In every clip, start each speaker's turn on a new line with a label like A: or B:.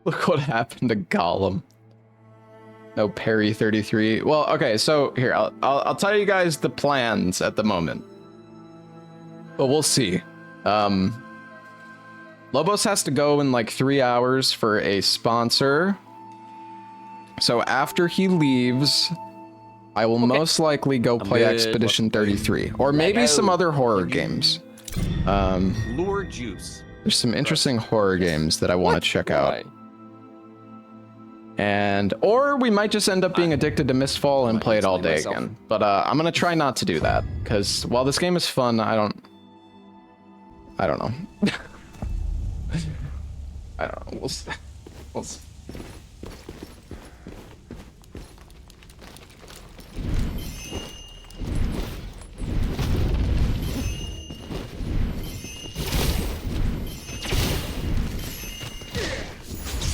A: Look what happened to Gollum. No parry 33. Well, okay, so here I'll tell you guys the plans at the moment, but we'll see. Lobos has to go in like 3 hours for a sponsor. So after he leaves, I will most likely go play Expedition 33, or maybe some other horror games.
B: Lure juice.
A: There's some interesting horror games that I want to check out. Or we might just end up being addicted to Mistfall and play it all day again. But I'm gonna try not to do that, because while this game is fun, I don't know. I don't know. We'll see.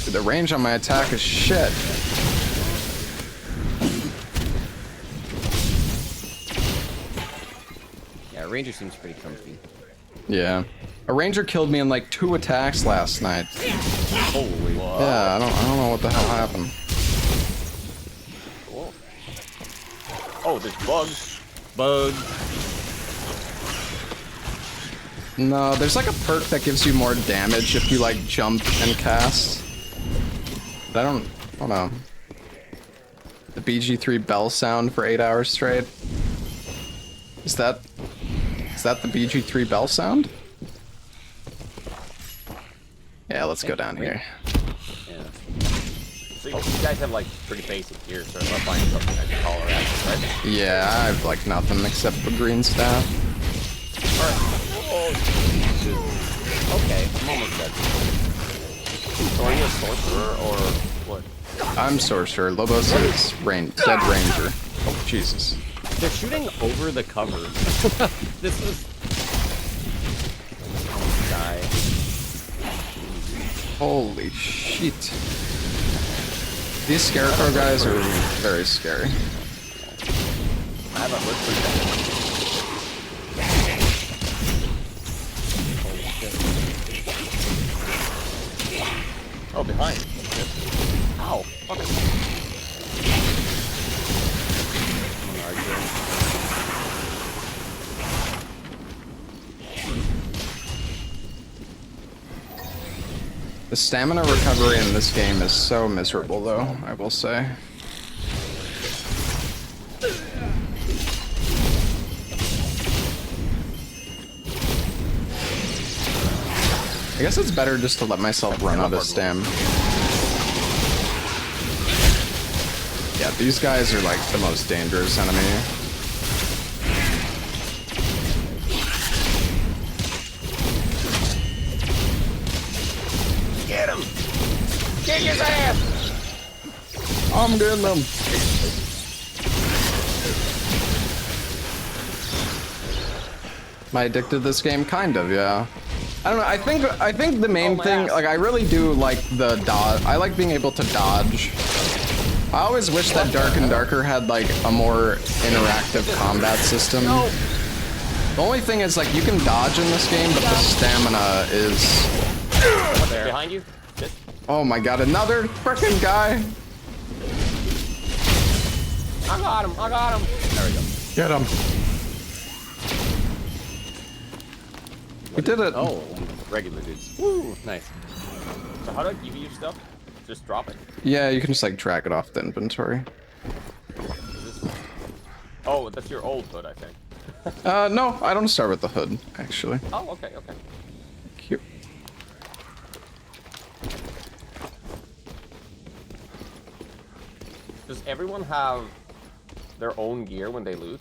A: Dude, the range on my attack is shit.
B: Yeah, Ranger seems pretty comfy.
A: Yeah. A ranger killed me in like 2 attacks last night.
B: Holy wow.
A: Yeah, I don't know what the hell happened.
B: Cool. Oh, there's bugs. Bugs.
A: No, there's like a perk that gives you more damage if you like jump and cast. But I don't know. The BG3 bell sound for 8 hours straight. Is that the BG3 bell sound? Yeah, let's go down here.
B: Yeah. So you guys have like pretty basic gear, so if I find something I can call her out, right?
A: Yeah, I have like nothing except the green staff.
B: Oh, okay, I'm almost dead. So are you a sorcerer or what?
A: I'm sorcerer. Lobos is dead ranger. Oh, Jesus.
B: They're shooting over the cover. This is... Die.
A: Holy shit. These scarecrow guys are very scary.
B: I have a hood for that. Oh, behind. Ow. Fuck it.
A: The stamina recovery in this game is so miserable, though, I will say. I guess it's better just to let myself run out of stam. Yeah, these guys are like the most dangerous enemy.
B: Get him! Kick his ass!
A: I'm getting them. Am I addicted to this game? Kind of, yeah. I don't know. I think the main thing, like, I really do like the dodge. I like being able to dodge. I always wish that Dark and Darker had like a more interactive combat system. No. The only thing is, like, you can dodge in this game, but the stamina is...
B: Behind you?
A: Oh my god, another frickin' guy!
B: I got him, I got him! There we go.
A: Get him. We did it.
B: Oh, regular dudes. Woo, nice. So how do I give you your stuff? Just drop it.
A: Yeah, you can just like drag it off the inventory.
B: Is this... Oh, that's your old hood, I think.
A: No, I don't start with the hood, actually.
B: Oh, okay, okay.
A: Cute.
B: Does everyone have their own gear when they loot?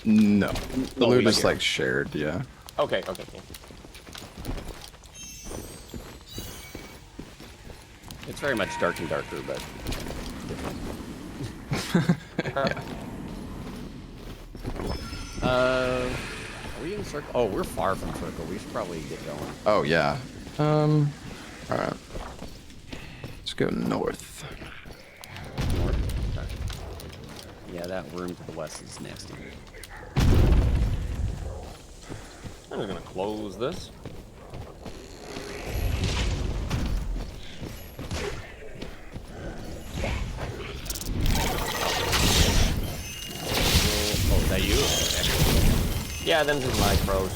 A: No. The loot is
B: gear.
A: like shared, yeah.
B: Okay, okay, cool. It's very much Dark and Darker, but
A: Yeah.
B: Are we in circle? Oh, we're far from circle. We should probably get going.
A: Oh, yeah. Alright. Let's go north.
B: North? Okay. Yeah, that room to the west is nasty. I'm just gonna close this. Yeah, them's just my pros.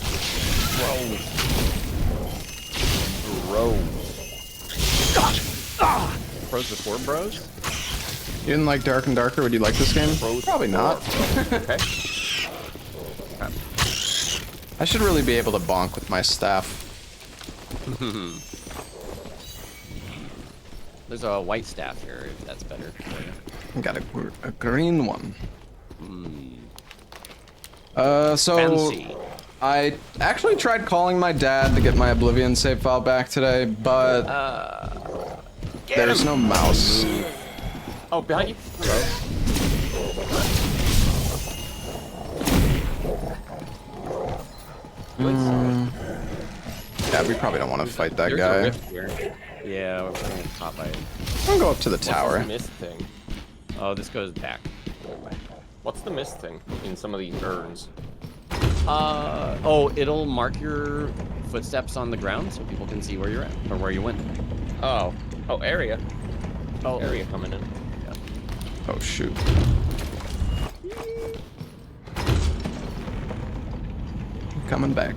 B: Bros. Pros before bros?
A: You didn't like Dark and Darker? Would you like this game?
B: Pros
A: Probably not.
B: Okay.
A: I should really be able to bonk with my staff.
B: There's a white staff here, if that's better for you.
A: I got a green one. So
B: Fancy.
A: I actually tried calling my dad to get my Oblivion save file back today, but there's no mouse.
B: Oh, behind you.
A: Yeah, we probably don't want to fight that
B: There's a
A: guy.
B: rift here. Yeah, we're gonna get caught by it.
A: I'm gonna go up to the tower.
B: What's the mist thing? Oh, this goes back. What's the mist thing in some of these urns? Oh, it'll mark your footsteps on the ground so people can see where you're at or where you went. Oh, area. Oh, area coming in. Yeah.
A: Oh shoot. I'm coming back.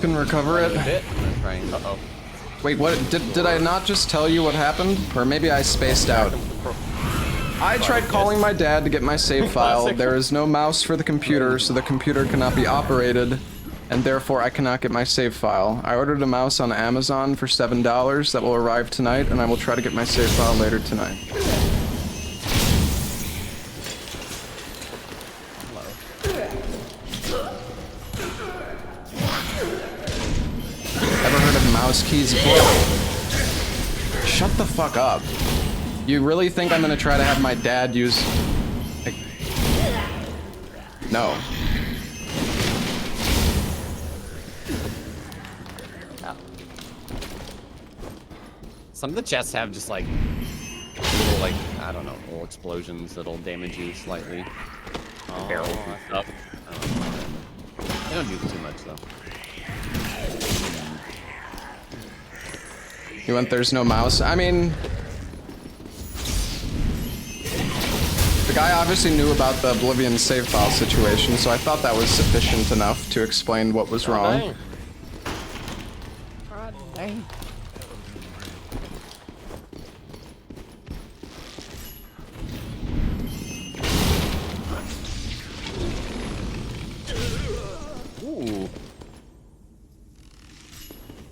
A: Can recover it.
B: Uh-oh.
A: Wait, what? Did I not just tell you what happened? Or maybe I spaced out. I tried calling my dad to get my save file. There is no mouse for the computer, so the computer cannot be operated, and therefore I cannot get my save file. I ordered a mouse on Amazon for $7 that will arrive tonight, and I will try to get my save file later tonight. Ever heard of mouse keys? Shut the fuck up. You really think I'm gonna try to have my dad use... Like... No.
B: Some of the chests have just like little, like, I don't know, little explosions that'll damage you slightly. Barrels and stuff. They don't do too much though.
A: You went, there's no mouse? I mean... The guy obviously knew about the Oblivion save file situation, so I thought that was sufficient enough to explain what was wrong.
B: God dang. Ooh.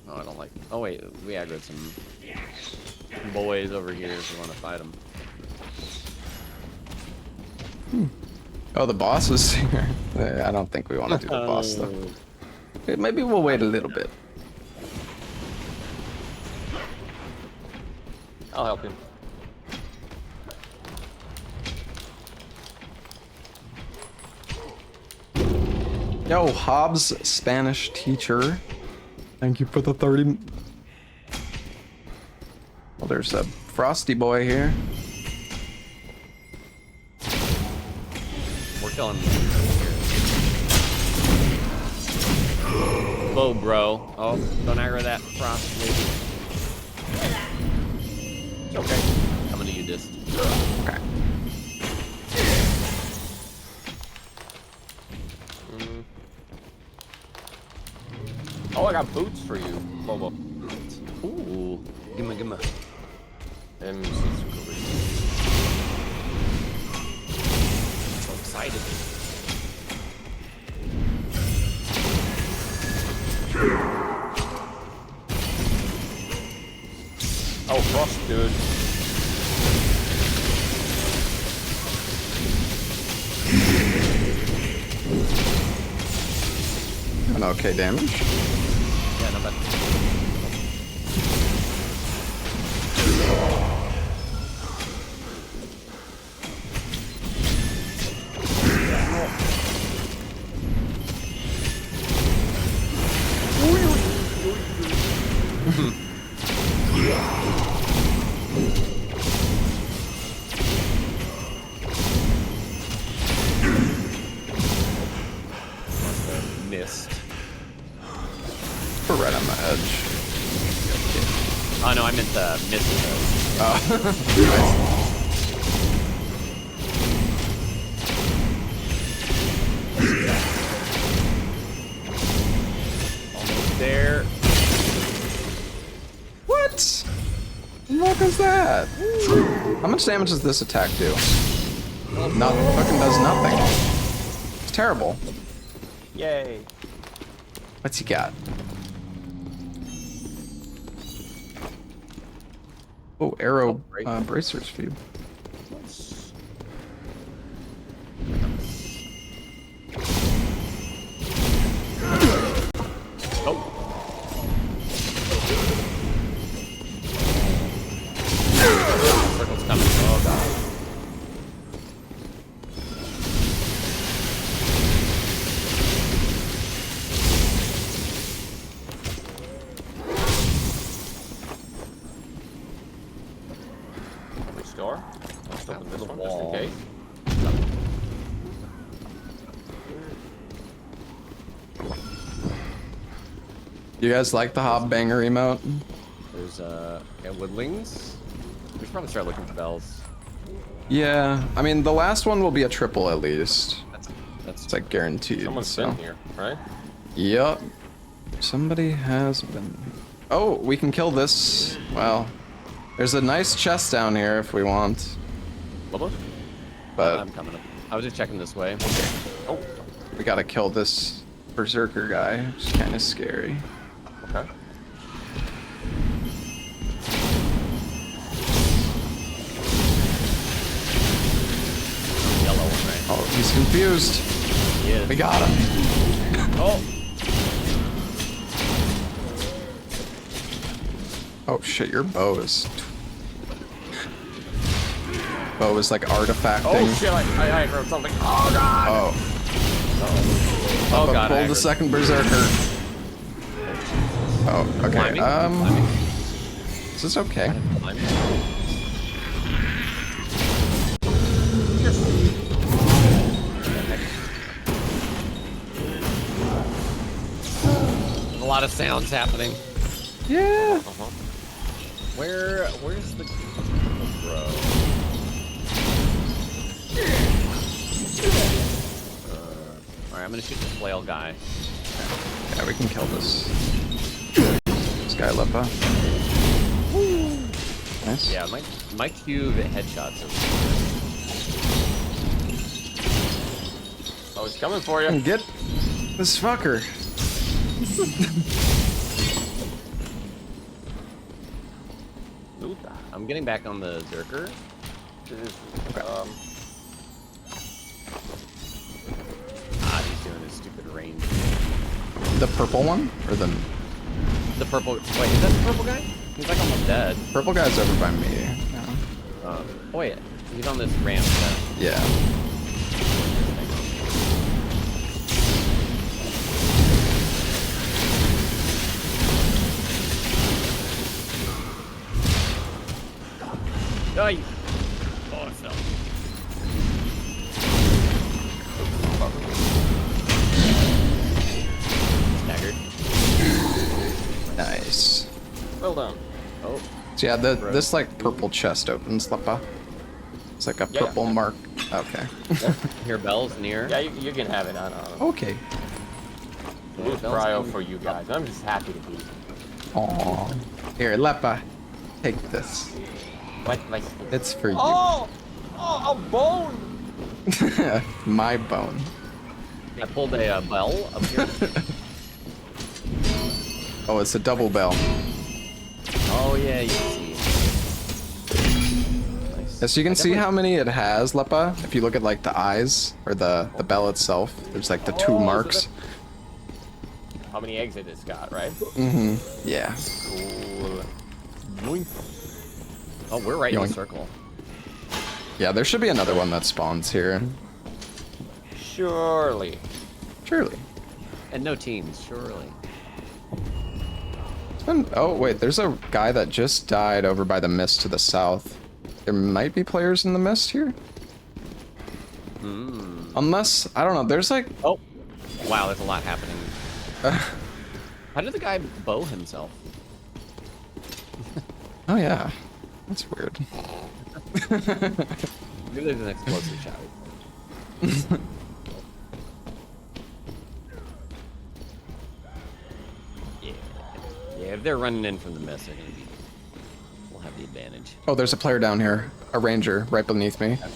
B: Oh, I don't like. Oh wait, we aggroed some boys over here if you want to fight them.
A: Oh, the boss is here. I don't think we want to do the boss though. Maybe we'll wait a little bit.
B: I'll help him.
A: Yo, Hobbs, Spanish teacher. Thank you for the 30. Well, there's a frosty boy here.
B: We're killing him. Whoa, bro. Oh, don't aggro that frost lady. It's okay. Coming to you, Dist.
A: Okay.
B: Oh, I got boots for you, Bobo. Ooh, gimme. So excited. Oh, frost, dude.
A: An okay damage.
B: Yeah, no bad. Missed.
A: We're right on the edge.
B: Oh no, I meant the missed.
A: Oh. is that? How much damage does this attack do? Nothing. Fucking does nothing. It's terrible.
C: Yay.
A: What's he got? Oh, arrow bracers for you.
B: Oh. Circle's coming. Oh god.
C: Restore. Let's open this one
B: wall.
C: just in case.
A: You guys like the Hob Banger emote?
B: There's woodlings. We should probably start looking for bells.
A: Yeah, I mean the last one will be a triple at least.
B: That's
A: It's like guaranteed.
C: Someone's
A: so.
C: been here, right?
A: Yep. Somebody has been. Oh, we can kill this. Well, there's a nice chest down here if we want.
C: Bubba?
A: But
B: I'm coming up. I was just checking this way.
C: Oh,
A: we gotta kill this berserker guy, which is kind of scary.
C: okay.
B: Yellow one, right?
A: Oh, he's confused.
B: He is.
A: We got him.
B: Oh.
A: Oh shit, your bow is. Bow is like artifacting.
C: Oh shit, I heard something. Oh god!
A: Oh.
B: Oh
A: But
B: god.
A: pull
B: I
A: the
B: heard-
A: second berserker. Oh, okay.
B: Climbing?
A: Is this okay?
B: Climbing? There's a lot of sounds happening.
A: Yeah.
B: Where's the bro? Alright, I'm gonna shoot the flail guy.
A: Yeah, we can kill this. This guy, Lepa. Nice.
B: Yeah, my cube headshots are.
C: Oh, he's coming for you.
A: And get this fucker.
B: I'm getting back on the Zerker. He's doing his stupid range.
A: The purple one? Or the
B: The purple. Wait, is that the purple guy? He's like almost dead.
A: purple guy's over by me. No.
B: Oh wait, he's on this ramp.
A: Yeah.
B: Oh, I fell. Staggered.
A: Nice.
C: Well done.
B: Oh,
A: So yeah, this like purple chest opens, Lepa. It's like a
C: Yeah.
A: purple mark. Okay.
B: hear bells near.
C: Yeah, you can have it. I don't know.
A: Okay.
C: It was
B: bells
C: cryo
B: coming.
C: for you guys. I'm just happy to be here.
A: Aww. Here, Lepa. Take this.
C: What?
A: It's for you.
C: Oh! Oh, a bone!
A: My bone.
B: I pulled a bell up here.
A: Oh, it's a double bell.
B: Oh yeah, you can see. Nice.
A: Yes, you can see how many it has, Lepa. If you look at like the eyes or the bell itself, there's like the two
C: Oh, so
A: marks.
C: How many eggs it has got, right?
A: Mm-hmm. Yeah.
C: Cool. Boink.
B: Oh, we're right in the
A: Yoink.
B: circle.
A: Yeah, there should be another one that spawns here.
C: Surely.
A: Surely.
B: And no teams, surely.
A: It's been, oh wait, there's a guy that just died over by the mist to the south. There might be players in the mist here. Unless, I don't know, there's like...
B: Oh, wow, there's a lot happening. How did the guy bow himself?
A: Oh yeah, that's weird.
B: Maybe there's an explosive shot. Yeah, if they're running in from the mist, they're gonna be. We'll have the the advantage.
A: Oh, there's a player down here. A ranger right beneath me.
B: Okay.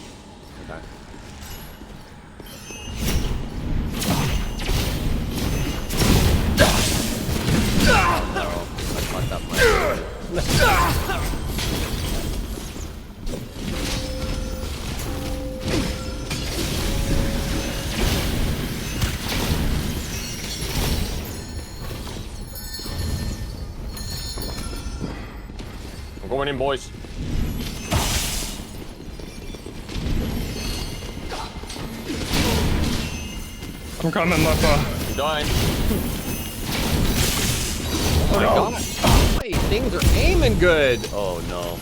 B: Oh, I fucked up my...
C: I'm going in, boys.
A: I'm coming, Lepa.
C: I'm dying.
B: Oh my god. My things are aiming good. Oh no.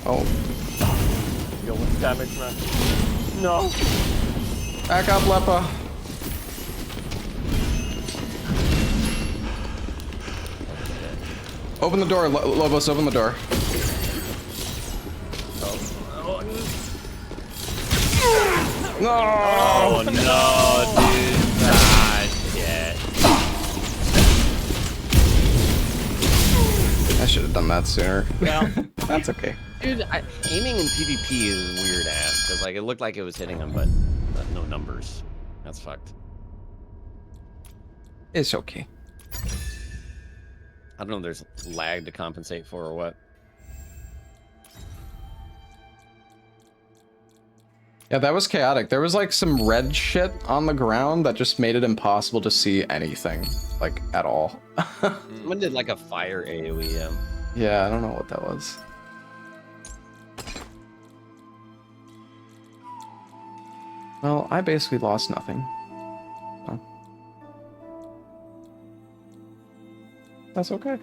A: Oh,
C: Yo, what's damage, man? No.
A: back up, Lepa. Open the door, Lobos, open the door. No!
B: Oh no, dude. Ah, shit.
A: I should have done that sooner.
B: Well,
A: That's okay.
B: dude, aiming in PvP is weird ass because like it looked like it was hitting him, but no numbers. That's fucked.
A: It's okay.
B: I don't know if there's lag to compensate for or what.
A: Yeah, that was chaotic. There was like some red shit on the ground that just made it impossible to see anything, like at all.
B: Someone did like a fire AoE.
A: Yeah, I don't know what that was. Well, I basically lost nothing. Oh. That's okay.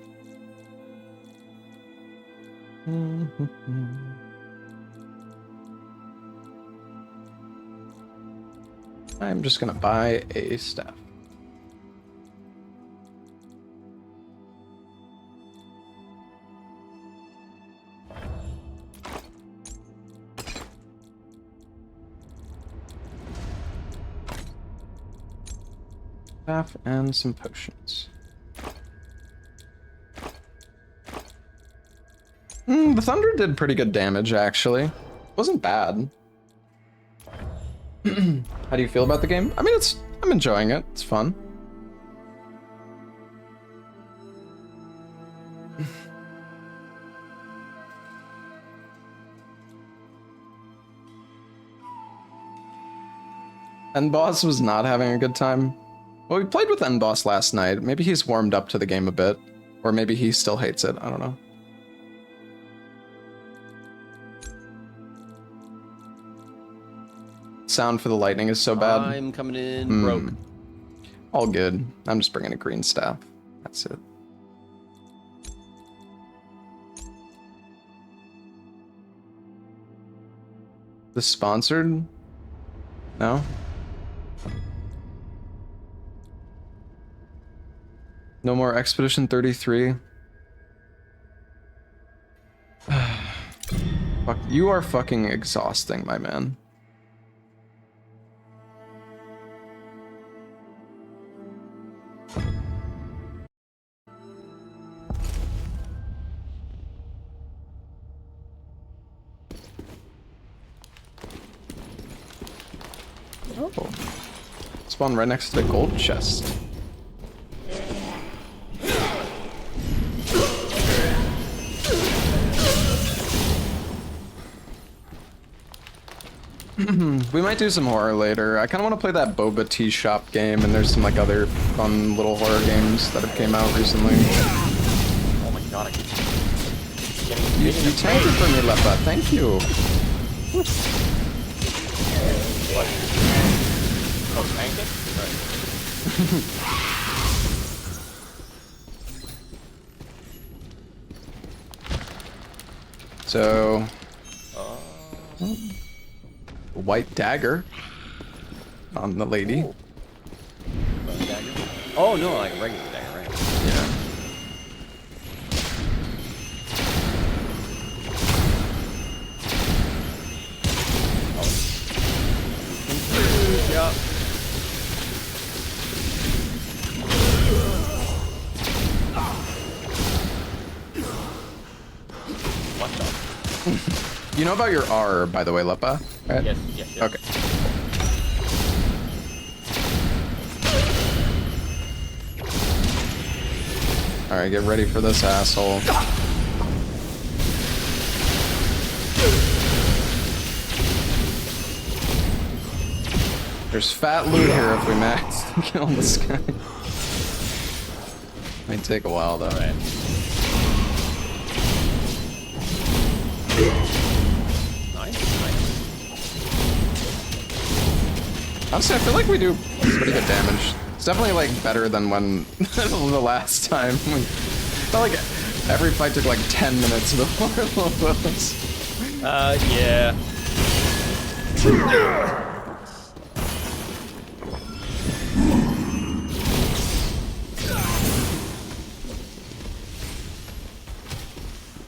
A: I'm just gonna buy a staff. Staff and some potions. The thunder did pretty good damage, actually. Wasn't bad. How do you feel about the game? I mean, I'm enjoying it. It's fun. End Boss was not having a good time. Well, we played with End Boss last night. Maybe he's warmed up to the game a bit. Or maybe he still hates it. I don't know. Sound for the lightning is so bad.
B: I'm coming in broke.
A: All good. I'm just bringing a green staff. That's it. This sponsored? No? No more Expedition 33. Fuck, you are fucking exhausting, my man. Oh. Spawn right next to the gold chest. We might do some horror later. I kind of want to play that Boba Tea Shop game, and there's some like other fun little horror games that have came out recently.
C: Oh my god, I keep getting
A: You tanked it for me, Lepa. Thank you.
C: What? Oh, tank it? Right.
A: So, white dagger on the lady.
B: Ooh. Dagger? Oh no, like a regular dagger, right?
A: Yeah.
B: Yeah.
A: You know about your R, by the way, Lepa? Right?
C: Yes, yes, yes.
A: Okay. Alright, get ready for this asshole. There's fat loot here if we max kill this guy. Might take a while though.
B: Alright. Nice, nice.
A: Honestly, I feel like we do pretty good damage. It's definitely like better than when the last time. I felt like every fight took like 10 minutes before Lobos.
B: Yeah.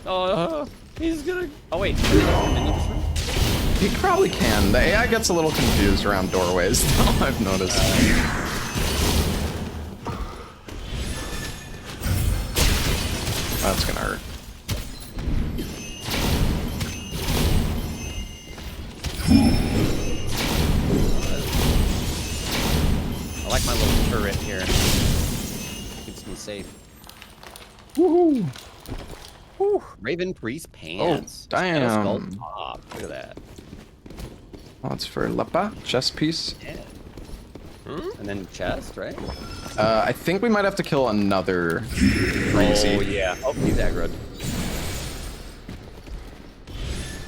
B: Oh, he's gonna. Oh wait. Into this room?
A: He probably can. The AI gets a little confused around doorways, though, I've noticed. That's gonna hurt.
B: I like my little turret here. Keeps me safe.
A: Woohoo!
B: Whew. Raven Priest pants.
A: Oh, damn.
B: Skull top. Look at that.
A: Oh, it's for Lepa. Chest piece.
B: Yeah. And then chest, right?
A: I think we might have to kill another Freezy.
B: Oh, yeah. Oh, he's aggroed.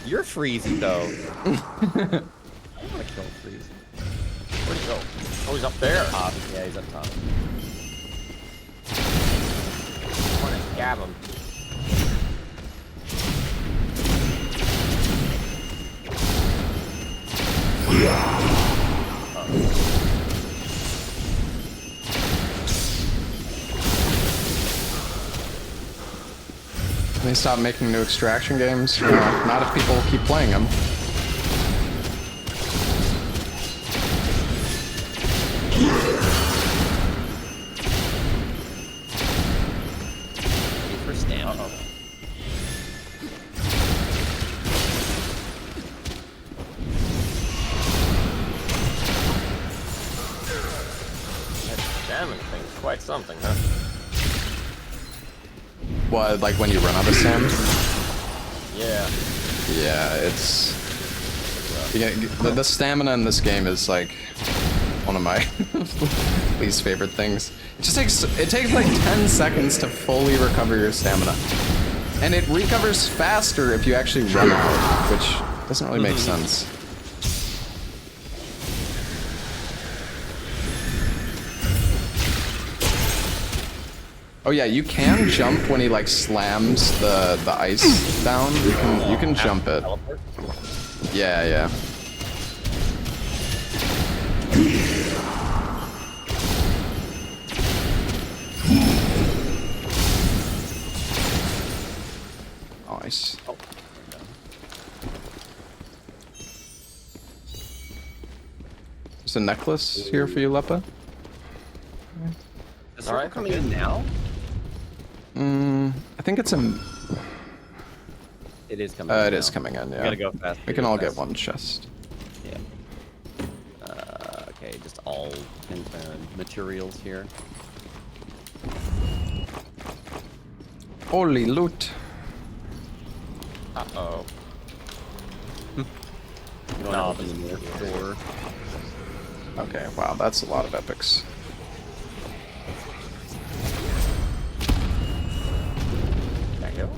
B: You're Freezy, though. I don't want to kill Freezy.
C: Where'd he go? Oh, he's up there.
B: Top. Yeah, he's up top.
C: I want to stab him.
A: They stop making new extraction games. Not if people keep playing them.
B: For stamina.
C: That stamina thing's quite something, huh?
A: What, like when you run out of sand?
C: Yeah.
A: Yeah, it's... The stamina in this game is like one of my least favorite things. It takes like 10 seconds to fully recover your stamina. And it recovers faster if you actually run out, which doesn't really make sense. Oh yeah, you can jump when he like slams the ice down. You can jump it.
B: Teleport?
A: Yeah, yeah. Nice.
B: Oh.
A: There's a necklace here for you, Lepa.
B: Is Circle coming in now?
A: I think it's a...
B: It is coming in
A: it
B: now.
A: is coming in, yeah.
B: We gotta go fast.
A: We can all get one chest.
B: Yeah. Okay, just all materials here.
A: Holy loot.
C: Uh-oh.
B: You don't
C: No,
B: open the door.
A: Okay, wow, that's a lot of epics.
C: Can I go?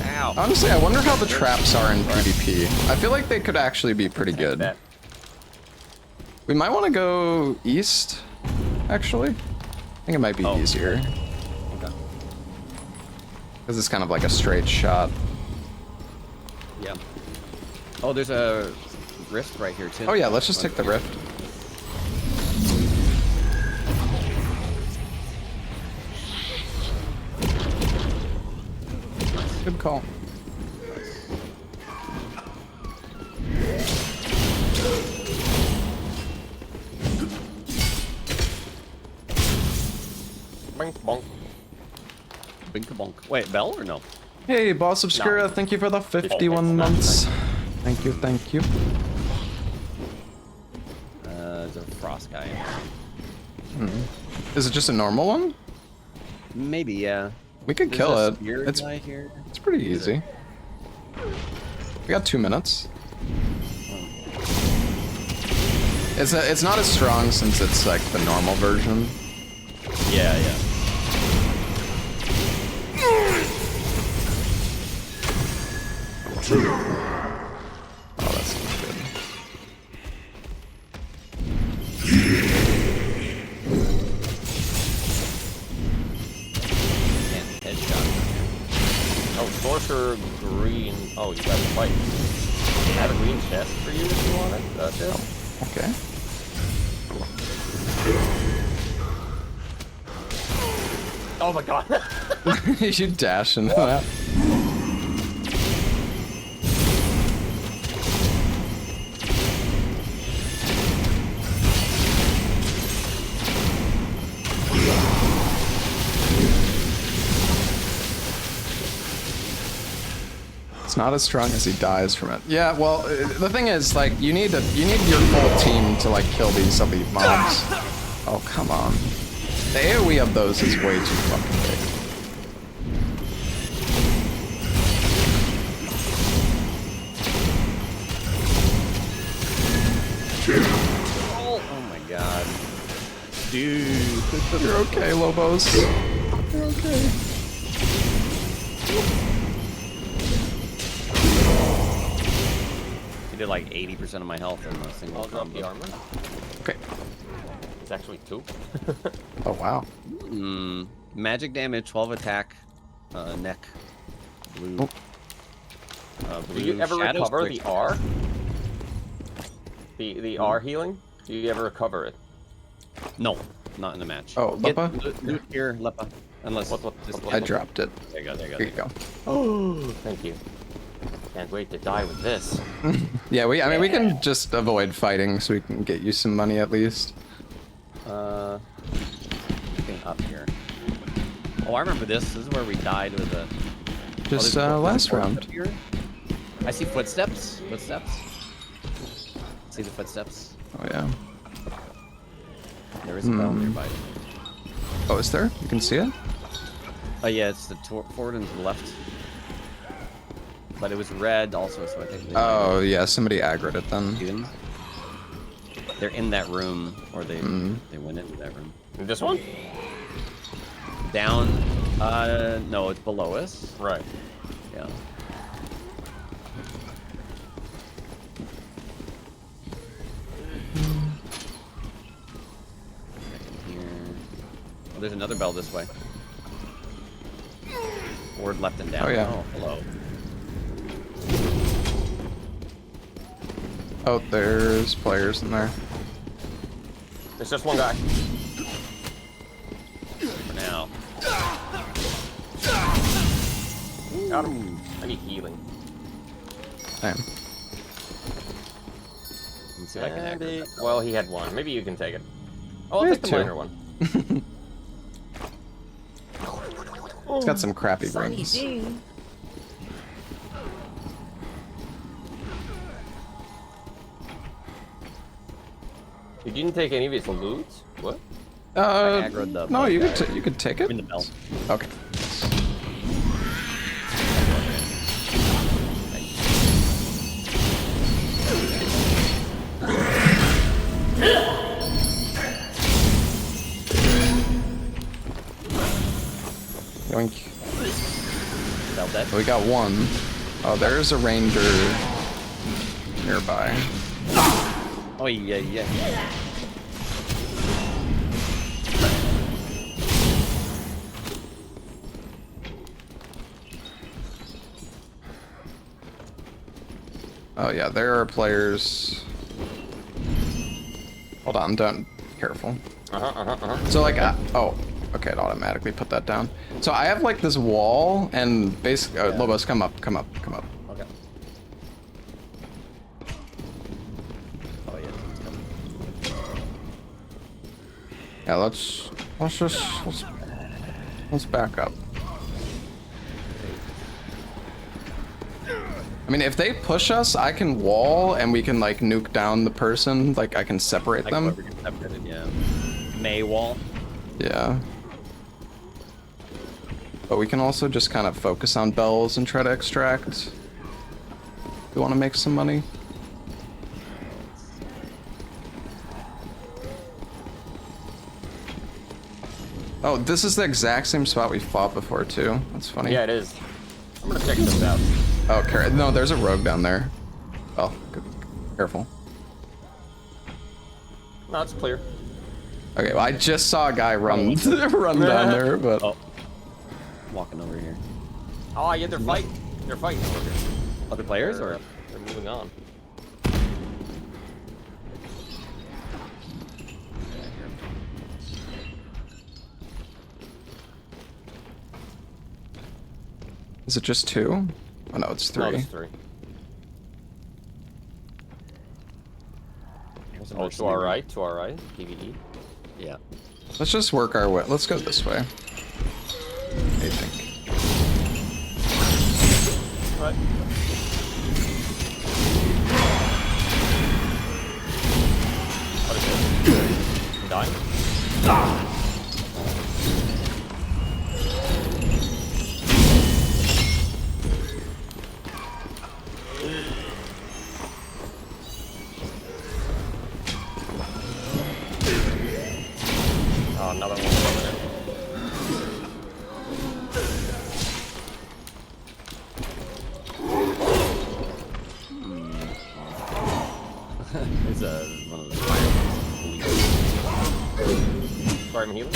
B: Ow.
A: Honestly, I wonder how the traps are in PvP. I feel like they could actually be pretty good.
C: Bet.
A: We might want to go east, actually. I think it might be easier.
B: Okay.
A: Because it's kind of like a straight shot.
B: Yeah. Oh, there's a rift right here too.
A: Oh yeah, let's just take the rift. Good call.
C: Bink bonk.
B: Bink-a-bonk. Wait, Bell or no?
A: Hey, Boss Obscura, thank you for the 51 months. Thank you, thank you.
B: There's a frost guy.
A: Is it just a normal one?
B: Maybe, yeah.
A: We could
B: There's
A: kill
B: a
A: it.
B: spear
A: It's
B: guy here.
A: pretty easy. We got 2 minutes. It's not as strong since it's like the normal version.
B: Yeah, yeah.
A: Oh, that's not good.
B: Can't headshot.
C: Oh, sorcerer green. Oh, you got to fight. I have a green chest for you if you want it. That's it.
A: Okay.
C: Oh my god.
A: You dash into that. It's not as strong as he dies from it. Yeah, well, the thing is, like, you need your full team to like kill these elite mobs. Oh, come on. The AoE of those is way too fucking big.
B: Oh my god. Dude.
A: You're okay, Lobos. You're okay.
B: He did like 80% of my health in a single
C: I'll drop
B: combo.
C: the armor.
A: Okay.
C: It's actually 2.
A: Oh, wow.
B: Magic damage, 12 attack, neck, blue.
A: Oh.
C: Do you ever
B: shadows
C: recover
B: quick.
C: the R? The R healing? Do you ever recover it?
B: No, not in the match.
A: Oh,
B: Get
A: Lepa?
B: loot here, Lepa. Unless
A: I dropped it.
B: There you go, there you go.
A: Here you go.
C: Oh, thank you. Can't wait to die with this.
A: Yeah, I mean, we can just avoid fighting so we can get you some money at least.
B: Anything up here. Oh, I remember this. This is where we died with a...
A: Just
B: there's
A: last
B: footsteps
A: round.
B: up here. I see footsteps. Footsteps. See the footsteps?
A: Oh, yeah.
B: There is a bell nearby.
A: Oh, is there? You can see it?
B: Oh yeah, it's the forward and to the left. But it was red also, so I think they
A: Oh, yeah, somebody aggroed it then.
B: see them. They're in that room, or they went into that room.
C: This one?
B: Down, no, it's below us.
C: Right.
B: Yeah. Here. Oh, there's another bell this way. Forward, left, and down.
A: Oh, yeah.
B: Oh, hello.
A: Oh, there's players in there.
C: There's just one guy.
B: For now.
C: Got him. I need healing.
A: Damn.
B: Let's see if I can aggro.
C: Well, he had one. Maybe you can take it. Oh, I'll
A: Yeah,
C: take the
A: 2.
C: minor one.
A: It's got some crappy rings.
C: You didn't take any of his loot? What?
B: I aggroed the
A: No,
B: bug
A: you
B: guy.
A: could take it.
B: Ring the bell.
A: Okay. Yoink.
B: Bell dead.
A: We got one. Oh, there's a ranger nearby.
B: Oh yeah, yeah.
A: Oh yeah, there are players. Hold on, don't. Careful. So like, oh, okay, it automatically put that down. So I have like this wall, and basically, Lobos, come up.
B: Okay. Oh yeah, it's coming.
A: Yeah, let's Let's back up. I mean, if they push us, I can wall and we can like nuke down the person. Like I can separate them.
B: Whoever gets separated, yeah. May wall.
A: Yeah. But we can also just kind of focus on bells and try to extract. We want to make some money. Oh, this is the exact same spot we fought before too. That's funny.
C: Yeah, it is. I'm gonna check this out.
A: Oh, okay. No, there's a rogue down there. Oh, good. Careful.
C: No, it's clear.
A: Okay, well, I just saw a guy run run down there, but
B: Oh. Walking over here.
C: Oh, yeah, they're fighting. They're fighting over here.
B: Other players or?
C: They're moving on.
A: is it just two? Oh no, it's three.
C: No, it's 3. Oh, to our right, DVD.
B: Yeah.
A: Let's just work our way. Let's go this way. I think.
C: Right. What is it? Dying? Oh, another one coming in.
B: It's one of the fire.
C: Sorry, I'm healing.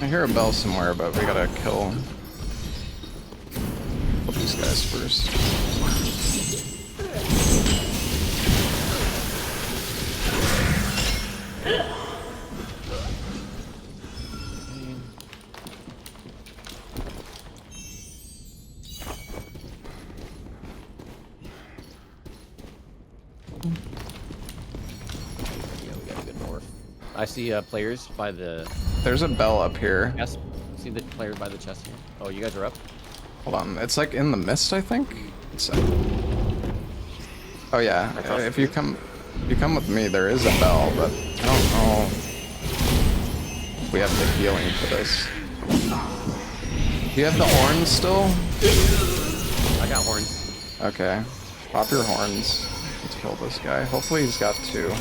A: I hear a bell somewhere, but we gotta kill these guys first.
B: Yeah, we gotta go north. I see players by the
A: There's a bell up here.
B: chest. See the players by the chest here. Oh, you guys are up?
A: Hold on, it's like in the mist, I think. Oh yeah, if you come with me, there is a bell, but I don't know. We have the healing for this. Do you have the horns still?
B: I got horns.
A: Okay, pop your horns. Let's kill this guy. Hopefully he's got 2.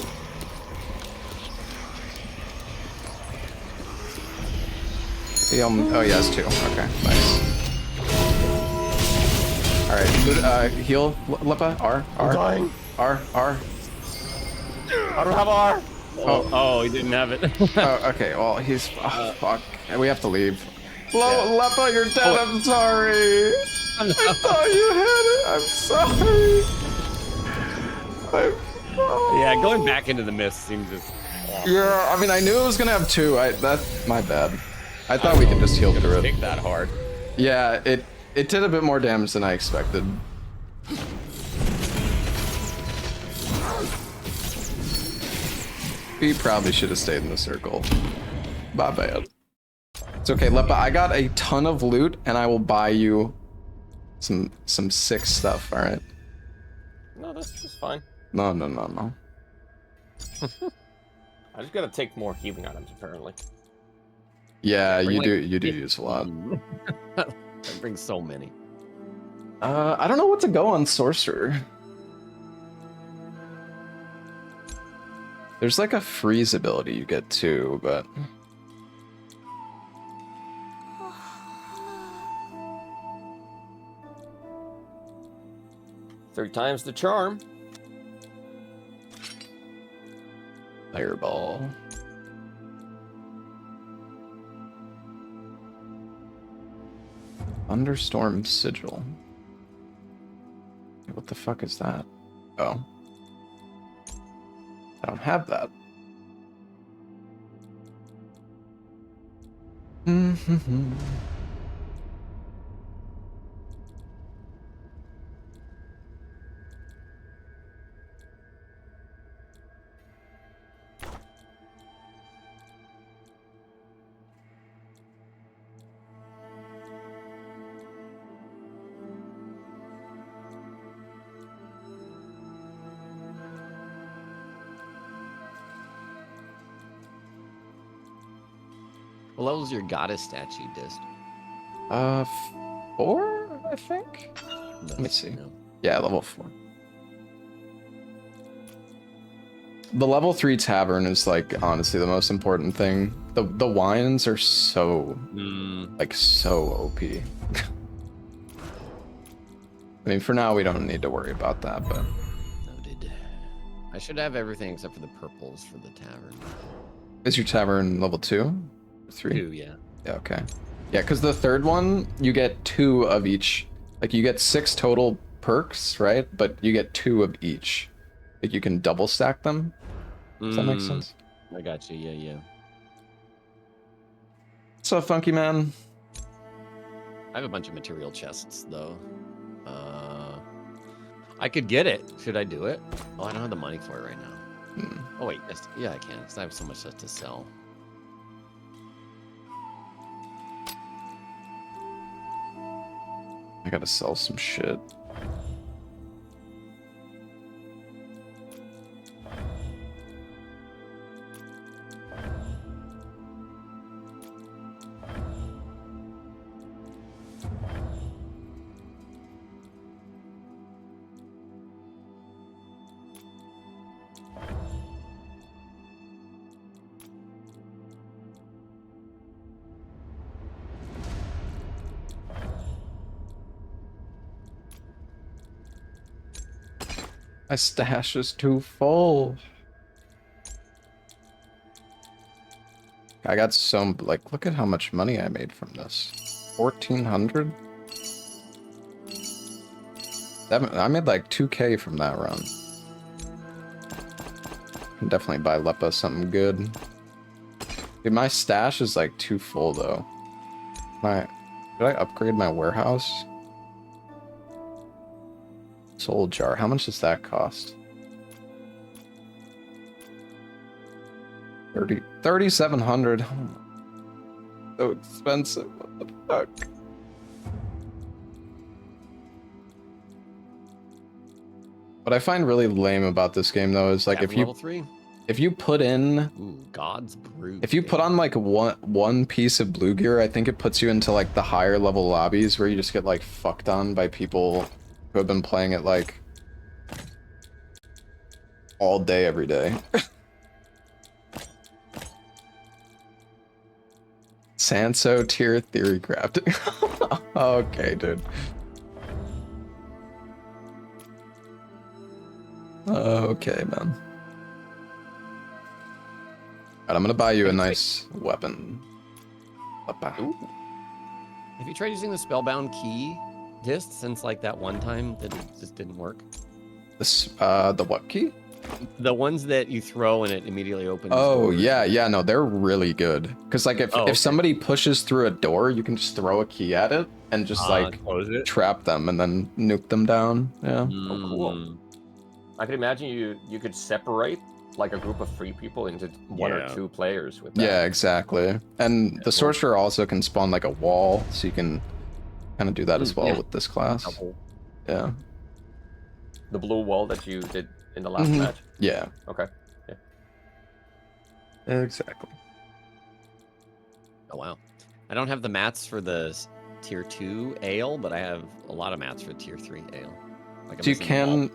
A: Oh, he has 2. Okay, nice. Alright, heal, Lipa. R.
C: I'm dying.
A: R.
C: I don't have R.
B: Oh, he didn't have it.
A: Oh, okay, well, he's... Oh, fuck. We have to leave. Lepa, you're dead. I'm sorry. I thought you had it. I'm sorry.
B: Yeah, going back into the mist seems just awful.
A: Yeah, I mean, I knew it was gonna have 2. That's my bad. I thought we could just heal through it.
B: Take that hard.
A: Yeah, it did a bit more damage than I expected. We probably should have stayed in the circle. My bad. It's okay, Lepa. I got a ton of loot, and I will buy you some sick stuff. All right.
C: No, that's fine.
A: No.
C: I just gotta take more healing items, apparently.
A: Yeah,
B: Bring,
A: you
B: like,
A: do use a lot.
B: That brings so many.
A: I don't know what to go on sorcerer. There's like a freeze ability you get too, but
C: 3 times the charm.
A: Fireball. Thunderstorm sigil. What the fuck is that? Oh. I don't have that.
B: What level is your goddess statue, Dist?
A: 4, I think? Let me see.
B: No.
A: Yeah, level 4. The level 3 tavern is like honestly the most important thing. The wines are so like so OP. I mean, for now we don't need to worry about that, but
B: Noted. I should have everything except for the purples for the tavern.
A: is your tavern level 2 or 3?
B: 2, yeah.
A: Yeah, okay. Yeah, because the third one you get 2 of each. Like you get 6 total perks, right? But you get 2 of each. Like you can double stack them. Does that make sense?
B: I got you. Yeah, yeah.
A: What's up, Funky Man?
B: I have a bunch of material chests, though. I could get it. Should I do it? Oh, I don't have the money for it right now. Oh, wait. Yeah, I can, because I have so much stuff to sell.
A: I gotta sell some shit. My stash is too full. I got some, like, look at how much money I made from this. 1,400? I made like 2K from that run. Can definitely buy Lepa something good. Dude, my stash is like too full though. Did I upgrade my warehouse? Soul jar. How much does that cost? 3,700. So expensive. What the fuck? What I find really lame about this game though is like
B: Tavern level 3?
A: if you put in
B: God's brew.
A: if you put on like one piece of blue gear, I think it puts you into like the higher level lobbies where you just get like fucked on by people who have been playing it like all day every day. Sanso tier theory crafting. Okay, dude. Okay, man. Alright, I'm gonna buy you a nice weapon.
B: Ooh. Have you tried using the spellbound key disc since like that one time that it just didn't work?
A: This the what key?
B: The ones that you throw and it immediately opens.
A: Oh
B: doors.
A: yeah, no, they're really good. Cause like if somebody pushes through a door, you can just throw a key at it and just like
B: close it,
A: trap them and then nuke them down. Yeah.
C: Oh, cool. I could imagine you could separate like a group of 3 people into 1 or 2 players with that.
A: Yeah, exactly. And the sorcerer also can spawn like a wall, so you can kind of do that as well with this class. Yeah.
C: The blue wall that you did in the last match?
A: Yeah.
C: Okay. Yeah.
A: Exactly.
B: Oh wow. I don't have the mats for the tier 2 ale, but I have a lot of mats for tier 3 ale. Like
A: So you can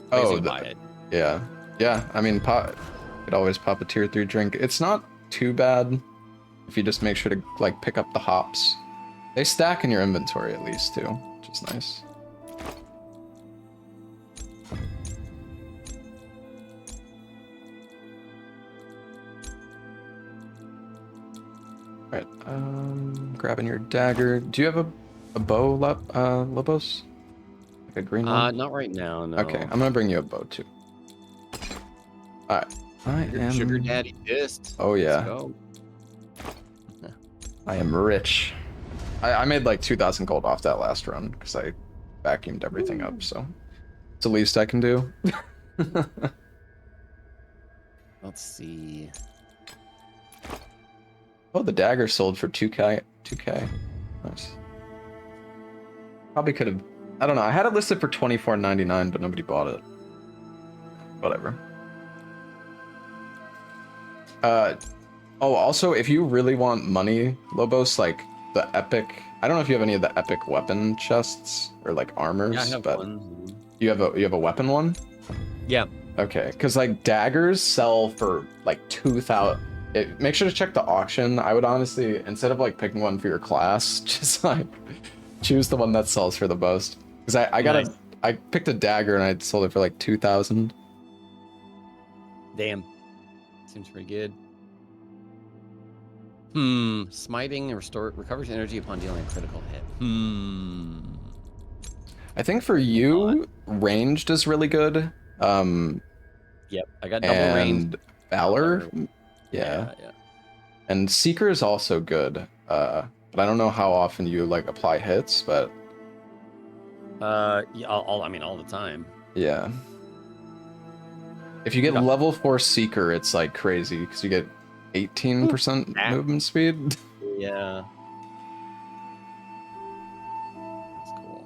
B: buy it.
A: Yeah. Yeah, I mean, you could always pop a tier 3 drink. It's not too bad if you just make sure to like pick up the hops. They stack in your inventory at least too, which is nice. Alright, grabbing your dagger. Do you have a bow, Lobos? A green one?
B: Not right now, no.
A: Okay, I'm gonna bring you a bow too. Alright. I am
B: Sugar daddy pissed.
A: Oh yeah.
B: Let's go.
A: I am rich. I made like 2,000 gold off that last run because I vacuumed everything up, so it's the least I can do.
B: Let's see.
A: Oh, the dagger sold for 2k. 2k. Nice. Probably could have. I don't know. I had it listed for $24.99, but nobody bought it. Whatever. Oh, also, if you really want money, Lobos, like the epic. I don't know if you have any of the epic weapon chests or like armors,
B: Yeah, I have
A: but
B: one.
A: you have a weapon one.
B: Yeah.
A: Okay, because like daggers sell for like 2,000. Make sure to check the auction. I would honestly, instead of like picking one for your class, just like choose the one that sells for the most. Because I picked a dagger and I sold it for like 2,000.
B: Damn. Seems pretty good. Smiting recovers energy upon dealing a critical hit.
A: I think for you, ranged is really good.
B: Yep, I got double range.
A: And Valor, yeah. And Seeker is also good. But I don't know how often you like apply hits, but
B: yeah, I mean all the time.
A: yeah. If you get level 4 Seeker, it's like crazy because you get 18% movement speed.
B: Yeah. That's cool.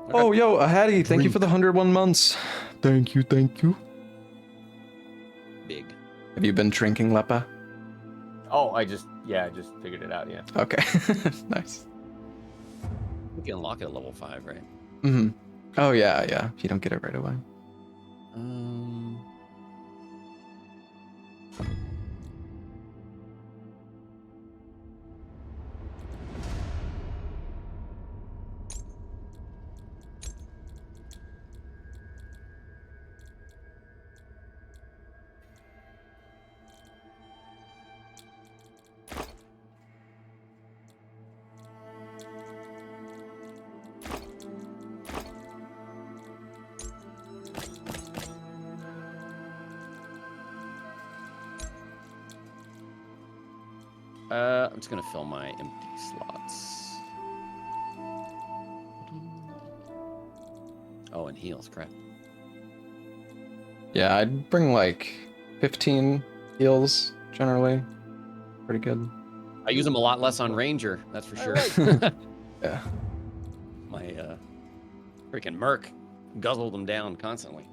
B: Okay.
A: Oh, yo, Hattie, thank you for the 101 months. Thank you.
B: Big.
A: Have you been drinking, Lepa?
C: Oh, I just figured it out, yeah.
A: Okay, nice.
B: You can unlock it at level 5, right?
A: Mm-hmm. Oh, yeah, if you don't get it right away.
B: I'm just gonna fill my empty slots. Oh, and heals, crap.
A: Yeah, I'd bring like 15 heals generally. Pretty good.
B: I use them a lot less on Ranger, that's for sure.
A: Yeah.
B: My freaking Merc guzzled them down constantly.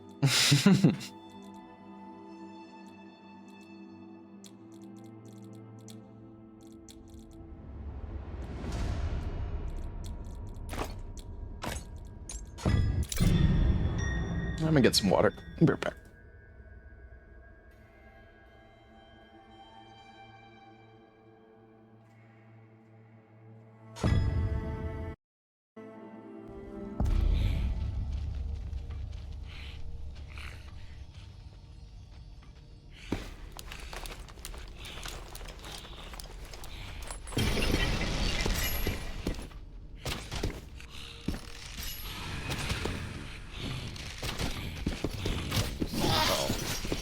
A: I'm gonna get some water. I'll be right back.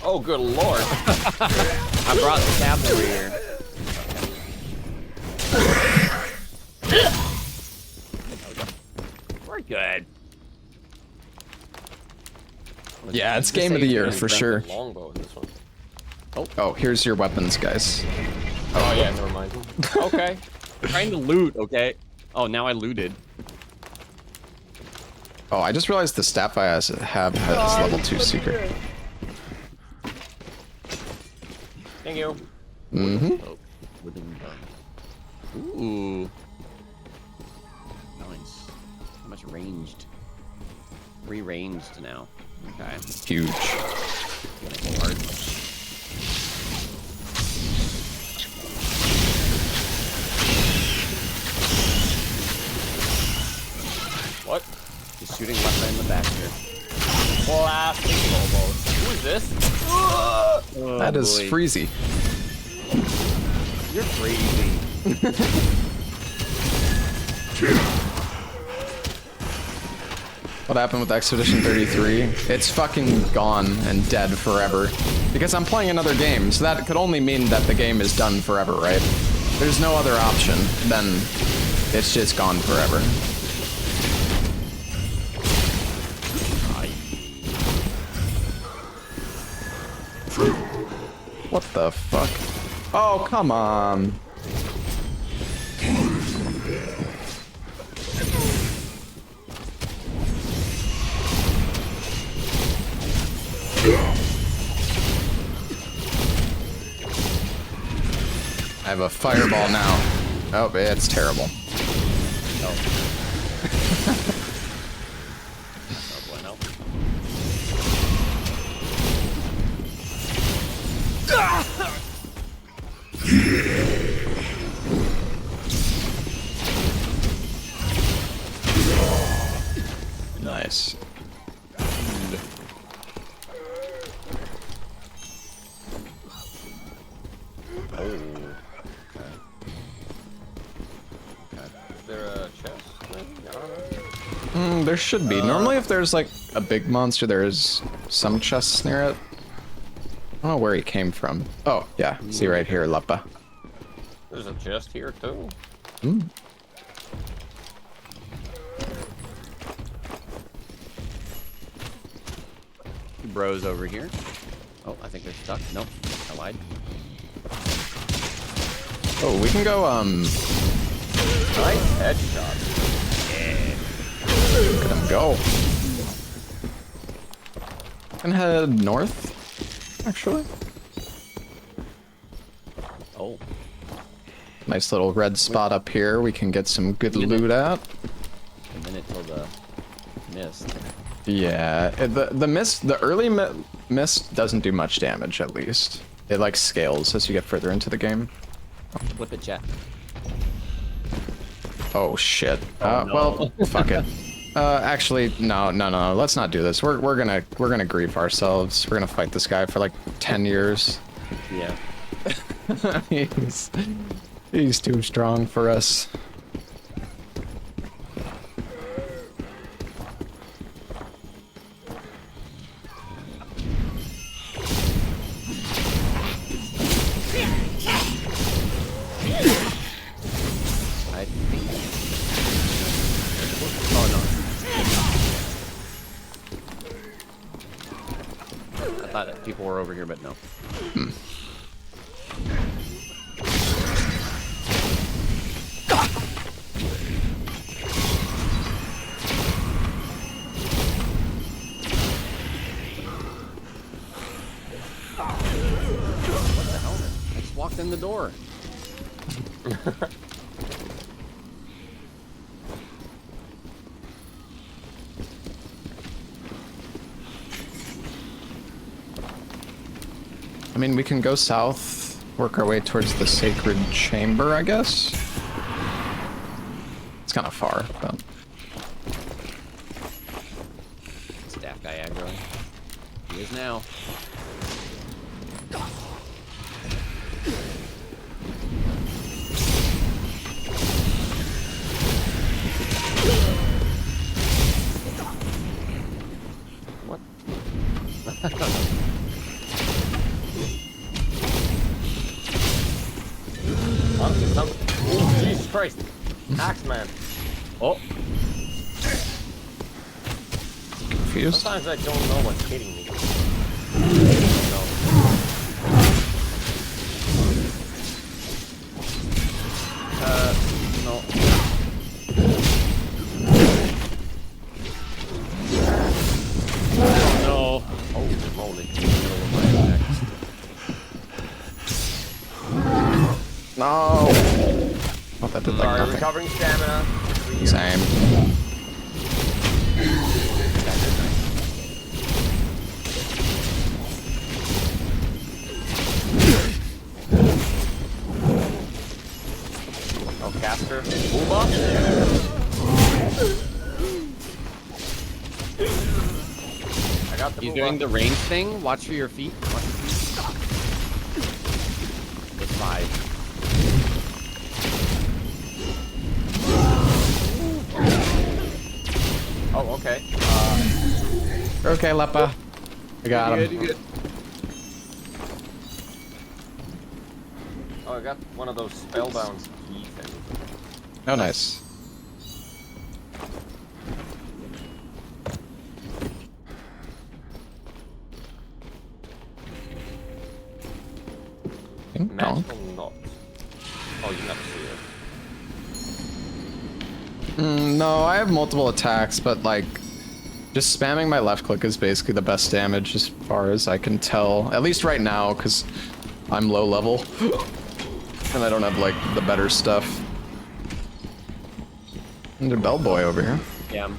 C: Oh, good lord.
B: I brought the cavalry here. We're good.
A: Yeah, it's game of the year for sure.
C: Longbow in this one.
A: Oh, here's your weapons, guys.
C: Oh yeah, never mind. Okay.
B: Trying to loot, okay? Oh, now I looted.
A: Oh, I just realized the staff I have has level 2 secret.
C: Thank you.
A: Mm-hmm.
B: Oh, wooden gun. Ooh. Nice. How much ranged? Re-ranged now. Okay.
A: Huge.
B: Hard.
C: What?
B: He's shooting left in the back here.
C: Plastic lobos. Who is this?
B: Oh,
A: That is
B: boy.
A: Freezy.
B: You're crazy.
A: What happened with Expedition 33? It's fucking gone and dead forever. Because I'm playing another game, so that could only mean that the game is done forever, right? There's no other option, then it's just gone forever. What the fuck? Oh, come on. I have a fireball now. Oh, it's terrible.
B: Oh. Oh boy, no.
A: Nice.
C: Oh. Okay. Is there a chest? Maybe? I don't know.
A: There should be. Normally if there's like a big monster, there's some chests near it. I don't know where he came from. Oh, yeah. See right here, Leppa.
C: There's a chest here too.
A: Hmm.
B: Bros over here. Oh, I think they're stuck. Nope. I lied.
A: Oh, we can go,
C: Nice headshot.
A: look at him go. Can head north, actually.
B: Oh.
A: Nice little red spot up here we can get some good loot at.
B: A minute till the mist.
A: Yeah, the mist, the early mist doesn't do much damage, at least. It like scales as you get further into the game.
B: Flip it, chat.
A: Oh shit.
B: Oh, no.
A: Well, fuck it. Actually, no. Let's not do this. We're gonna grief ourselves. We're gonna fight this guy for like 10 years.
B: Yeah.
A: he's too strong for us.
B: I think. Oh no. I thought that people were over here, but no. What the hell? I just walked in the door.
A: I mean, we can go south, work our way towards the sacred chamber, I guess. It's kind of far, but
B: Staff guy aggroing. He is now.
C: What? Oh, Jesus Christ. Axeman.
B: Oh,
A: confused.
C: Sometimes I don't know what's hitting me. No. No.
B: oh no.
C: Holy moly.
A: No. Oh, that did like
C: Sorry,
A: nothing.
C: recovering stamina.
A: Same.
C: Oh, caster. Move up. I got the
B: He's
C: move
B: doing
C: up.
B: the range thing. Watch for your feet. Watch your feet. It's 5.
C: Oh, okay.
A: Okay, Lepa. I got him.
B: You good.
C: Oh, I got one of those spellbound key things.
A: Oh, nice. Ding dong.
C: Magical knot. Oh, you never see it.
A: No, I have multiple attacks, but like, just spamming my left click is basically the best damage as far as I can tell. At least right now, because I'm low level. And I don't have like the better stuff. There's a bellboy over here.
B: Yeah.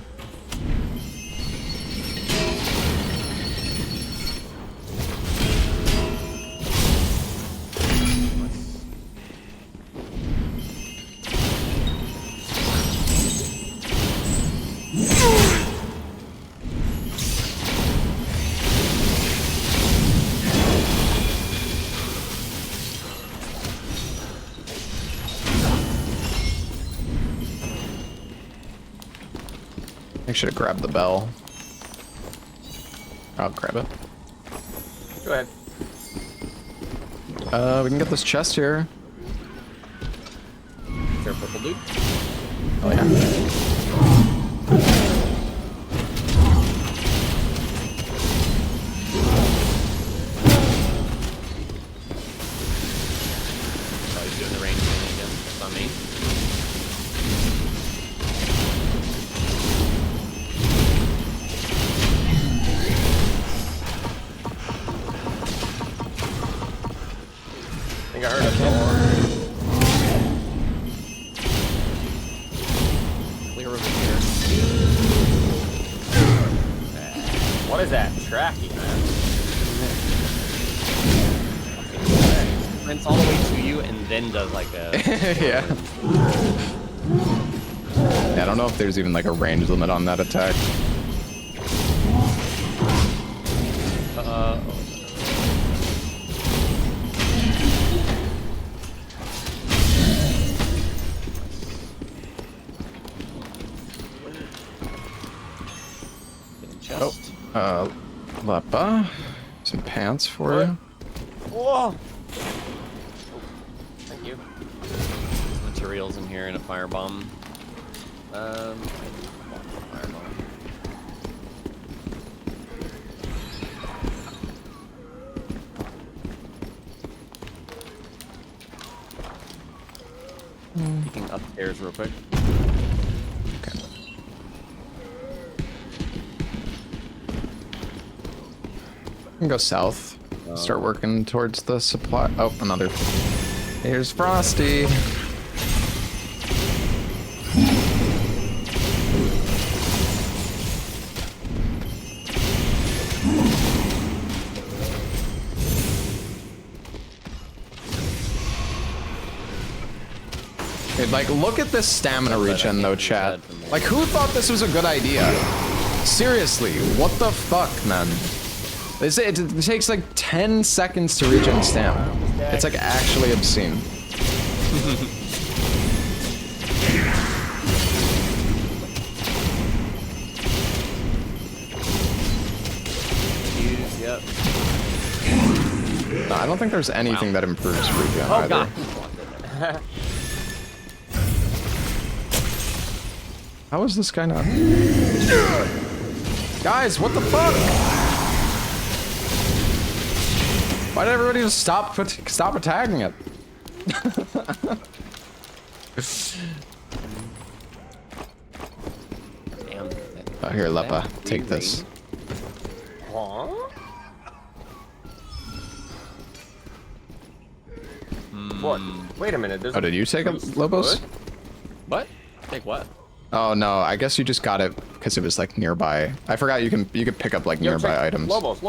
A: I should have grabbed the bell. I'll grab it.
C: Go ahead.
A: We can get this chest here.
B: Is there a purple dude?
A: Oh yeah.
B: Oh, he's doing the range thing again. That's on me.
C: I think I heard a door.
B: Clear over here.
C: What is that? Tracking, man.
B: Sprints all the way to you and then does like a...
A: Yeah. Yeah, I don't know if there's even like a range limit on that attack.
B: Chest.
A: Lepa. Some pants for you.
C: Whoa! Thank you.
B: There's materials in here and a firebomb. Firebomb. Peeking upstairs real quick.
A: Okay. We can go south. Start working towards the supply. Oh, another. Here's Frosty. Dude, like, look at this stamina regen though, chat. Like, who thought this was a good idea? Seriously, what the fuck, man? It takes like 10 seconds to regen stamina. It's like actually obscene.
B: Yep.
A: No, I don't think there's anything that improves regen
B: Oh
A: either.
B: god.
A: How is this guy not? Guys, what the fuck? Why did everybody just stop attacking it?
B: Damn.
A: Oh, here, Lepa, take this.
C: Huh? What? Wait a minute. There's
A: Oh, did you take it,
C: priest
A: Lobos?
C: foot?
B: What? Take what?
A: Oh no, I guess you just got it because it was like nearby. I forgot you could pick up like
C: Yo,
A: nearby
C: check-
A: items.
C: Lobos.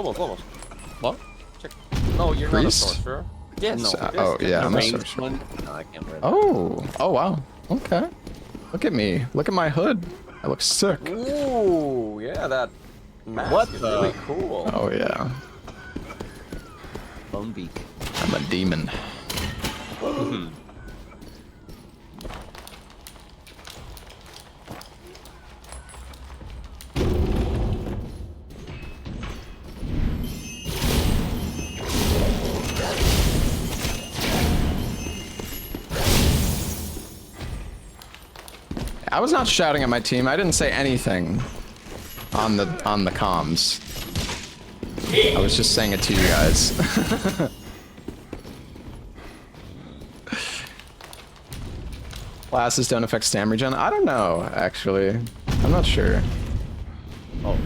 B: What?
C: Check. No, you're
A: Priest?
C: not a sorcerer. Yes.
B: No.
A: Oh yeah,
B: The
A: I'm a
B: ranged
A: sorcerer.
B: one? No, I can't wear that.
A: Oh wow. Okay. Look at me. Look at my hood. I look sick.
C: Ooh, yeah, that mask
B: What
C: is
B: the-
C: really cool.
A: Oh yeah.
B: Bone beak.
A: I'm a demon. I was not shouting at my team. I didn't say anything on the comms. I was just saying it to you guys. Classes don't affect stam regen? I don't know, actually. I'm not sure.
B: Oh.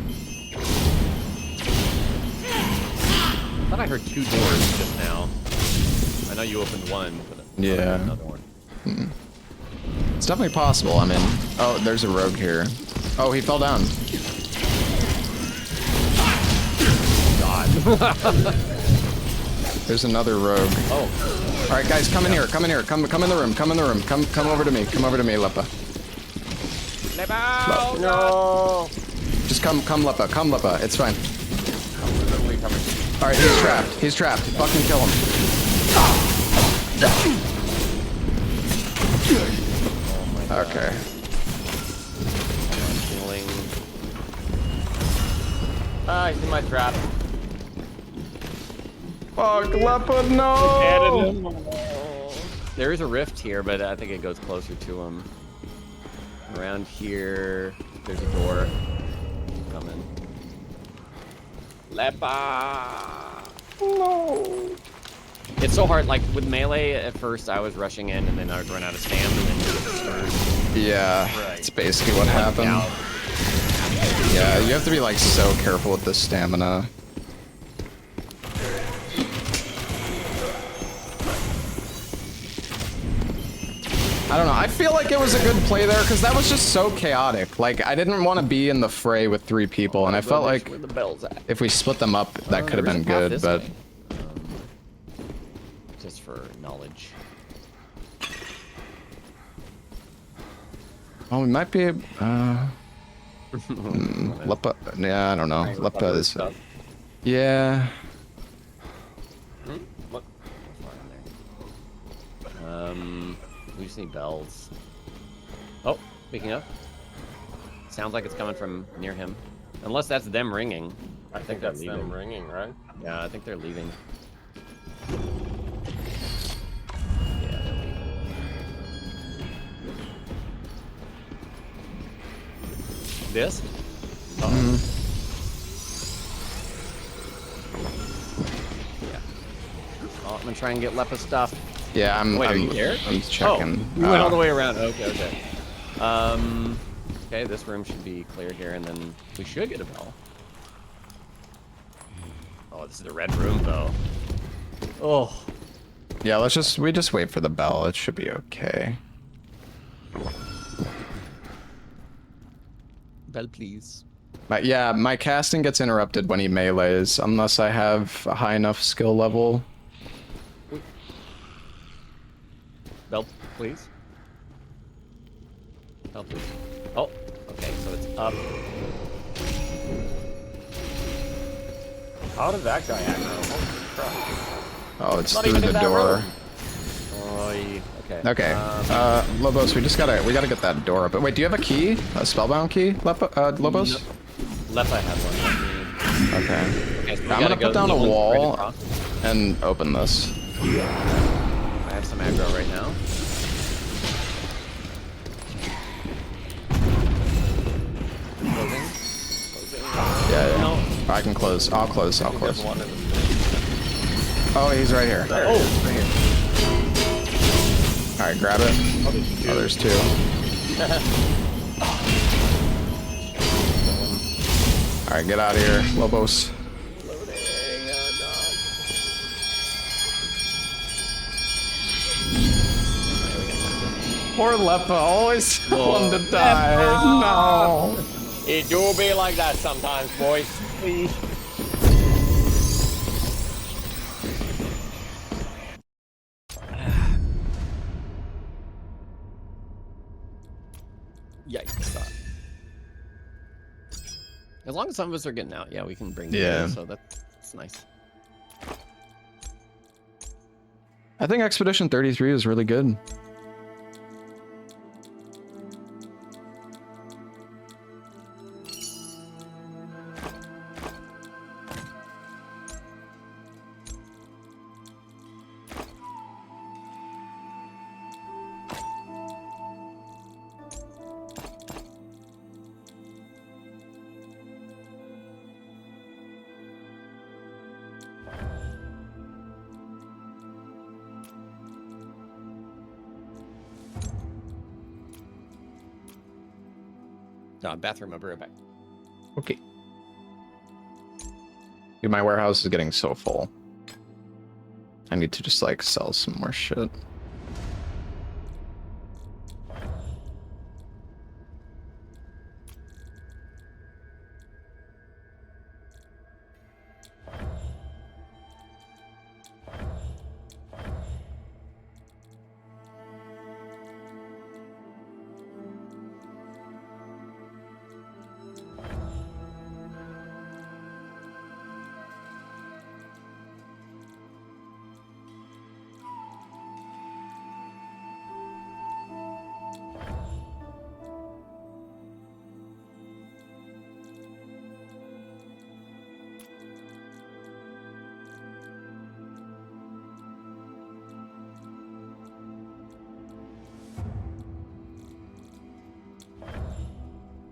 B: I thought I heard 2 doors just now. I know you opened one, but
A: Yeah.
B: another one.
A: It's definitely possible. I mean, oh, there's a rogue here. Oh, he fell down.
B: God.
A: There's another rogue.
B: Oh.
A: All right, guys, come in here. Come in here. Come in the room. Come in the room. Come over to me. Come over to me, Lepa.
B: Lepa!
C: No.
A: Just come, Lepa. Come, Lepa. It's fine.
C: I'm literally coming.
A: All right, he's trapped. He's trapped. Fucking kill him.
C: Oh my God.
A: Okay.
B: Healing.
C: Ah, he's in my trap.
A: Fuck, Lepa, no!
B: There is a rift here, but I think it goes closer to him. Around here, there's a door. Coming. Lepa!
A: No.
B: It's so hard, like, with melee, at first I was rushing in, and then I would run out of stam, and then do the spurs.
A: Yeah,
C: Right.
A: it's basically what happened.
B: Out.
A: Yeah, you have to be like so careful with the stamina. I don't know, I feel like it was a good play there because that was just so chaotic. Like, I didn't want to be in the fray with 3 people, and I felt like
B: Where the bell's at.
A: if we split them up, that could have been
B: There is a path
A: good,
B: this
A: but...
B: way. Just for knowledge.
A: Oh, we might be... Lepa... Yeah, I don't know. Lepa is...
C: Stuff.
A: Yeah...
C: Hmm? What?
B: We just need bells. Oh, speaking of. Sounds like it's coming from near him. Unless that's them ringing.
C: I think
B: they're
C: that's
B: leaving.
C: them ringing, right?
B: Yeah, I think they're leaving. Yeah, they're leaving. This? Uh-oh. Yeah. Oh, I'm gonna try and get Lepa stuff.
A: Yeah,
B: Wait, are you here?
A: I'm checking.
B: Oh, you went all the way around. Okay, okay. Okay, this room should be clear here, and then we should get a bell. Oh, this is the red room, though. Oh.
A: Yeah, we just wait for the bell. It should be okay.
B: Bell, please.
A: Yeah, my casting gets interrupted when he melees, unless I have a high enough skill level.
B: Bell, please. Bell, please. Oh, okay, so it's up.
C: How did that guy act? Holy crap.
A: Oh, it's
C: Not
A: through
C: even in
A: the
C: that
A: door.
C: room.
B: Oh, okay.
A: Okay. Lobos, we gotta get that door open. Wait, do you have a key? A spellbound key, Lobos?
B: Lepa has one.
A: Okay.
B: Okay, so we
A: I'm
B: gotta
A: gonna
B: go
A: put down
B: the
A: a
B: one right
A: wall
B: across.
A: and open this.
B: I have some aggro right now. Closing.
A: Yeah,
B: No.
A: I can close. I'll close. I'll
C: There's
A: close.
C: one in the...
A: Oh, he's right here.
C: There it
B: Oh,
C: is.
B: right here.
A: All right, grab it. Oh, there's 2. All right, get out of here, Lobos. Poor Lepa, always want to die. No.
C: It do be like that sometimes, boys.
B: Yikes. As long as some of us are getting out, yeah, we can bring
A: Yeah.
B: them, so that's nice.
A: I think Expedition 33 is really good.
B: Bathroom, I'll be right back.
A: Okay. Dude, my warehouse is getting so full. I need to just like sell some more shit.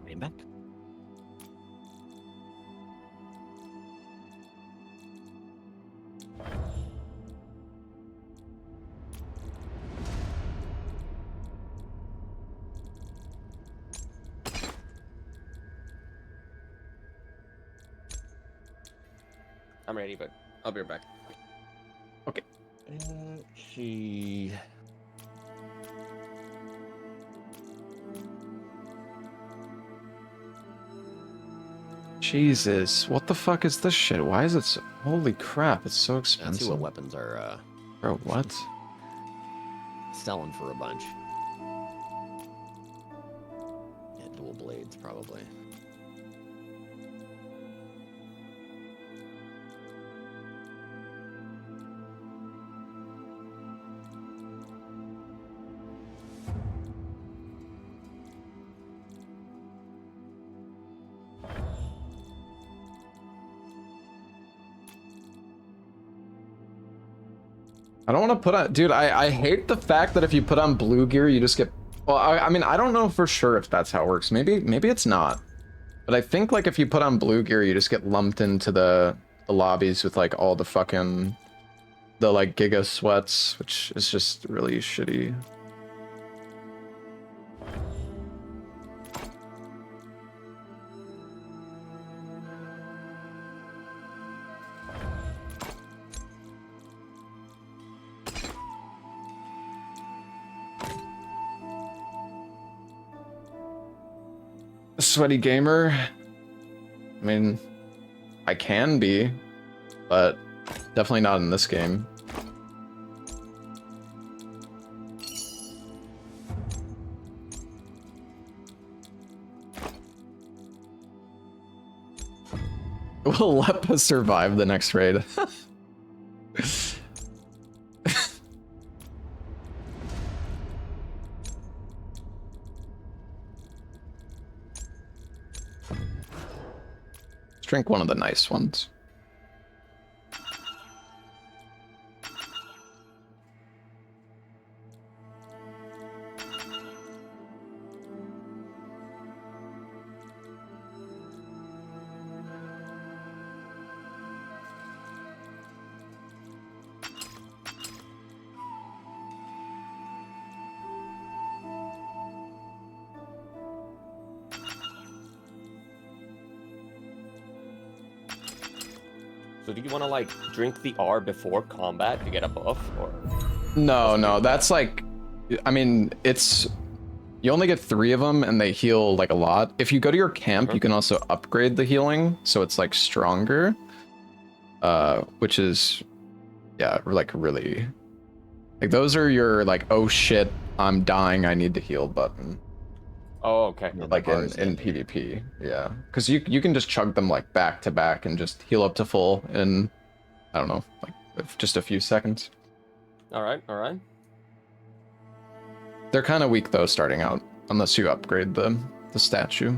B: Name back.
C: I'm ready, but I'll be right back.
A: Okay.
B: She.
A: Jesus, what the fuck is this shit? Why is it so... Holy crap, it's so
B: Let's see
A: expensive.
B: what weapons are
A: Bro, what?
B: selling for a bunch. Yeah, dual blades, probably.
A: I don't want to put on... Dude, I hate the fact that if you put on blue gear, you just get... Well, I mean, I don't know for sure if that's how it works. Maybe it's not. But I think, like, if you put on blue gear, you just get lumped into the lobbies with, like, all the fucking... The, like, giga sweats, which is just really shitty. Sweaty gamer. I mean, I can be, but definitely not in this game. Will Lepa survive the next raid? Let's drink one of the nice ones.
C: So do you want to like drink the R before combat to get a buff, or?
A: No, that's like, I mean, it's, you only get 3 of them and they heal like a lot. If you go to your camp, you can also upgrade the healing, so it's like stronger, which is, yeah, like really, like those are your like, oh shit, I'm dying, I need to heal button.
C: Oh, okay.
A: Like in PvP, yeah, because you can just chug them like back to back and just heal up to full in, I don't know, like just a few seconds.
C: All right, all right.
A: They're kind of weak though starting out, unless you upgrade the statue.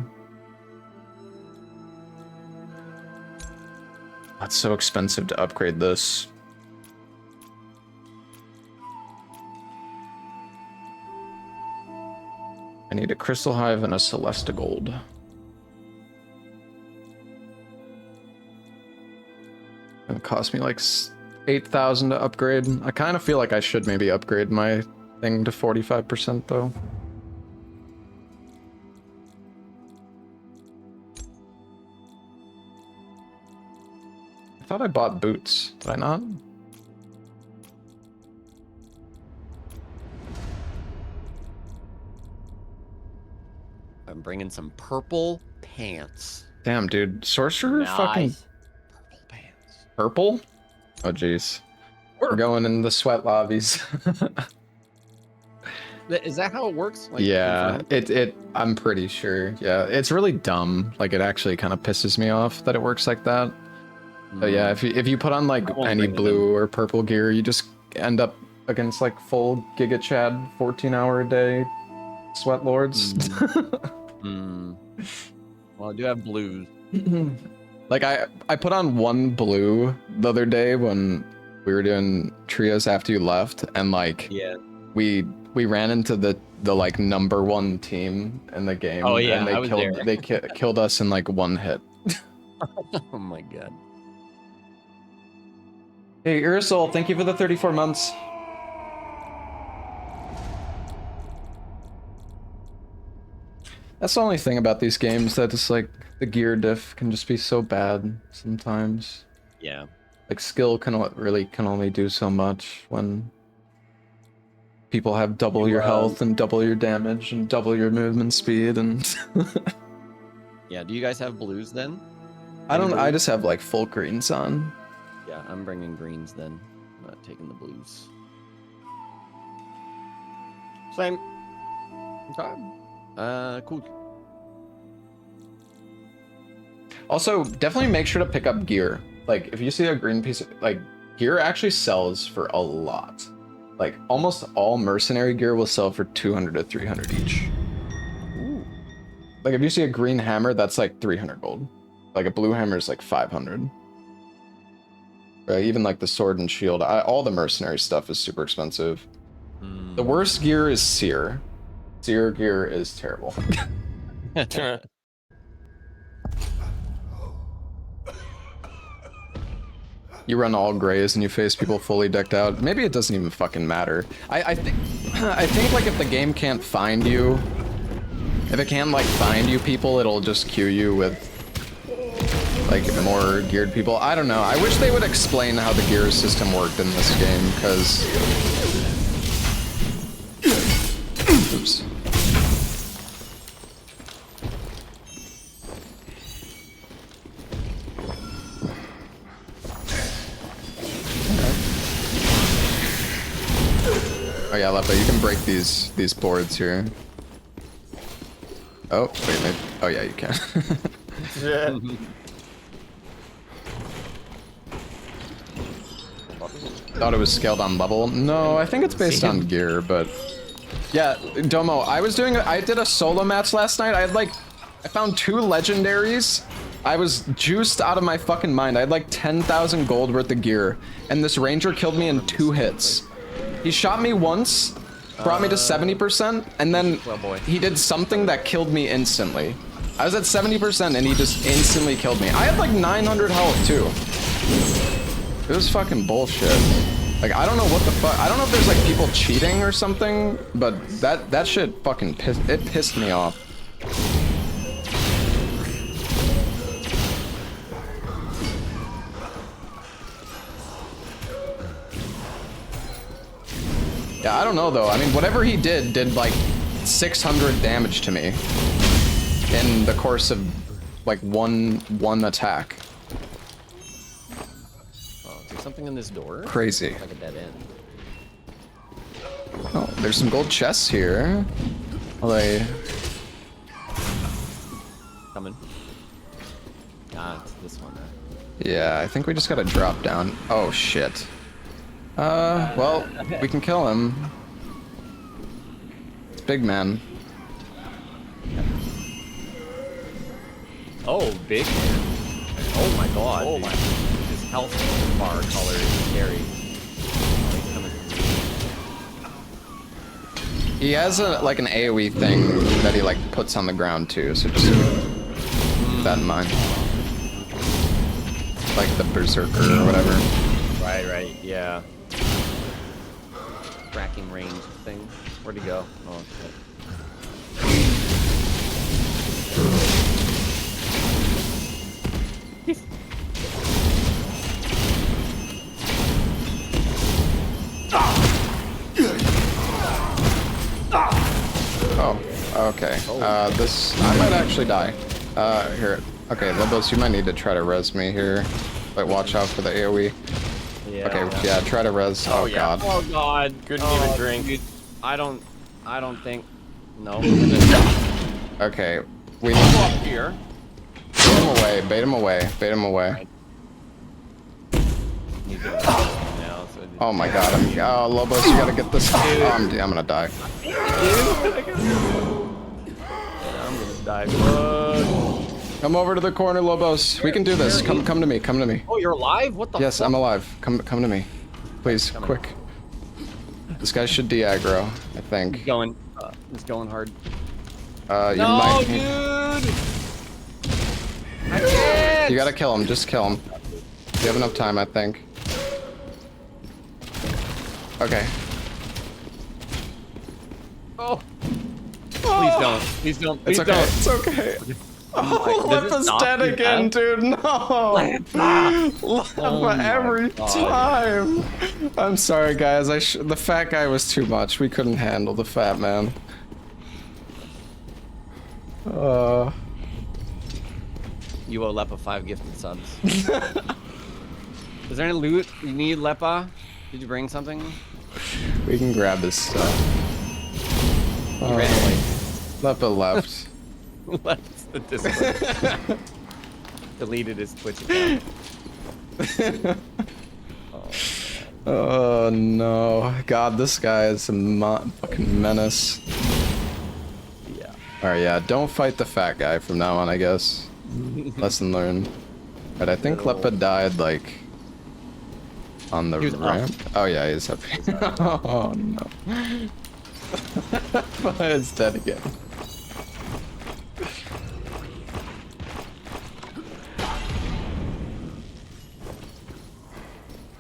A: That's so expensive to upgrade this. I need a crystal hive and a celesta gold. It cost me like 8,000 to upgrade. I kind of feel like I should maybe upgrade my thing to 45% though. I thought I bought boots. Did I not?
B: I'm bringing some purple pants.
A: Damn, dude. Sorcerer fucking
C: Nice.
B: Purple pants.
A: purple? Oh, jeez. We're going in the sweat lobbies.
B: Is that how it works? Like,
A: Yeah,
B: confirmed?
A: I'm pretty sure. Yeah, it's really dumb. Like, it actually kind of pisses me off that it works like that. But yeah, if you put on like
B: I won't
A: any
B: bring it
A: blue or purple gear, you just end up against like full Giga Chad 14-hour a day sweat lords.
B: Well, I do have blues.
A: Like I put on one blue the other day when we were doing trios after you left, and like
B: Yeah.
A: we ran into the like #1 team in the game.
B: Oh, yeah,
A: and
B: I was there.
A: they killed us in like one hit.
B: Oh my god.
A: Hey, Ursul, thank you for the 34 months. That's the only thing about these games, that it's like the gear diff can just be so bad sometimes.
B: Yeah.
A: Like skill can only do so much when people have double your health and double your damage and double your movement speed and
B: Yeah. Do you guys have blues then?
A: I just have like full greens on.
B: Yeah, I'm bringing greens then. I'm not taking the blues.
C: Same.
B: Okay. Cool.
A: Also, definitely make sure to pick up gear. Like, if you see a green piece of, like, gear actually sells for a lot. Like, almost all mercenary gear will sell for 200 to 300 each.
B: Ooh.
A: Like, if you see a green hammer, that's like 300 gold. Like, a blue hammer is like 500. Right? Even like the sword and shield, all the mercenary stuff is super expensive. The worst gear is seer. Seer gear is terrible. You run all grays and you face people fully decked out. Maybe it doesn't even fucking matter. I think like if the game can't find you, if it can't like find you people, it'll just queue you with like more geared people. I don't know. I wish they would explain how the gear system worked in this game, because oops. Oh yeah, Lepa, you can break these boards here. Oh, wait, maybe. Oh yeah, you can. Thought it was scaled on level. No, I think it's based on gear, but yeah, Domo, I did a solo match last night. I found 2 legendaries. I was juiced out of my fucking mind. I had like 10,000 gold worth of gear, and this ranger killed me in 2 hits. He shot me once, brought me to 70%, and then he did something that killed me instantly. I was at 70% and he just instantly killed me. I had like 900 health too. It was fucking bullshit. Like, I don't know what the fuck. I don't know if there's like people cheating or something, but that shit fucking pissed me off. Yeah, I don't know though. I mean, whatever he did like 600 damage to me in the course of like one attack.
B: Oh, is there something in this door?
A: Crazy.
B: Like a dead end.
A: Oh, there's some gold chests here. Well, they...
B: Coming. Ah, it's this one.
A: Yeah, I think we just gotta drop down. Oh shit. Well, we can kill him. It's big man.
B: Oh, big man. Oh my god. Oh my. His health bar color is scary.
A: He has like an AoE thing that he like puts on the ground too, so just keep that in mind. Like the berserker or whatever.
B: Right, yeah. Tracking range thing. Where'd he go? Oh shit.
A: Okay. This I might actually die. Here. Okay, Lobos, you might need to try to res me here. But watch out for the AoE.
B: Yeah.
A: Okay, yeah, try to res. Oh,
C: yeah.
A: god.
B: Oh god.
C: Couldn't even drink.
B: Dude, I don't think. No.
A: Okay. We
B: Go
A: need
B: up here.
A: bait him away, bait him away, bait him away.
B: He's doing this now, so
A: Oh my god, oh, Lobos, you gotta get this. Oh, I'm gonna die.
B: I'm gonna die. Good.
A: Come over to the corner, Lobos. We can do this. Come to me, come to me.
B: Oh, you're alive? What the
A: Yes,
B: fuck?
A: I'm alive. Come to me. Please, quick. This guy should de-aggro, I think.
B: He's going hard.
A: You
B: No,
A: might.
B: dude! I can't!
A: You gotta kill him, just kill him. You have enough time, I think. Okay.
B: Oh. Please don't. Please don't. Please
A: It's okay,
B: don't.
A: it's okay. Oh,
B: Does it
A: Leppa's
B: stop
A: dead
B: you
A: again,
B: now?
A: dude. No. Leppa
B: Oh my
A: every
B: God.
A: time. I'm sorry, guys. The fat guy was too much. We couldn't handle the fat man.
B: You owe Leppa 5 gifted subs. Is there any loot? You need Leppa? Did you bring something?
A: We can grab his stuff.
B: You ran away.
A: Leppa left.
B: Left the Discord. Deleted his Twitch account.
A: Oh no. God, this guy is a fucking menace.
B: Yeah.
A: Alright, yeah, don't fight the fat guy from now on, I guess. Lesson learned. But I think Leppa died, like, on the
B: He was
A: ramp.
B: up.
A: Oh yeah, he's up here. Oh no. It's dead again.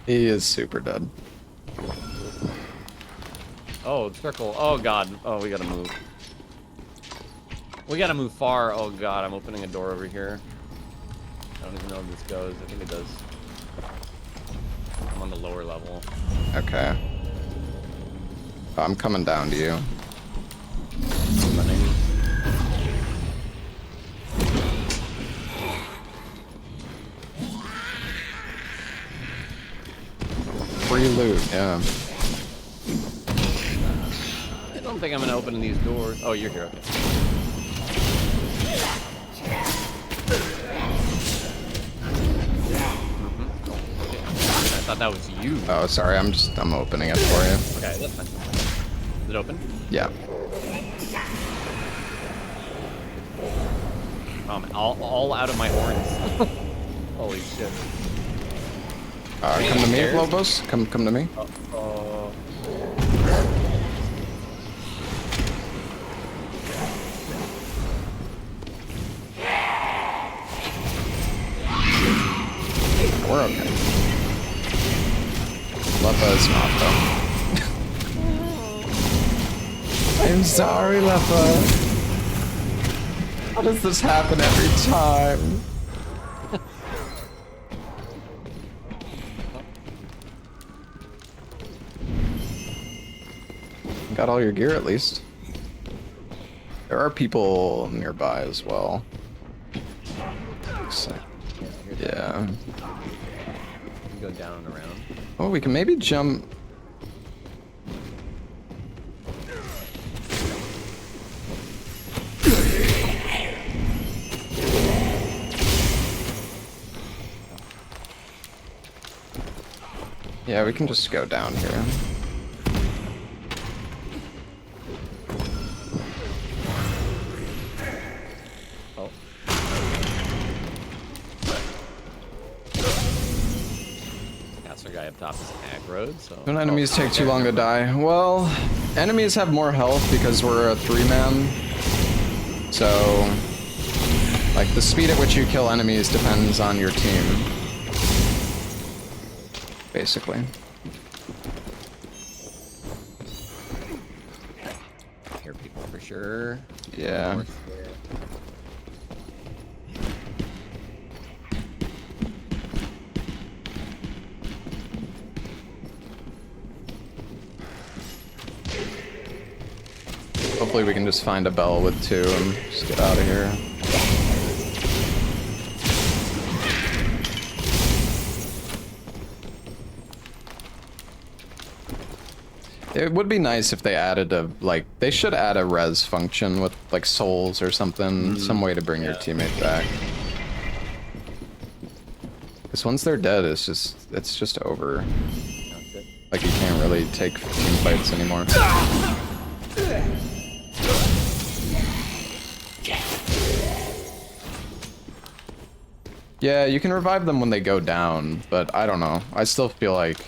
A: He is super dead.
B: Oh, circle. Oh god. Oh, we gotta move. We gotta move far. Oh god, I'm opening a door over here. I don't even know if this goes. I think it does. I'm on the lower level.
A: Okay. I'm coming down to you.
B: I'm running.
A: Free loot, yeah.
B: I don't think I'm gonna open these doors. Oh, you're here. Okay. I thought that was you.
A: Oh, sorry, I'm opening it for you.
B: Okay, that's fine. Is it open?
A: Yeah.
B: All out of my horns. Holy shit.
A: Come to me, Lobos. Come to me. We're okay. Leppa is not though. I'm sorry, Leppa. How does this happen every time? Got all your gear at least. There are people nearby as well. Looks like, yeah.
B: Go down and around.
A: Oh, we can maybe jump. Yeah, we can just go down here.
B: Oh. Caster guy up top is aggroed, so.
A: Don't enemies take too long to die? Well, enemies have more health because we're a 3-man. So, like, the speed at which you kill enemies depends on your team. Basically.
B: Hear people for sure.
A: Yeah. hopefully we can just find a bell with 2 and just get out of here. It would be nice if they added a, like, they should add a res function with, like, souls or something, some way to bring your teammate back. Because once they're dead, it's just over. Like, you can't really take team fights anymore. Yeah, you can revive them when they go down, but I don't know. I still feel like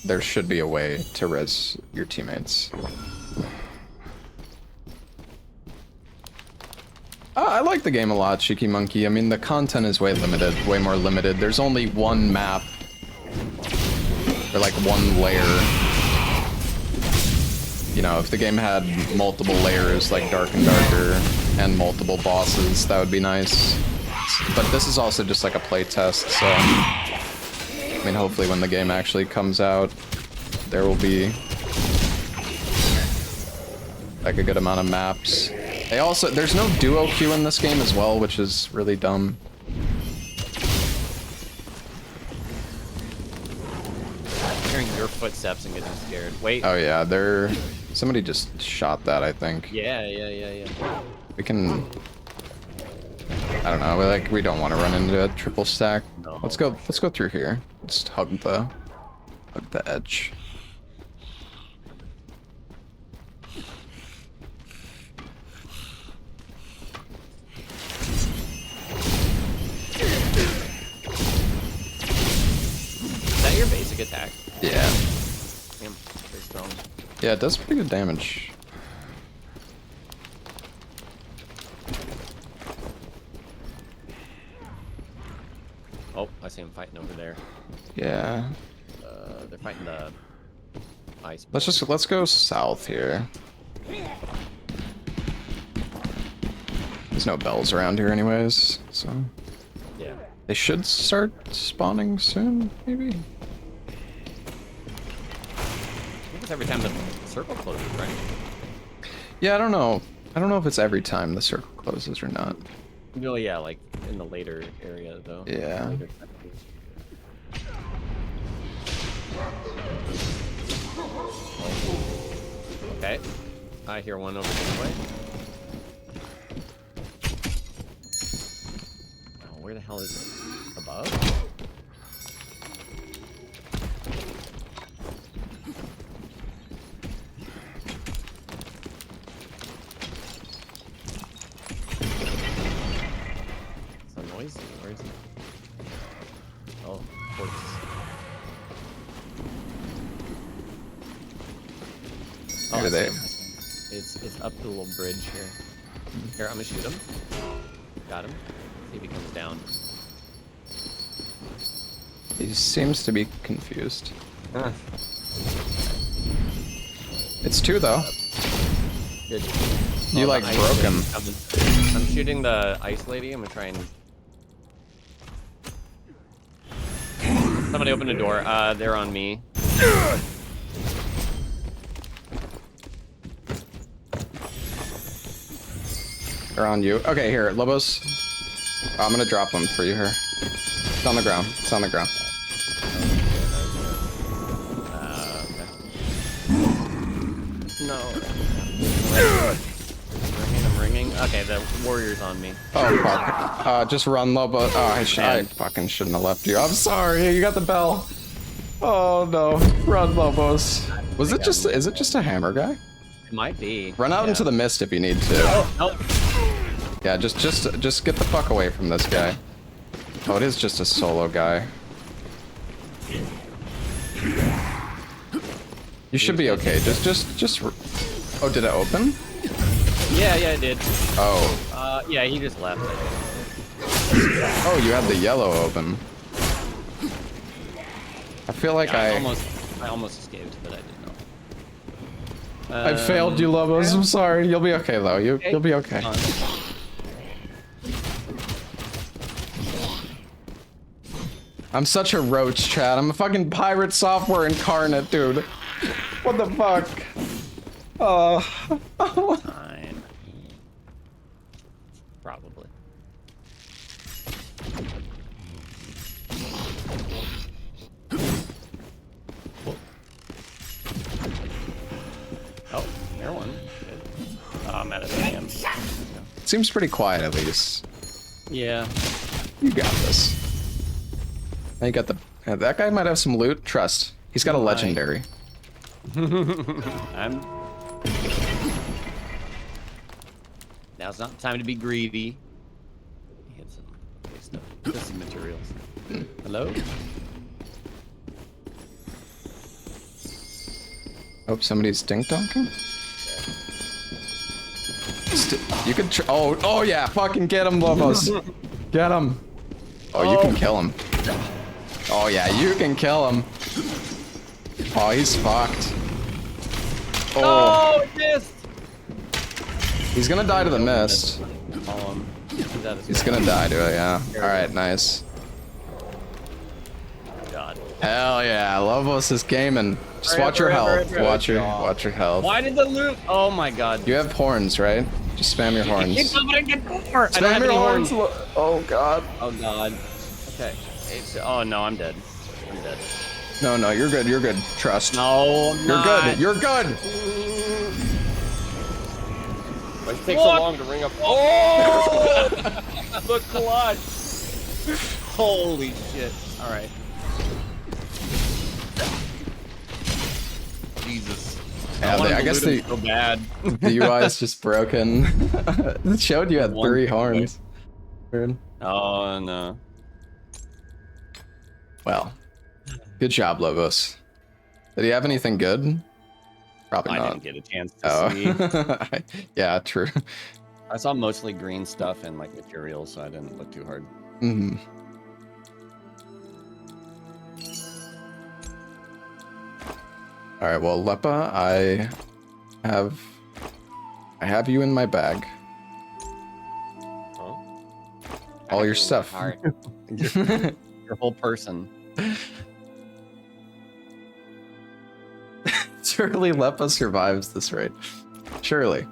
A: there should be a way to res your teammates. I like the game a lot, Cheeky Monkey. I mean, the content is way limited, way more limited. There's only one map, or like one layer. You know, if the game had multiple layers, like Dark and Darker, and multiple bosses, that would be nice. But this is also just like a play test, so... I mean, hopefully when the game actually comes out, there will be like a good amount of maps. They also, there's no duo queue in this game as well, which is really dumb.
B: Hearing your footsteps and getting scared. Wait.
A: Oh yeah, somebody just shot that, I think.
B: Yeah.
A: We can, I don't know, we don't want to run into a triple stack.
B: No.
A: Let's go through here. Just hug the edge.
B: Is that your basic attack?
A: Yeah.
B: Damn, very strong.
A: Yeah, it does pretty good damage.
B: Oh, I see him fighting over there.
A: Yeah.
B: They're fighting the ice.
A: Let's go south here. There's no bells around here anyways, so
B: Yeah.
A: they should start spawning soon, maybe?
B: I think it's every time the circle closes, right?
A: Yeah, I don't know. I don't know if it's every time the circle closes or not.
B: No, yeah, like in the later area though.
A: Yeah.
B: Later. Okay. I hear one over this way. Oh, where the hell is it? Above? Some noise? Where is it? Oh, quartz.
A: Where
B: I
A: are they?
B: see him. It's up the little bridge here. Here, I'm gonna shoot him. Got him. See if he comes down.
A: He seems to be confused. It's 2 though.
B: Good.
A: You
B: Oh,
A: like
B: the ice
A: broke him.
B: lady. I'm shooting the ice lady. I'm gonna try and. Somebody open a door. They're on me.
A: They're on you. Okay, here, Lobos. I'm gonna drop them for you here. It's on the ground. It's on the ground.
B: Okay. No. I'm ringing. Okay, the warrior's on me.
A: Oh fuck. Just run, Lobo. Oh, I fucking shouldn't have left you. I'm sorry. You got the bell. Oh no. Run, Lobos. Is it just a hammer guy?
B: It might be.
A: Run out into the mist if you need to.
B: Oh, no.
A: Yeah, just get the fuck away from this guy. Oh, it is just a solo guy. You should be okay. Just. Oh, did it open?
B: Yeah, it did.
A: Oh.
B: Yeah, he just left.
A: Oh, you had the yellow open. I feel like
B: I almost escaped, but I did not.
A: I failed you, Lobos. I'm sorry. You'll be okay though. You'll be okay. I'm such a roach, Chad. I'm a fucking pirate software incarnate, dude. What the fuck? Oh.
B: Time. Probably. Oh, there one. Good. Oh, I'm out of AM.
A: Seems pretty quiet at least.
B: Yeah.
A: You got this. Now you got the. That guy might have some loot. Trust. He's got a legendary.
B: Now's not the time to be greedy. Hit some stuff. Hit some materials. Hello?
A: Oh, somebody's dink donking. You could. Oh yeah! Fucking get him, Lobos. Get him. Oh, you can kill him. Oh yeah, you can kill him. Oh, he's fucked. Oh,
B: missed.
A: He's gonna die to the mist. He's gonna die to it, yeah. Alright, nice.
B: God.
A: Hell yeah, Lobos is gaming. Just watch your health. Watch your health.
B: Why did the loot? Oh my god.
A: You have horns, right? Just spam your horns.
B: Spam
A: your horns. Oh god.
B: Oh god. Okay. Oh no, I'm dead. I'm dead.
A: No, you're good. You're good. Trust.
B: No, I'm
A: you're
B: not.
A: good. You're good.
C: Why it takes so long to ring up? Oh! The clutch.
B: Holy shit. All right. Jesus.
A: Yeah, I guess the
B: so bad.
A: the UI is just broken. It showed you had 3 horns. Weird.
B: Oh no.
A: Well, good job, Lobos. Did he have anything good? Probably not.
B: I didn't get a chance to see.
A: Yeah, true.
B: I saw mostly green stuff and like materials, so I didn't look too hard.
A: Mm-hmm. All right, well, Lepa, I have you in my bag.
C: Huh?
A: All your stuff.
B: All right. Your whole person.
A: Surely Lepa survives this raid. Surely.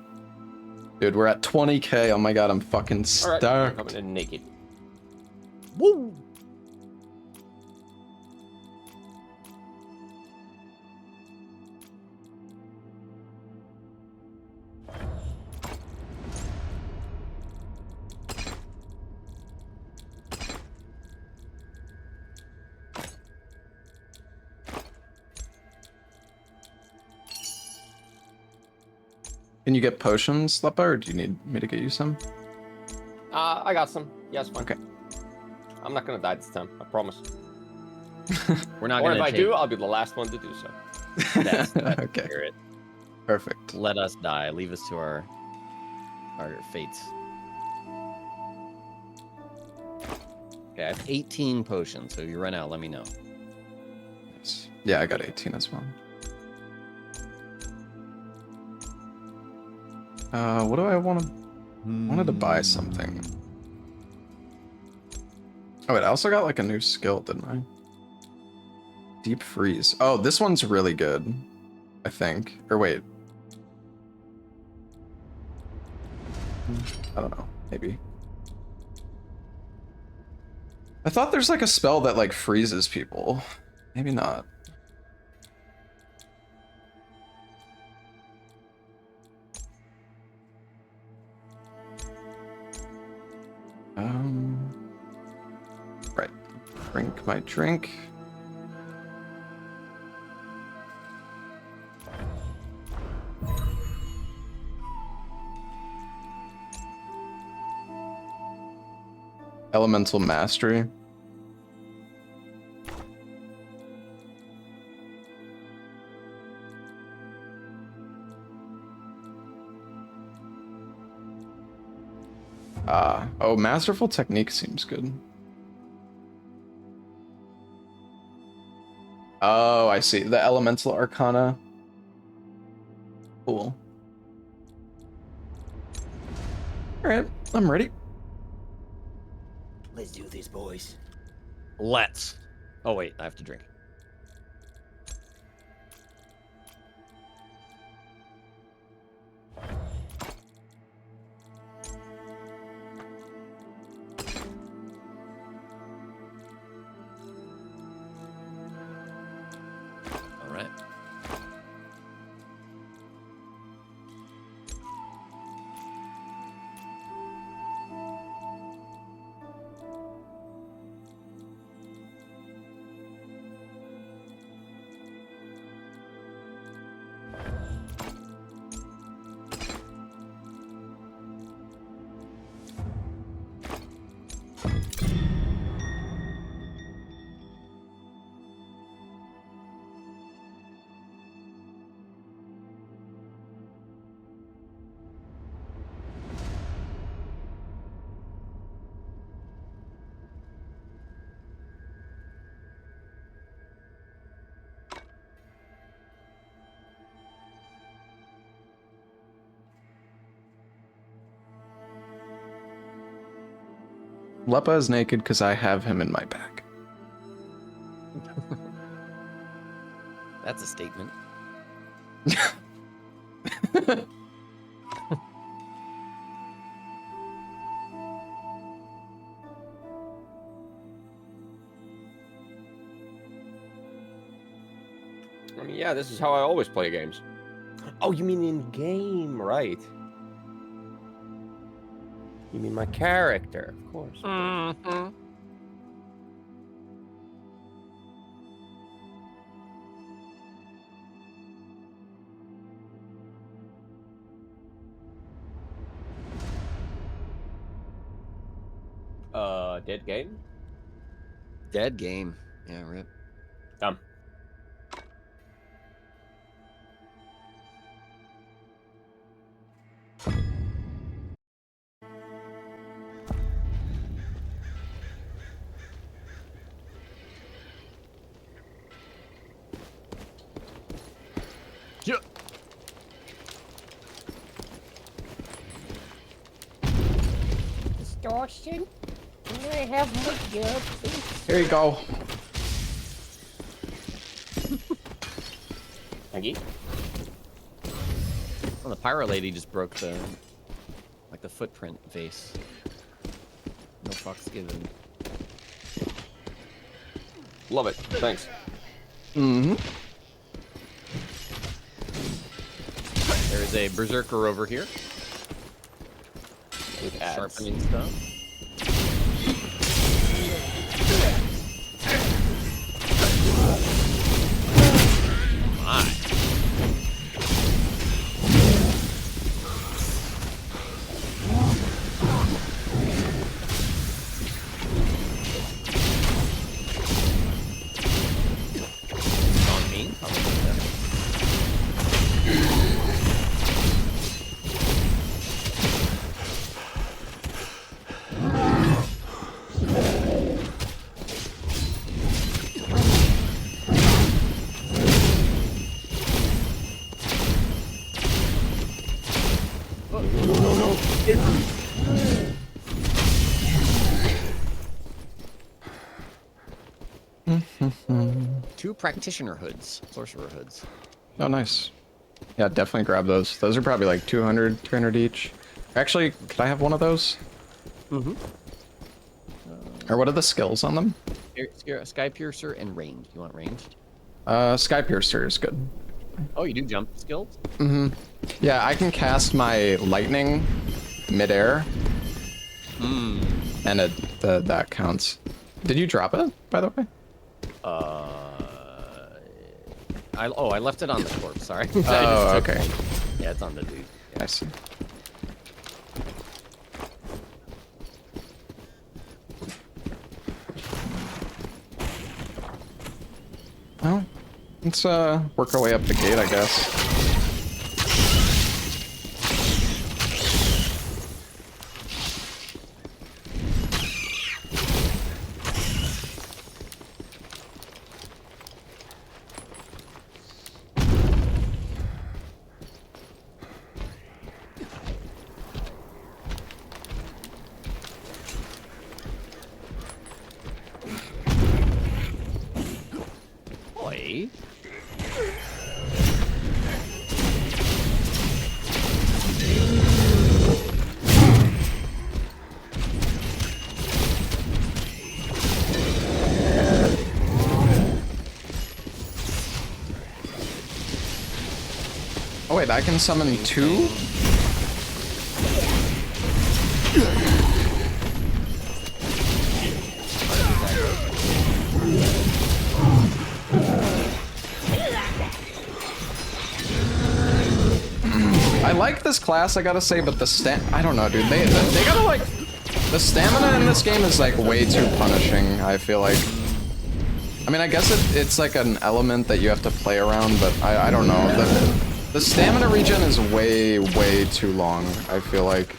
A: Dude, we're at 20k. Oh my god, I'm fucking stoked.
C: All right, I'm coming in naked.
B: Woo!
A: Can you get potions, Lepa, or do you need me to get you some?
C: I got some. Yes, fine.
A: Okay.
C: I'm not gonna die this time. I promise.
B: We're not
C: Or
B: gonna
C: if I
B: take...
C: do, I'll be the last one to do so.
B: That's
A: Okay.
B: Spirit.
A: Perfect.
B: Let us die. Leave us to our fates. Okay, I have 18 potions, so if you run out, let me know.
A: Yeah, I got 18 as well. What do I want to... wanted to buy something. Oh, wait, I also got like a new skill, didn't I? Deep freeze. Oh, this one's really good, I think. Or wait. I don't know, maybe. I thought there's like a spell that like freezes people. Maybe not. Right. Drink my drink. Elemental mastery. Oh, masterful technique seems good. Oh, I see. The elemental arcana. Cool. All right, I'm ready.
D: Let's do this, boys.
B: Let's. Oh wait, I have to drink.
A: Leppa is naked because I have him in my bag.
B: That's a statement.
C: I mean, yeah, this is how I always play games. Oh, you mean in game, right? You mean my character, of course.
B: Mm-hmm.
C: Dead game?
B: Dead game. Yeah, rip.
C: Come.
B: Yeah.
D: Distortion? Can I have my job, please?
A: Here you go.
C: Thank you.
B: Well, the pyro lady just broke the footprint vase. No fucks given.
C: Love it. Thanks.
A: Mm-hmm.
B: There is a berserker over here.
C: With ads.
B: Sharpening stuff. My. On me. I'll look at that. Two practitioner hoods, sorcerer hoods.
A: Oh, nice. Yeah, definitely grab those. Those are probably like 200, 300 each. Actually, could I have one of those?
B: Mm-hmm.
A: Or what are the skills on them?
B: Sky Piercer and ranged. You want ranged?
A: Sky Piercer is good.
B: Oh, you do jump skills?
A: Mm-hmm. Yeah, I can cast my lightning midair, and that counts. Did you drop it, by the way?
B: I left it on the corpse. Sorry.
A: Oh, okay.
B: Yeah, it's on the dude.
A: I see. Well, let's work our way up the gate, I guess.
B: Boy.
A: Oh wait, I can summon two? I like this class, I gotta say, but the I don't know, dude. They gotta like, the stamina in this game is like way too punishing, I feel like. I mean, I guess it's like an element that you have to play around, but I don't know. The stamina regen is way, way too long, I feel like.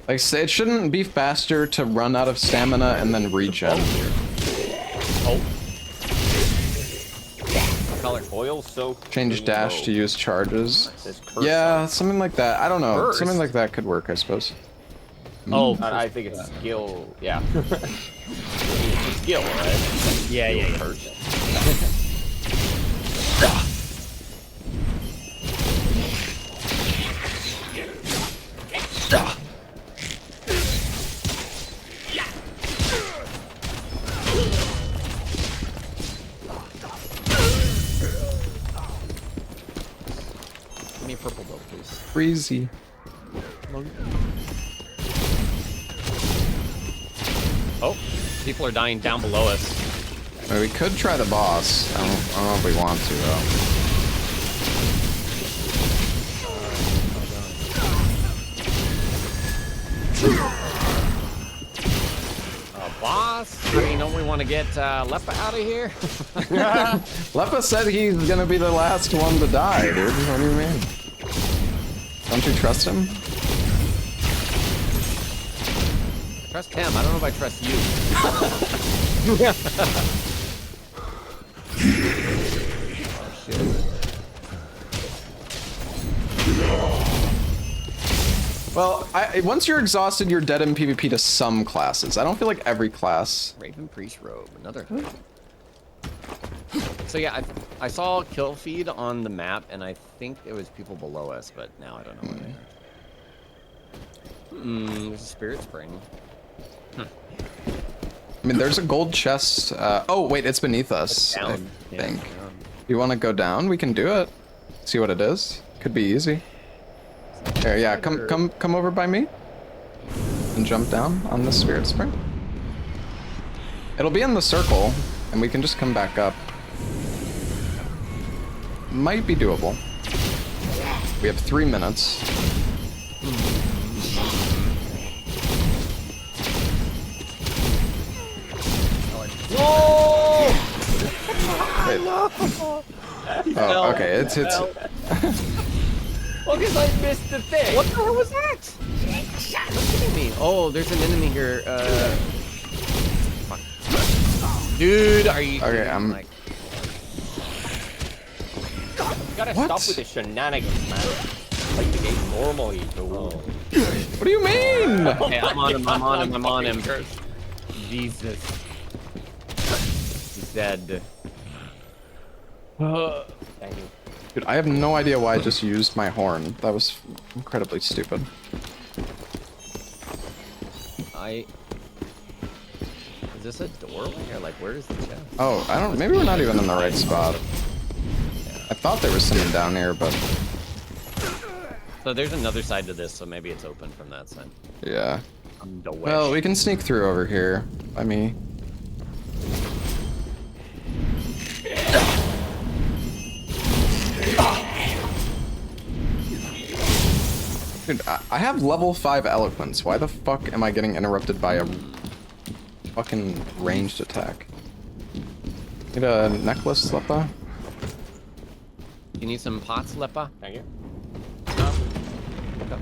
A: Like, say it shouldn't be faster to run out of stamina and then regen.
B: Oh. What color?
C: Oil soaked.
A: Change dash to use charges.
C: Says curse
A: Yeah,
C: on it.
A: something like that. I don't know.
B: Burst?
A: Something like that could work, I suppose.
B: Oh,
C: I think it's skill. Yeah. It's a skill, right?
B: yeah.
C: Curse.
B: Give me a purple bow, please.
A: Freezy.
B: Oh, people are dying down below us.
A: I mean, we could try the boss. I don't know if we want to, though.
B: Boss? I mean, don't we want to get Leppa out of here?
A: Leppa said he's gonna be the last one to die, dude. What do you mean? Don't you trust him?
B: Trust him. I don't know if I trust you.
A: Well, once you're exhausted, you're dead in PvP to some classes. I don't feel like every class.
B: Raven Priest Robe, another. So yeah, I saw a kill feed on the map, and I think it was people below us, but now I don't know where they are. There's a Spirit Spring.
A: I mean, there's a gold chest. Oh, wait, it's beneath us, I
B: Down. Yeah,
A: think.
B: down.
A: You want to go down? We can do it. See what it is. Could be easy. Here, yeah, come over by me. And jump down on the Spirit Spring. It'll be in the circle, and we can just come back up. Might be doable. We have 3 minutes.
B: Whoa!
A: Wait. Oh, okay, it's
B: Well, because I missed the thing. What the hell was that? Look at me. Oh, there's an enemy here. Fuck. Dude, are you?
A: Okay, I'm.
B: Like,
C: You gotta
A: What?
C: stop with the shenanigans, man. Like the game normally.
A: What do you mean?
B: okay, I'm on him. Jesus. He's dead.
C: Thank you.
A: Dude, I have no idea why I just used my horn. That was incredibly stupid.
B: Is this a doorway or like where is the chest?
A: Oh, I don't. Maybe we're not even in the right spot. I thought there was something down here, but
B: So there's another side to this, so maybe it's open from that side.
A: yeah.
B: I'm the
A: Well, we can sneak through over here. By me. Dude, I have level 5 eloquence. Why the fuck am I getting interrupted by a fucking ranged attack? Need a necklace, Leppa?
B: You need some pots, Leppa?
C: Thank you.
B: Okay.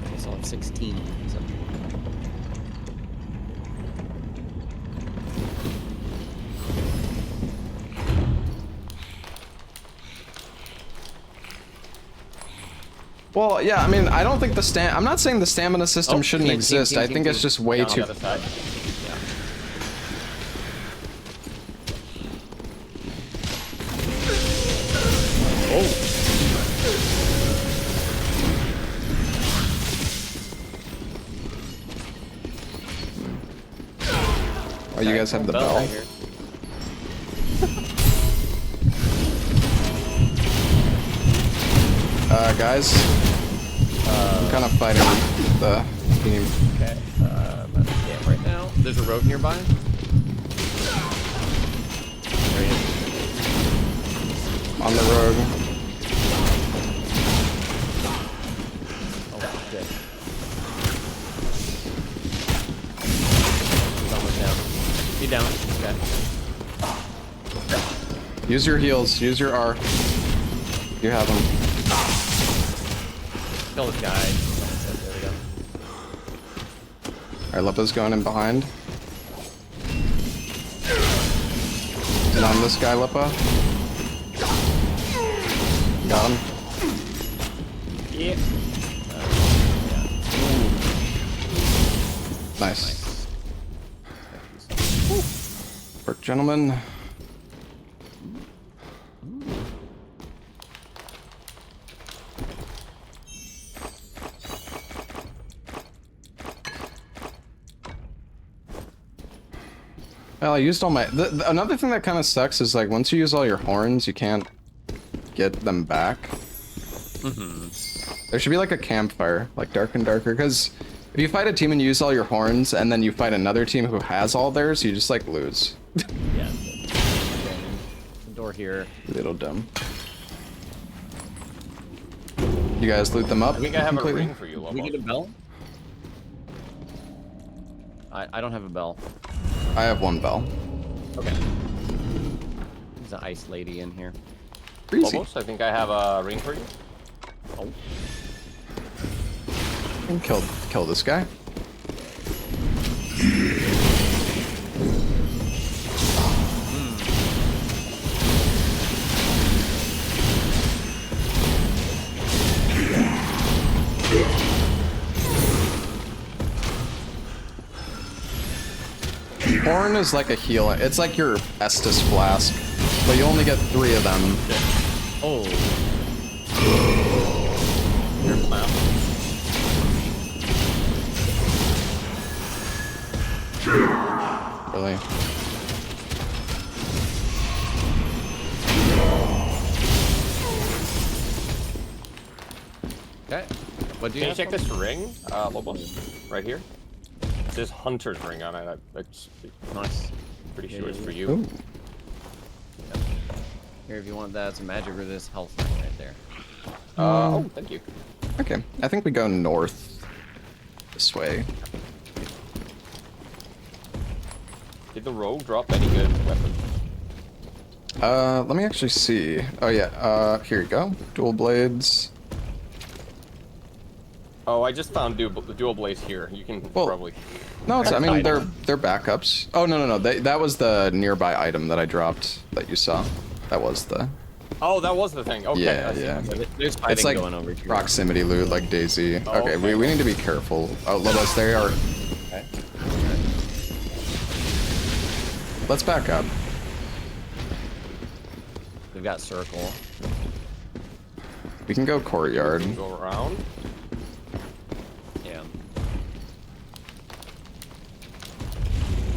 B: Okay, so it's 16. So.
A: Well, yeah, I mean, I don't think I'm not saying the stamina system shouldn't exist. I think it's just way
C: Down
A: too...
C: the other side.
A: Oh, you guys have the bell?
C: Right here.
A: Guys, I'm kind of fighting the team.
B: Okay, I'm at the camp right now. There's a road nearby. There he is.
A: On the road.
B: Oh, shit. He's almost down. He down. Okay.
A: Use your heals. Use your R. You have them.
B: Kill this guy.
A: Alright, Leppa's going in behind. And on this guy, Leppa. Got him.
B: Yeah.
A: Nice. Work, gentlemen. Well, I used all my... another thing that kind of sucks is, like, once you use all your horns, you can't get them back. There should be, like, a campfire, like, dark and darker, because if you fight a team and you use all your horns, and then you fight another team who has all theirs, you just, like, lose.
B: Yeah. The door here.
A: Little dumb. You guys loot them up
C: I think I have
A: completely?
C: a ring for you,
B: Can we
C: Lobo.
B: get a bell? I don't have a bell.
A: I have one bell.
B: Okay. There's an ice lady in here.
A: Easy.
C: Lobos, I think I have a ring for you.
B: Oh.
A: And kill this guy. Horn is like a heal. It's like your Estus flask, but you only get 3 of them.
B: Oh.
C: Here's map.
A: Really.
B: Okay. What do
C: Can you
B: have
C: check
B: for me?
C: this ring, Lobos? Right here. It says Hunter's ring on it. That's
B: Nice.
C: pretty sure it's for
A: Ooh.
C: you.
B: Here, if you want that, it's a magic resist health ring right there.
C: Oh, thank you.
A: Okay, I think we go north this way.
C: Did the rogue drop any good weapons?
A: Let me actually see. Oh yeah, here you go. Dual blades.
C: Oh, I just found dual blaze here. You can
A: Well,
C: probably.
A: No, it's, I mean
C: Item.
A: they're backups. Oh no, that was the nearby item that I dropped that you saw. That was the
C: Oh, that was the thing. Okay.
A: yeah
C: I see.
A: yeah.
B: There's fighting
A: It's like
B: going over here.
A: proximity loot like Daisy.
C: Oh,
A: Okay,
C: okay.
A: we need to be careful. Oh, Lobos, they are.
C: Okay.
A: Let's back up.
B: We've got circle.
A: We can go courtyard.
C: Go around.
B: Yeah.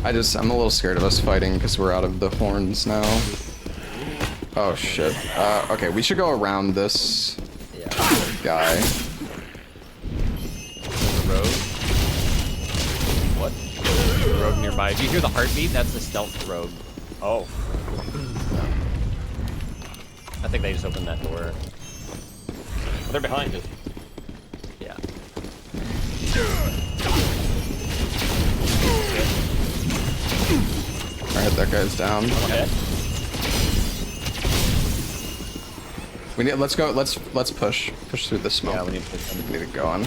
A: I'm a little scared of us fighting because we're out of the horns now. Oh shit. Okay, we should go around this
B: Yeah.
A: guy.
B: Road. What? Road nearby. If you hear the heartbeat, that's the stealth road.
C: Oh.
B: I think they just opened that door.
C: They're behind us.
B: Yeah.
A: Alright, that guy's down.
C: Okay.
A: We need. Let's go. Let's push through the smoke.
B: Yeah, we need to put some.
A: We need to go on.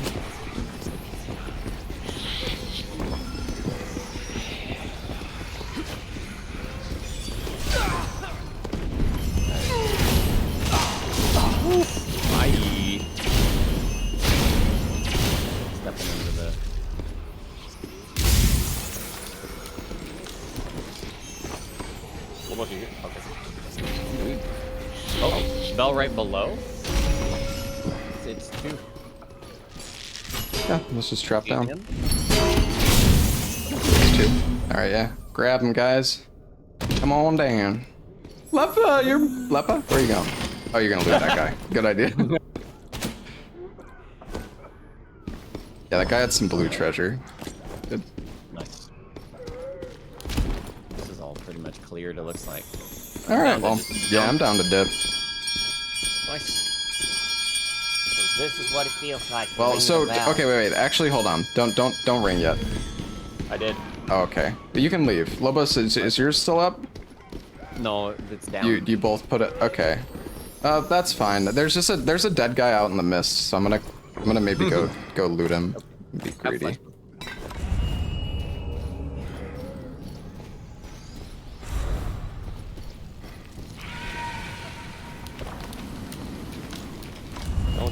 B: Bye. Stepping into the.
C: Almost here. Okay.
B: Oh, bell right below. It's 2.
A: Yeah, let's just trap down.
B: Him.
A: It's 2. All right, yeah. Grab him, guys. Come on down. Leppa, you're Leppa. Where are you going? Oh, you're gonna loot that guy. Good idea. Yeah, that guy had some blue treasure. Good.
B: Nice. This is all pretty much cleared. It looks like.
A: All right.
B: Down to
A: Well,
B: just
A: yeah, I'm down to dip.
B: Nice.
D: So this is what it feels like. to
A: Well,
D: ring
A: so
D: the bell.
A: okay, wait. Actually, hold on. Don't ring yet.
C: I did.
A: Oh, okay. But you can leave. Lobos, is yours still up?
B: No, it's down.
A: You both put it. Okay. That's fine. There's a dead guy out in the mist, so I'm gonna maybe go loot him. Be
B: Have
A: greedy.
B: fun.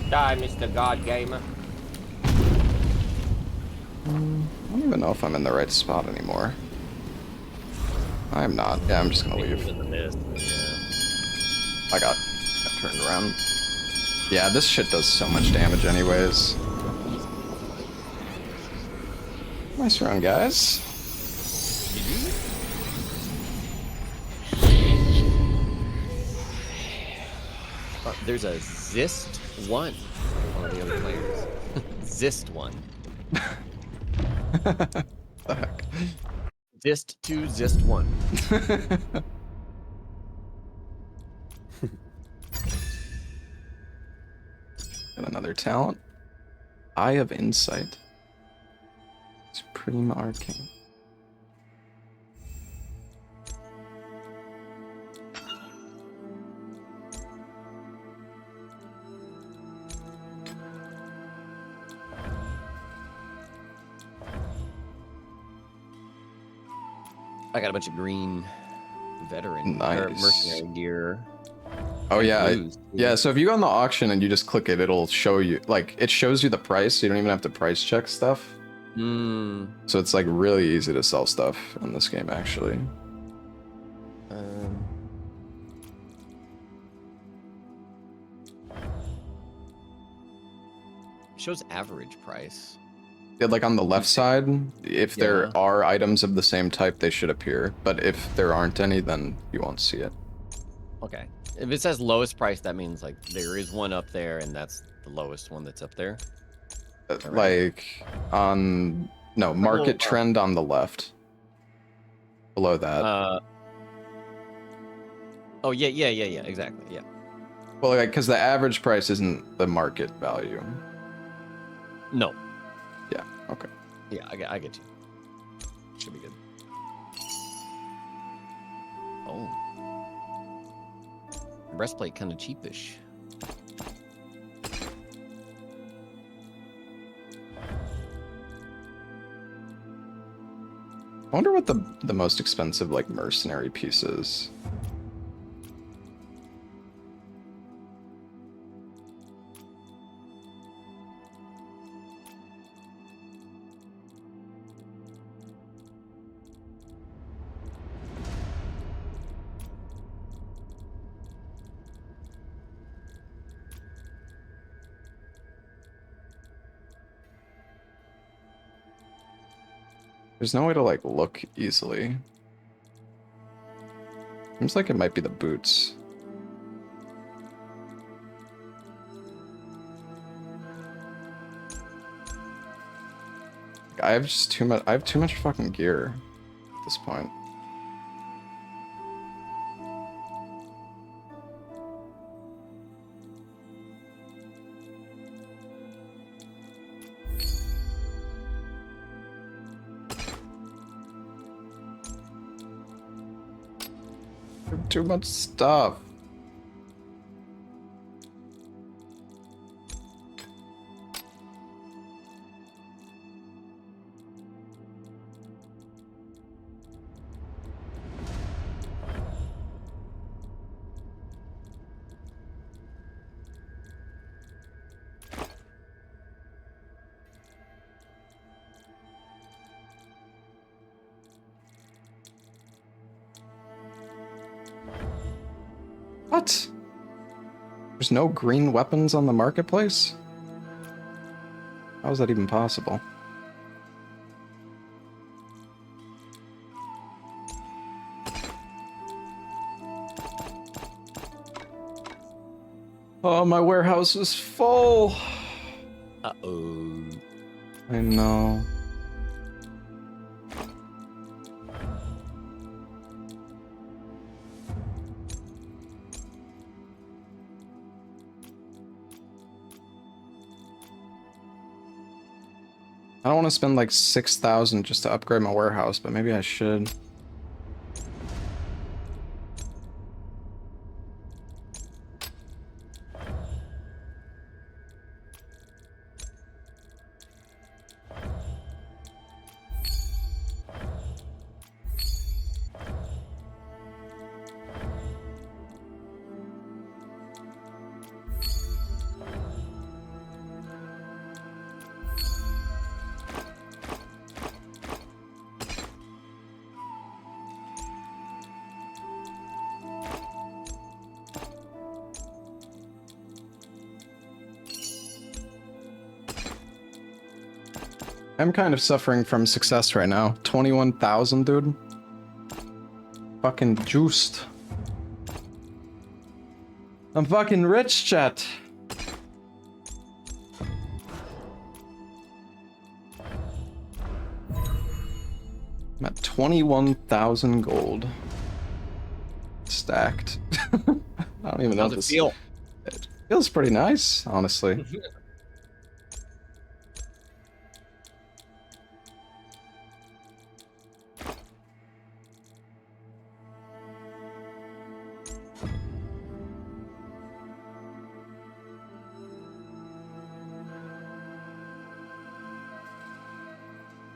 C: Die, Mr. God Gamer.
A: I don't even know if I'm in the right spot anymore. I'm not. Yeah, I'm just gonna leave.
B: In the mist.
A: I got turned around. Yeah, this shit does so much damage anyways. Nice run, guys.
B: There's a Zist 1. One of the other players. Zist 1.
A: The heck?
B: Zist 2, Zist 1.
A: Got another talent. Eye of Insight. Supreme Arcane.
B: I got a bunch of green veteran or
A: Nice.
B: mercenary gear.
A: Oh
B: And
A: yeah,
B: blues, too.
A: yeah. So if you go on the auction and you just click it, it'll show you, like, it shows you the price. So you don't even have to price check stuff. So it's like really easy to sell stuff in this game, actually.
B: Shows average price.
A: Yeah, like on the left side, if
B: Yeah.
A: there are items of the same type, they should appear. But if there aren't any, then you won't see it.
B: Okay. If it says lowest price, that means like there is one up there, and that's the lowest one that's up there.
A: Like on no market trend on the left. Below that.
B: Oh yeah, exactly, yeah.
A: Well, like, because the average price isn't the market value.
B: No.
A: Yeah. Okay.
B: Yeah, I get you. Should be good. Oh. Breastplate kind of cheapish.
A: I wonder what the most expensive like mercenary piece is. There's no way to like look easily. Seems like it might be the boots. I have just too much. I have too much fucking gear at this point. I have too much stuff. What? There's no green weapons on the marketplace? How is that even possible? Oh, my warehouse is full.
B: Uh-oh.
A: I know. I don't want to spend like 6,000 just to upgrade my warehouse, but maybe I should. I'm kind of suffering from success right now. 21,000, dude. Fucking juiced. I'm fucking rich, chat. I'm at 21,000 gold. Stacked. I don't even know
B: How's
A: if
B: it
A: this
B: feel?
A: It feels pretty nice, honestly.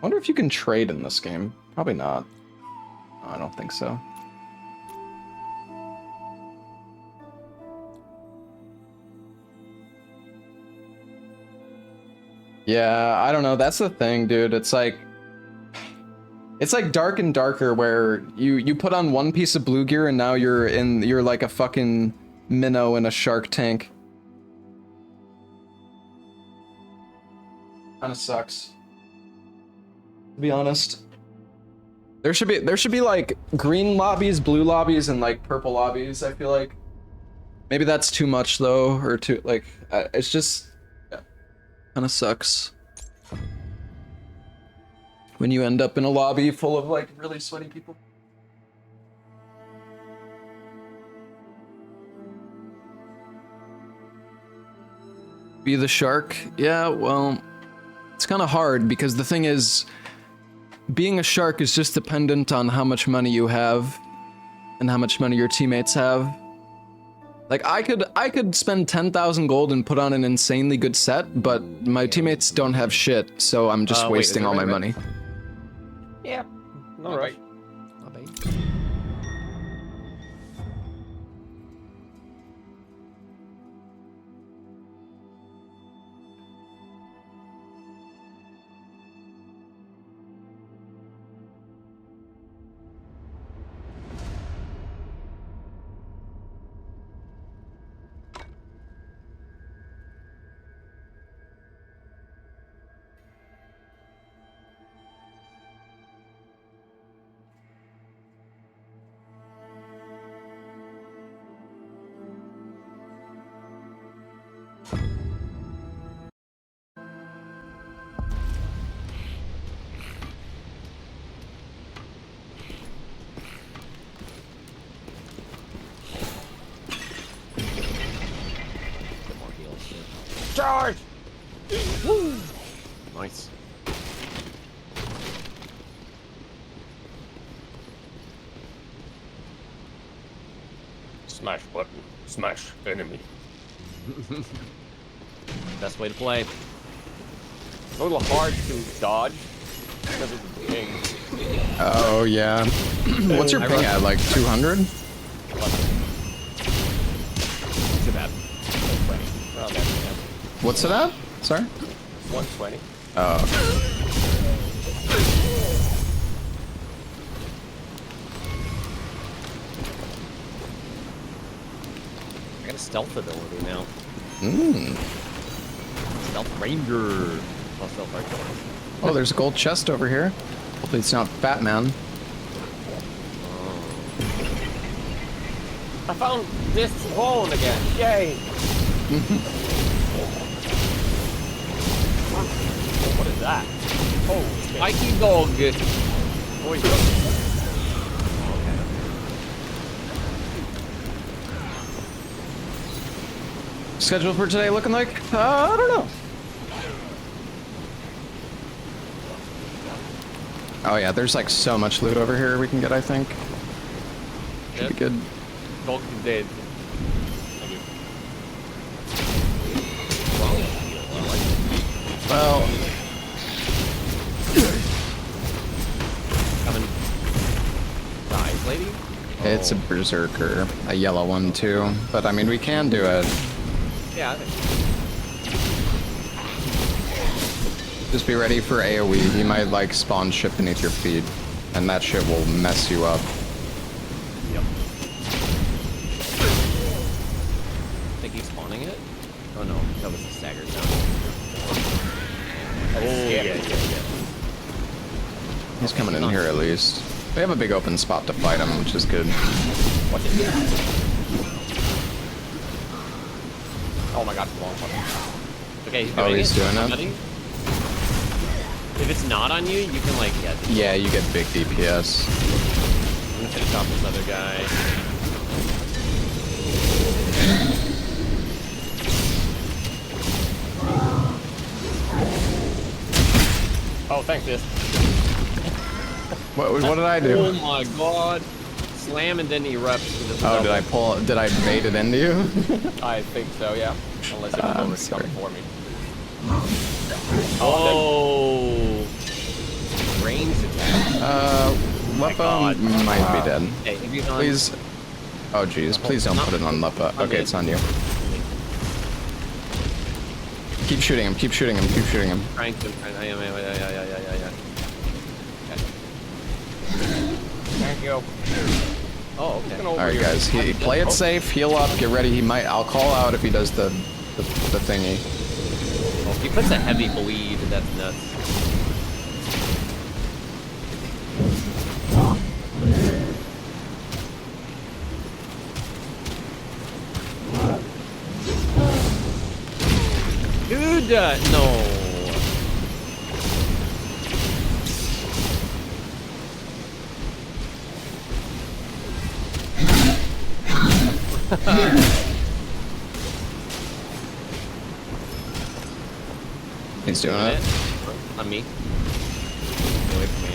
A: Wonder if you can trade in this game. Probably not. I don't think so. Yeah, I don't know. That's the thing, dude. It's like dark and darker where you put on one piece of blue gear and now you're like a fucking minnow in a shark tank. Kinda sucks. To be honest. There should be like green lobbies, blue lobbies, and like purple lobbies, I feel like. Maybe that's too much though, or too like it's just kinda sucks. When you end up in a lobby full of like really sweaty people. Be the shark? Yeah, well, it's kind of hard because the thing is, being a shark is just dependent on how much money you have and how much money your teammates have. Like I could spend 10,000 gold and put on an insanely good set, but my teammates don't have shit, so I'm just wasting all my money.
C: Yeah. All right. Charge! Woo!
B: Nice.
C: Smash button. Smash enemy.
B: Best way to play.
C: It's a little hard to dodge because of the ping.
A: Oh yeah. What's your ping at? Like 200?
B: Too bad.
C: Around that, yeah.
A: What's it at? Sorry?
C: 120.
A: Oh.
B: I got a stealth ability now.
A: Mm.
B: Stealth Ranger. Oh, stealth Ranger.
A: Oh, there's a gold chest over here. Hopefully it's not Fat Man.
C: I found this hole again. Yay! What is that? Oh,
B: Mikey dog.
C: boy.
A: Schedule for today looking like? I don't know. Oh yeah, there's like so much loot over here we can get, I think. Should be good.
C: Dog is dead.
A: Well,
B: Coming. Rise, lady.
A: it's a berserker, a yellow one too. But I mean, we can do it.
B: Yeah, I think.
A: Just be ready for AoE. He might like spawn shit beneath your feet, and that shit will mess you up.
B: Yep. Think he's spawning it? Oh no, that was the stagger sound.
C: Oh, yeah, yeah, yeah.
A: He's coming in here at least. We have a big open spot to fight him, which is good.
B: Watch it. Oh my god, wrong button. Okay, he's doing
A: he's doing it.
B: Somebody? If it's not on you, you can like
A: Yeah, you get big DPS.
B: I'm gonna finish off this other guy. Oh, thanks, this.
A: What did I do?
B: Oh my god. Slam and then erupt.
A: Oh, did I bait it into you?
C: I think so, yeah. Unless it was
A: I'm
C: over
A: sorry.
C: coming for me.
B: Oh. Range attack.
A: Leppa
B: God.
A: might be dead.
B: Hey, if you
A: Please. Oh jeez, please don't put it on Leppa. Okay, it's on you. Keep shooting him, keep shooting him, keep shooting him.
B: Crank him. Yeah.
C: Thank you.
B: Oh, okay.
A: Alright guys, play it safe, heal up, get ready. I'll call out if he does the thingy.
B: Oh, if he puts a heavy bleed, that's nuts. Dude, no.
A: He's doing it.
B: On me. Get away from me.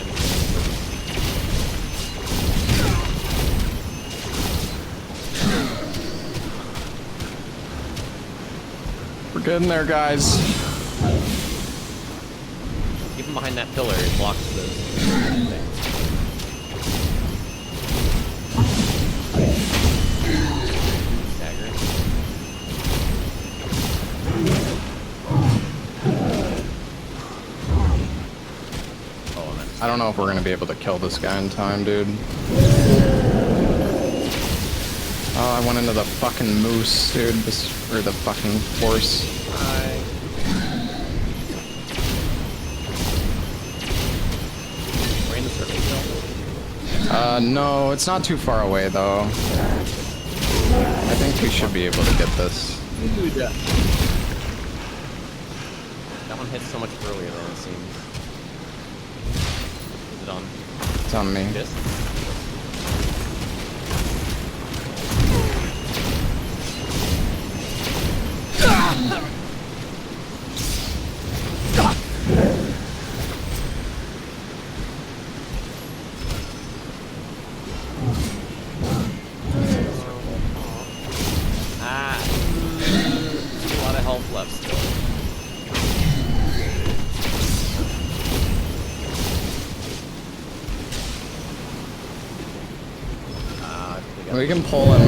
A: We're getting there, guys.
B: Keep him behind that pillar. It blocks the thing. Dagger.
A: I don't know if we're gonna be able to kill this guy in time, dude. Oh, I went into the fucking moose, dude. Or the fucking horse.
B: We're in the circle still.
A: No, it's not too far away, though. I think we should be able to get this.
B: Dude. That one hits so much earlier than it seems. Is it on?
A: It's on me.
B: This? A lot of health left still.
A: We can pull him.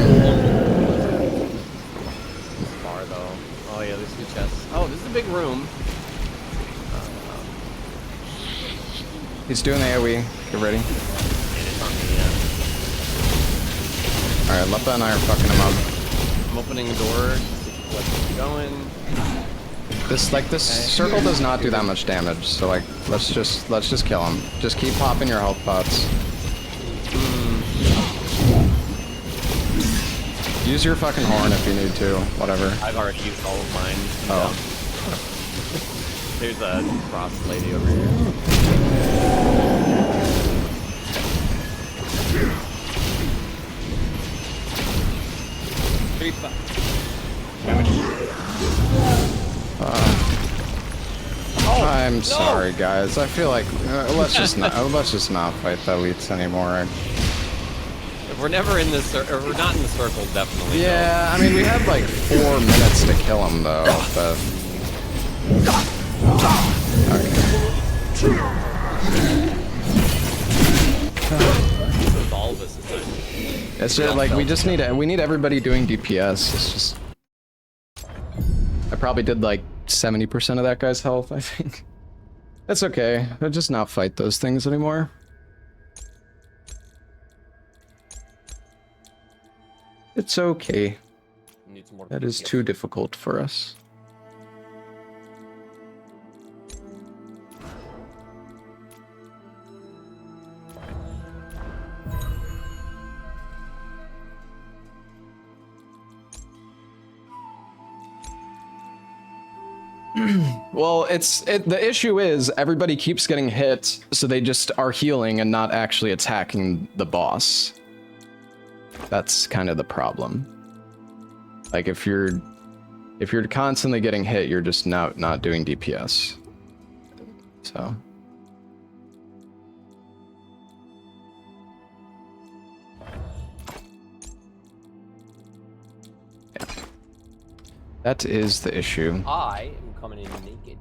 B: Far though. Oh yeah, there's two chests. Oh, this is a big room.
A: He's doing AoE. Get ready.
B: It's on me, yeah.
A: Alright, Leppa and I are fucking him up.
B: I'm opening the door. Let's keep going.
A: This circle does not do that much damage, so like let's just kill him. Just keep popping your health pots. Use your fucking horn if you need to, whatever.
B: I've already used all of mine.
A: Oh.
B: There's a frost lady over here.
A: I'm sorry, guys. I feel like let's just not fight the elites anymore.
B: If we're never in this, if we're not in the circle, definitely.
A: Yeah, I mean we had like 4 minutes to kill him though. But...
B: All of us is
A: It's just like we need everybody doing DPS. It's just I probably did like 70% of that guy's health, I think. That's okay. I'll just not fight those things anymore. It's okay. That is too difficult for us. Well, the issue is everybody keeps getting hit, so they just are healing and not actually attacking the boss. That's kind of the problem. Like if you're constantly getting hit, you're just not doing DPS. So. Yeah. That is the issue.
C: I am coming in naked.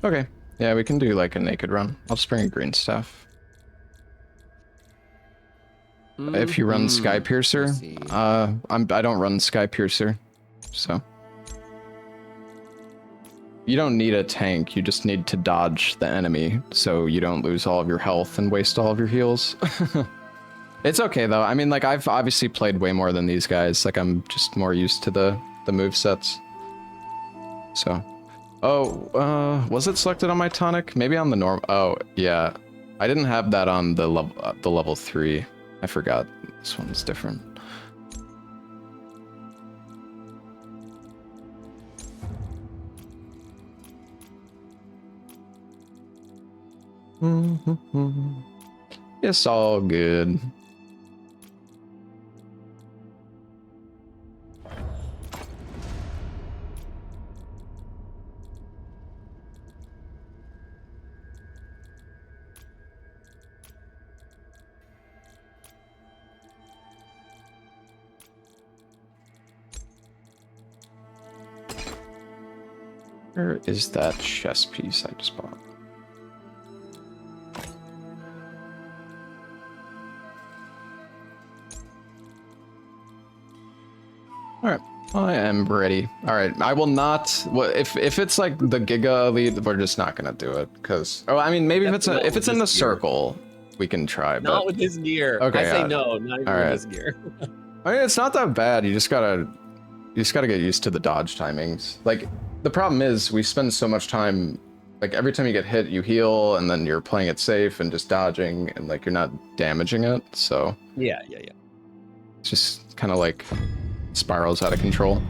A: Okay. Yeah, we can do like a naked run. I'll just bring a green staff. If you run Sky Piercer, I don't run Sky Piercer, so. You don't need a tank, you just need to dodge the enemy, so you don't lose all of your health and waste all of your heals. It's okay though, I mean like I've obviously played way more than these guys, like I'm just more used to the movesets. So. Oh, was it selected on my tonic? Maybe on the norm, oh yeah. I didn't have that on the level 3. I forgot. This one's different. It's all good. Where is that chess piece I just bought? Alright, I am ready. Alright, I will not... If it's like the Giga Elite, we're just not gonna do it, because... Oh, I mean, maybe if it's in the circle, we can try, but...
C: Not with this gear.
A: Okay,
C: I say no, not even with this gear.
A: I mean, it's not that bad, you just gotta get used to the dodge timings. Like, the problem is, we spend so much time, like, every time you get hit, you heal, and then you're playing it safe and just dodging, and, like, you're not damaging it, so...
C: Yeah.
A: It's just kind of, like, spirals out of control.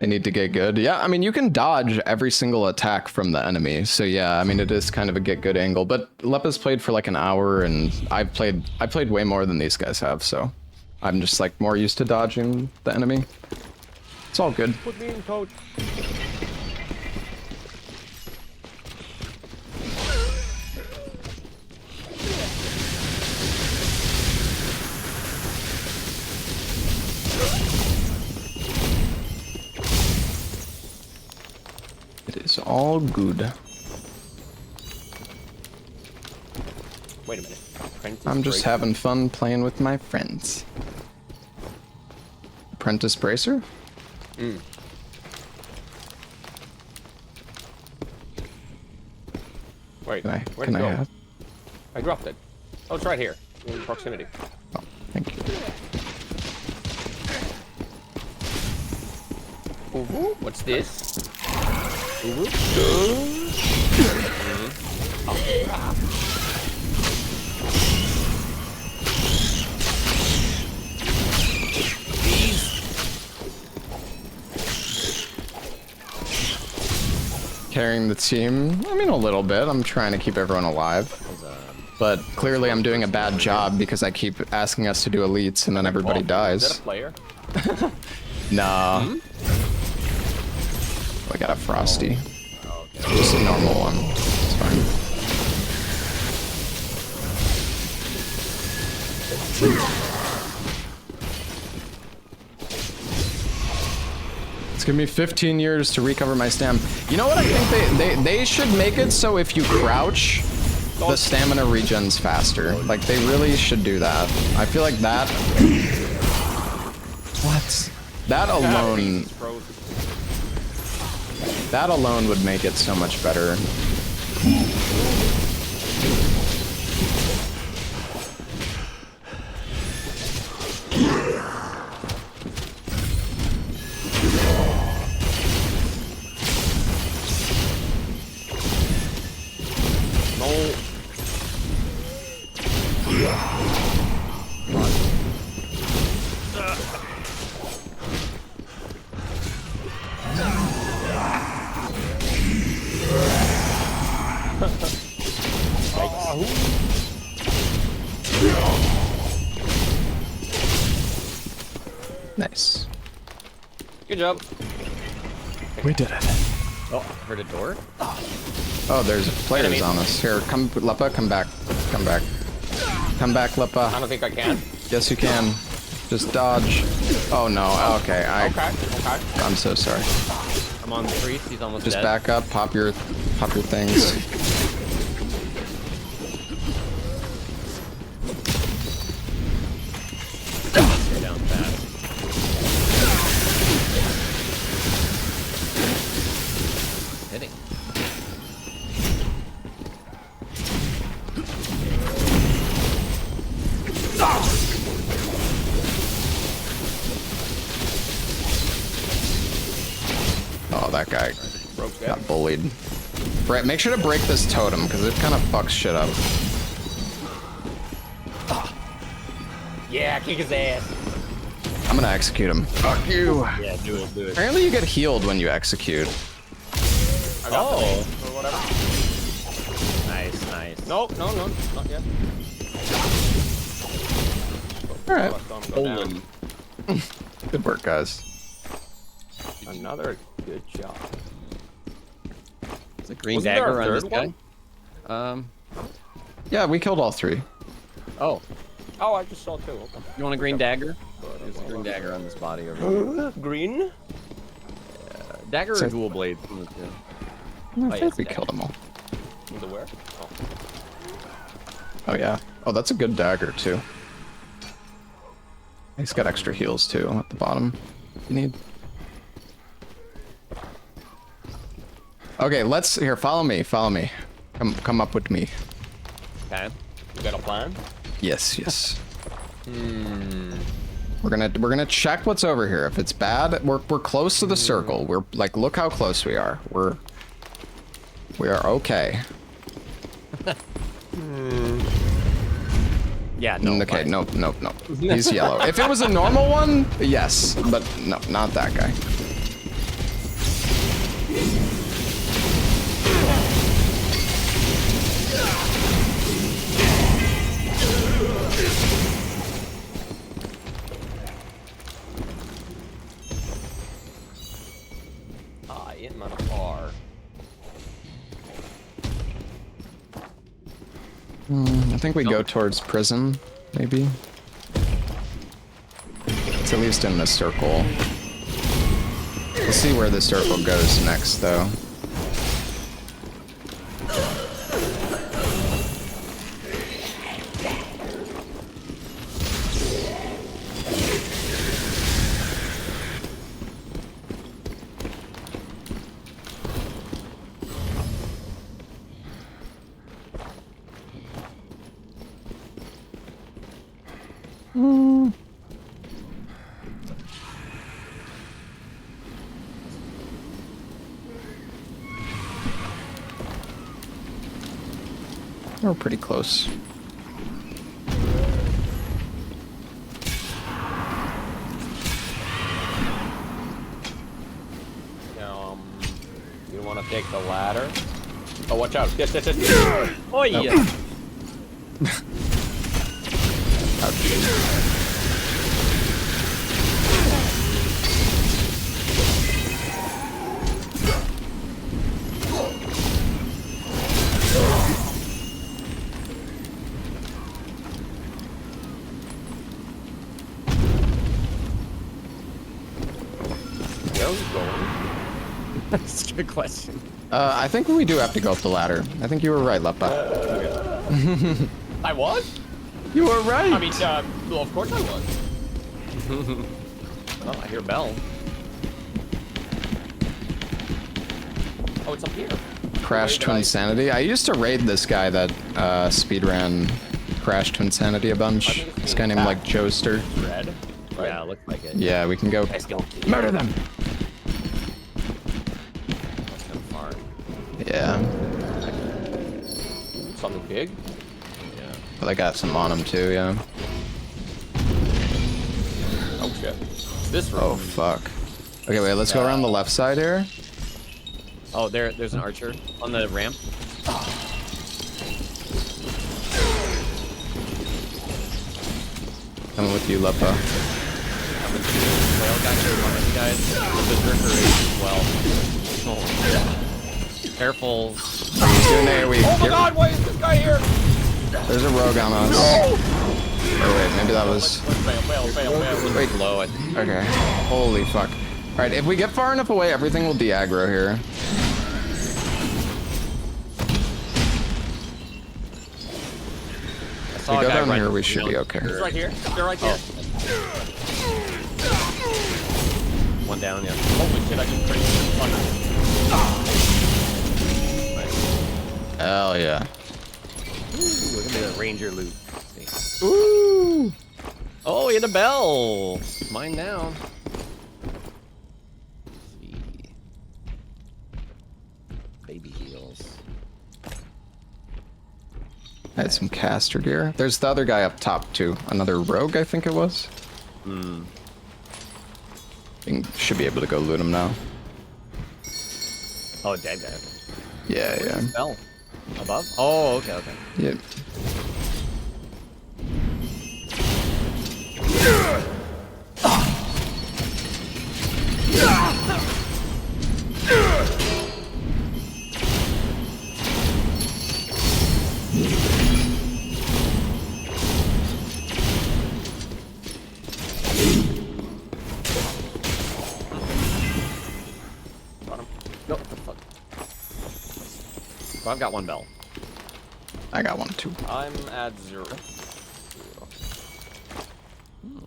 A: They need to get good. Yeah, I mean, you can dodge every single attack from the enemy. So yeah, I mean, it is kind of a get good angle. But Lepa's played for like an hour, and I played way more than these guys have. So I'm just like more used to dodging the enemy. It's all good.
C: Put me in, coach.
A: It's all good.
C: Wait a minute. Apprentice
A: I'm just
C: Bracer?
A: having fun playing with my friends. Apprentice Bracer?
C: Mm. Wait,
A: Can
C: where'd it
A: I
C: go?
A: have?
C: I dropped it. Oh, it's right here. In proximity.
A: Oh, thank you.
C: Ooh, what's this? Ooh.
A: Carrying the team? I mean, a little bit. I'm trying to keep everyone alive. But clearly I'm doing a bad job because I keep asking us to do elites and then everybody dies.
C: Is that a player?
A: Nah.
C: Hmm?
A: I got a Frosty.
C: Oh, okay.
A: Just a normal one. It's fine. It's gonna be 15 years to recover my stam. You know what I think they should make it so if you crouch, the stamina regens faster. Like they really should do that. I feel like that. What? That alone. That alone would make it so much better.
C: No. Good job.
A: We did it.
B: Oh, heard a door.
A: Oh, there's players
C: Enemies.
A: on us. Here, come, Leppa, come back. Come back. Come back,
C: I
A: Leppa.
C: don't think I can.
A: Yes, you can. Just dodge. Oh, no. Okay,
C: Okay.
A: I'm so sorry.
B: I'm on the priest. He's almost
A: Just
B: dead.
A: back up, pop your things.
B: Go down fast. Hitting.
A: Oh, that guy
C: Broke that.
A: got bullied. Right, make sure to break this totem, because it kind of fucks shit up.
C: Yeah, kick his ass.
A: I'm gonna execute him. Fuck you.
B: Yeah, do it, do it.
A: Apparently you get healed when you execute.
C: I got the
B: Oh.
C: name or whatever.
B: Nice, nice.
C: No, not yet.
A: Alright.
C: Let them go down.
B: Poland.
A: Good work, guys.
C: Another good job.
B: Is a green
C: Wasn't there a
B: dagger on this
C: third
B: guy?
A: Yeah, we killed all 3.
B: Oh,
C: Oh, I just saw 2. Okay.
B: you want a green dagger? There's a green dagger on this body over here.
C: Green?
B: Dagger
A: So-
B: or dual blade?
A: I
B: yeah,
A: think
B: it's
A: we
B: a
A: killed them all.
C: The where? Oh.
A: Oh, yeah. Oh, that's a good dagger, too. He's got extra heals, too, at the bottom. You need... Okay, let's... Here, follow me. Come up with me.
C: Okay. You got a plan?
A: Yes, yes. We're gonna check what's over here. If it's bad, we're close to the circle. We're like, look how close we are. We are okay.
B: Yeah, no.
A: Okay,
B: fine.
A: nope. He's yellow. If it was a normal one, yes, but no, not that guy.
C: I am on a bar.
A: I think we go towards prison, maybe. It's at least in the circle. We'll see where the circle goes next, though. We're pretty close.
C: Now, you want to take the ladder? Oh, watch out. Yes.
B: Oh, yeah.
C: Where are we going?
B: That's a good question.
A: I think we do have to go up the ladder. I think you were right, Leppa.
C: I was?
A: You were right!
C: I mean, well, of course I was.
B: Oh, I hear a bell.
C: Oh, it's up here.
A: Crash to
C: Wait,
A: Insanity. I used to raid this guy that speedran Crash to Insanity a bunch. This guy named like Joester.
C: Red?
B: Yeah, looks like it.
A: Yeah, we can go
C: Let's go.
A: murder them.
B: Kind of far.
A: Yeah,
C: Something big?
B: Yeah.
A: but I got some on him too. Yeah.
C: Oh, shit. It's this room.
A: Oh fuck. Okay, wait. Let's go around the left side here.
B: Oh, there's an archer on the ramp.
A: Coming with you, Leppa.
B: Well, got you. guys. The berserker is as well. Oh. Careful.
A: He's doing AoE.
C: Oh my god, why is this guy here?
A: There's a rogue on us. Oh wait, maybe that was...
C: Fail.
A: Wait,
B: Low, I think.
A: okay. Holy fuck. Alright, if we get far enough away, everything will de-aggro here. If we go down here, we should be okay.
C: He's right here. They're right here.
B: One down, yeah.
C: Holy shit, I just crit.
A: Hell yeah.
B: Ooh, look at the ranger loot.
A: Ooh!
B: Oh, he had a bell. Mine now. Let's see. Baby heals.
A: I had some caster gear. There's the other guy up top too. Another rogue, I think it was.
B: Hmm.
A: Should be able to go loot him now.
B: Oh, dead guy.
A: Yeah, yeah.
B: Bell. Above? Oh, okay, okay.
A: Yep.
B: Got him. No, what the fuck? So I've got one bell.
A: I got one too.
C: I'm at 0.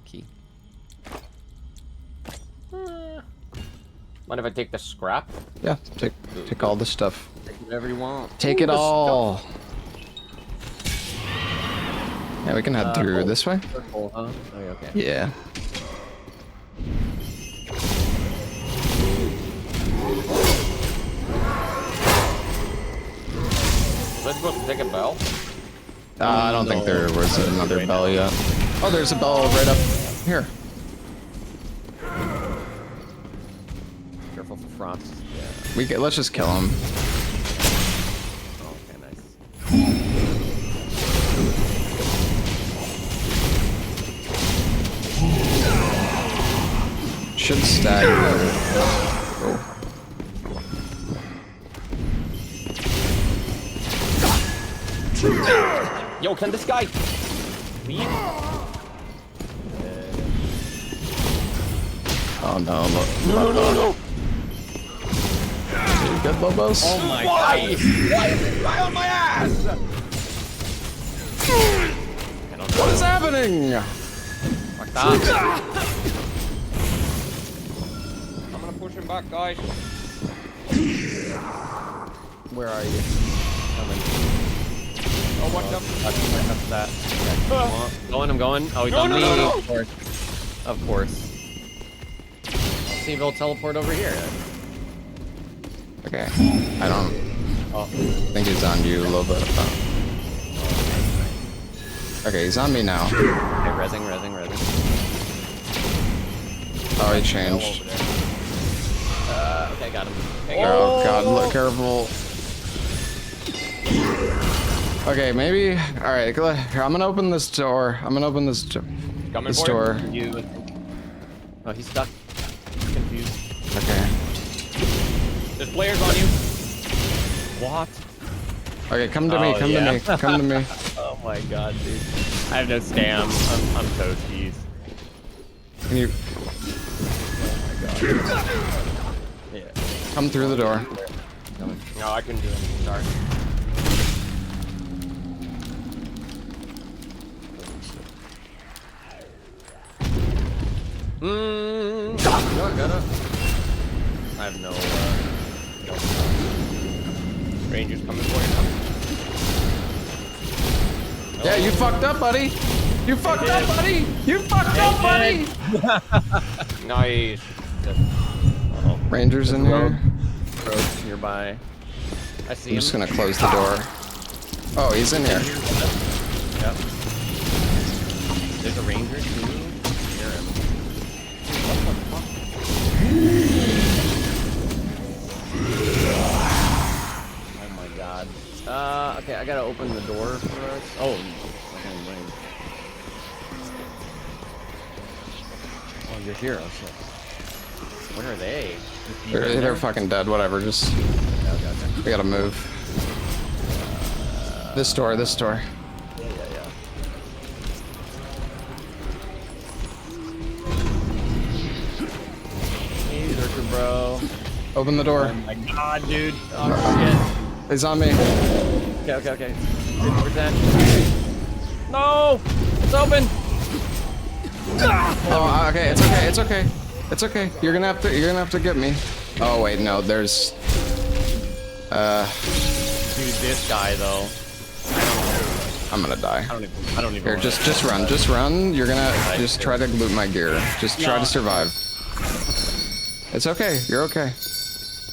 B: Key.
C: Mind if I take the scrap?
A: Yeah, take all the stuff.
B: Whatever you want.
A: Take it all. Yeah, we can head through this way.
B: Purple, huh? Oh, yeah, okay.
A: Yeah.
C: Was I supposed to take a bell?
A: I don't think there was another bell yet. Oh, there's a bell right up here.
B: Careful for frost. Yeah.
A: Let's just kill him.
B: Oh, okay, nice.
A: Should stagger. Oh.
C: Yo, can this guy leave?
A: Oh no, no. You good, Lobos?
B: Oh my
C: Why?
B: god.
C: Why is this guy on my ass?
B: I don't know.
A: What is happening?
B: Fuck that.
C: I'm gonna push him back, guys.
B: Where are you? Coming.
C: Oh, watch out.
B: That's that. Okay. I'm going. Oh, he's
C: No,
B: on
C: no,
B: me.
C: no, no.
B: Of course. Of course. Let's see if he'll teleport over here.
A: Okay, I don't
B: Oh.
A: think he's on you, Lobo. Okay, he's on me now.
B: Okay, rezzing.
A: Oh, he changed.
B: Okay, got him.
A: Oh god, look careful. Okay, maybe. Alright, here, I'm gonna open this door.
C: Coming
A: this
C: for
A: door.
B: You. Oh, he's stuck. He's confused.
A: Okay.
C: There's players on you.
B: What?
A: Okay, come to me,
B: Oh,
A: come
B: yeah.
A: to me, come to me.
B: Oh my god, dude. I have no stam. I'm toasties.
A: Can you
B: Yeah.
A: come through the door?
C: No, I couldn't do anything. Sorry.
B: Got it. I have no,
C: Rangers coming for you.
A: Yeah, you fucked up, buddy. You fucked up, buddy. You fucked up, buddy.
C: Nice.
B: Uh-oh.
A: Rangers in here.
B: Rogues nearby. I see
A: I'm
B: him.
A: just gonna close the door. Oh, he's in here.
B: Yep. There's a ranger too. Hear him. What the fuck? Oh my god. Okay, I gotta open the door for us. Oh, fucking rain. Oh, you're here. Oh shit. Where are they?
A: They're fucking dead. Whatever. Just
B: Okay.
A: we gotta move. This door. This door.
B: Yeah. Hey, Lurker, bro.
A: Open the door.
B: Oh my god, dude. Oh,
A: He's on me.
B: shit. Okay. 50%. No! It's open!
A: Oh, okay. It's okay. You're gonna have to get me. Oh wait, no. There's.
B: Dude, this guy, though.
A: I'm gonna die.
B: I don't even
A: Here,
B: wanna-
A: just run. You're gonna just try to loot my gear. Just try to survive. It's okay. You're okay.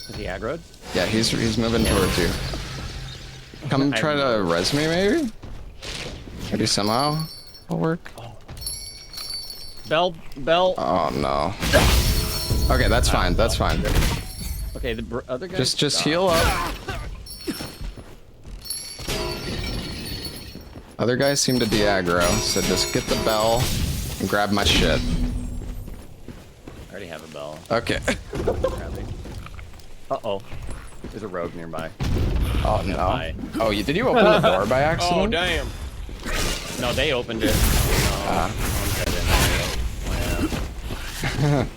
B: Is he aggroed?
A: Yeah, he's moving towards you. Come try to res me, maybe? Maybe somehow will work.
B: Bell.
A: Oh no. Okay, that's fine. That's fine.
B: Okay, the other guy.
A: Just heal up. Other guys seem to de-aggro, so just get the bell and grab my shit.
B: I already have a bell.
A: Okay.
B: Uh-oh. There's a rogue nearby.
A: Oh no.
B: Nearby.
A: Oh, did you open the door by
C: Oh,
A: accident?
C: damn.
B: No, they opened it. No,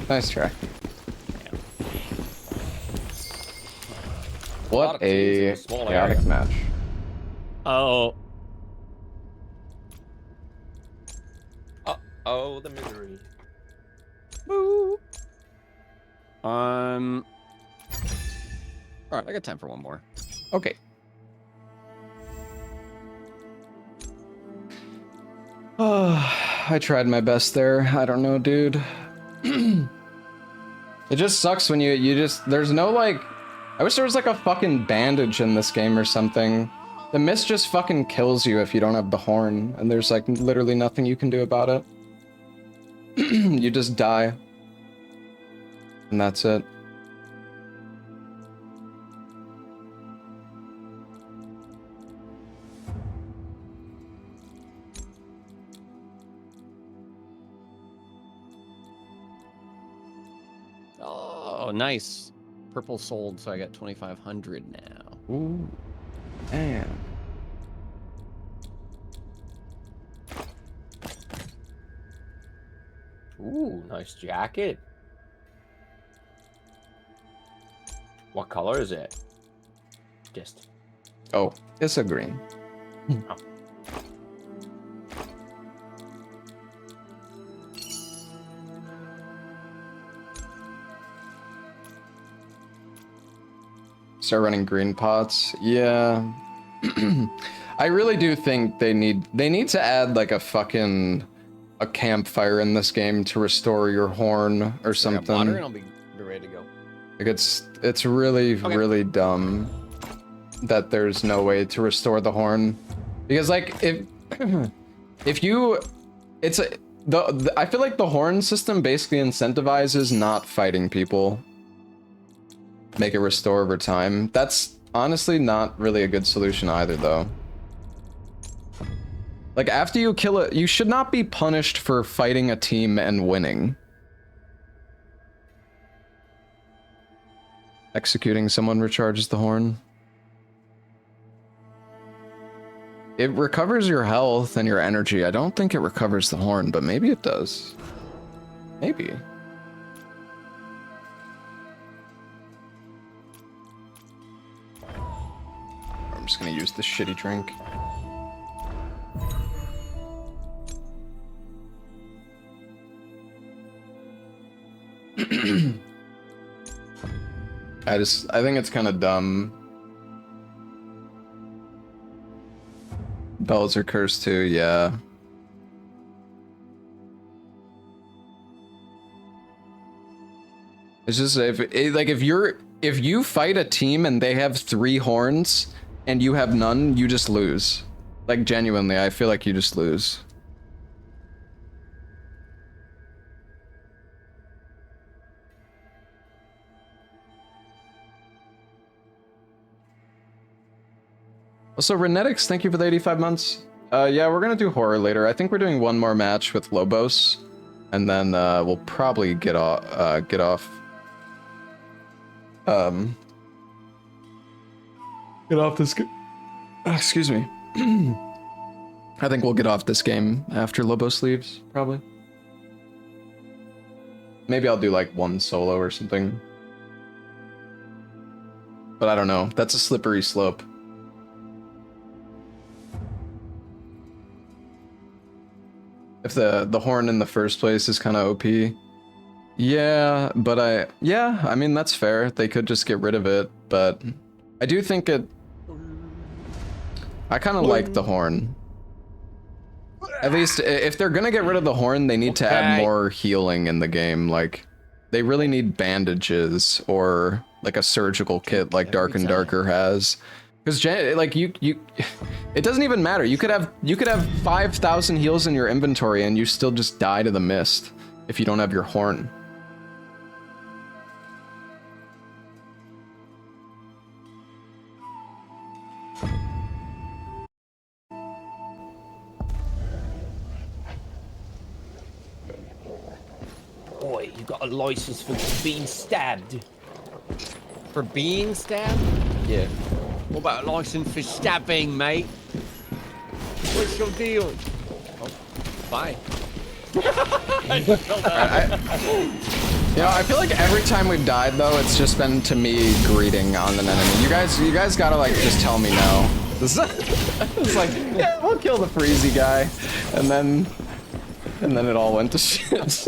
A: Nice try.
B: Yeah.
A: What
C: of teams in
A: a
C: a small
A: chaotic
C: area.
A: match.
B: Oh.
C: Oh, the misery.
B: Boo. All right, I got time for one more.
A: Okay. Oh, I tried my best there. I don't know, dude. It just sucks when you just, there's no like, I wish there was like a fucking bandage in this game or something. The mist just fucking kills you if you don't have the horn, and there's like literally nothing you can do about it. You just die. And that's it.
B: Oh, nice. Purple sold, so I got 2,500 now.
A: Ooh. Damn.
C: Ooh, nice jacket. What color is it? Just.
A: Oh, it's a green.
C: Oh.
A: Start running green pots. Yeah. I really do think they need to add like a campfire in this game to restore your horn or
B: I got
A: something.
B: water and I'll be ready to go.
A: Like it's really really dumb that there's no way to restore the horn, because like if you I feel like the horn system basically incentivizes not fighting people. Make it restore over time. That's honestly not really a good solution either, though. Like, after you kill it, you should not be punished for fighting a team and winning. Executing someone recharges the horn. It recovers your health and your energy. I don't think it recovers the horn, but maybe it does. Maybe. I'm just gonna use this shitty drink. I think it's kind of dumb. Bells are cursed too, yeah. It's just if you fight a team and they have 3 horns and you have none, you just lose. Like, genuinely, I feel like you just lose. Also, Renetics, thank you for the 85 months. Yeah, we're gonna do horror later. I think we're doing one more match with Lobos, and then we'll probably get off. Get off this. Excuse me. I think we'll get off this game after Lobos leaves, probably. Maybe I'll do like one solo or something. But I don't know. That's a slippery slope. If the horn in the first place is kind of OP. Yeah, but I mean, that's fair. They could just get rid of it, but I do think I kind of like the horn. At least if they're gonna get rid of the horn, they need to add more healing in the game. Like, they really need bandages or like a surgical kit like Dark and Darker has. Because like it doesn't even matter. You could have 5,000 heals in your inventory and you still just die to the mist if you don't have your horn.
C: Boy, you got a license for being stabbed.
B: For being stabbed?
C: Yeah.
B: What about a license for stabbing, mate? What's your deal? Oh, bye.
A: I feel like every time we've died though, it's just been to me greeting on an enemy. You guys gotta like just tell me no. It's like, yeah, we'll kill the Freezy guy, and then it all went to shit.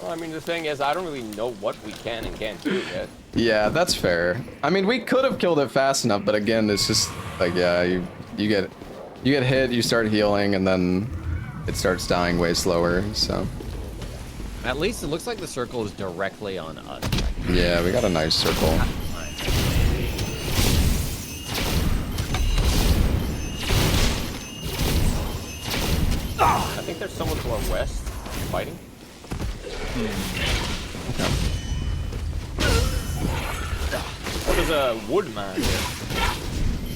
C: Well, I mean, the thing is, I don't really know what we can and can't do yet.
A: Yeah, that's fair. I mean, we could have killed it fast enough, but again, it's just like, yeah, you get hit, you start healing, and then it starts dying way slower. So
B: At least it looks like the circle is directly on us.
A: yeah, we got a nice circle.
C: I think there's someone to our west fighting.
A: Okay.
C: Oh, there's a woodman here.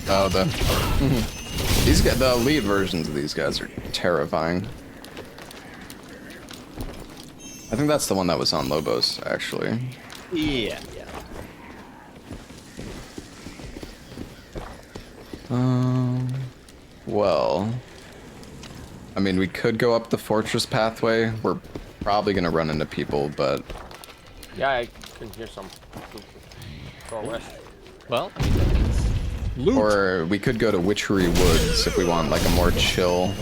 A: Oh, these guys, the elite versions of these guys are terrifying. I think that's the one that was on Lobos, actually.
B: Yeah.
A: Well, I mean, we could go up the fortress pathway. We're probably gonna run into people, but
C: Yeah, I can hear some. To our west.
B: Well, I mean, that means loot.
A: or we could go to Witchery Woods if we want like a more chill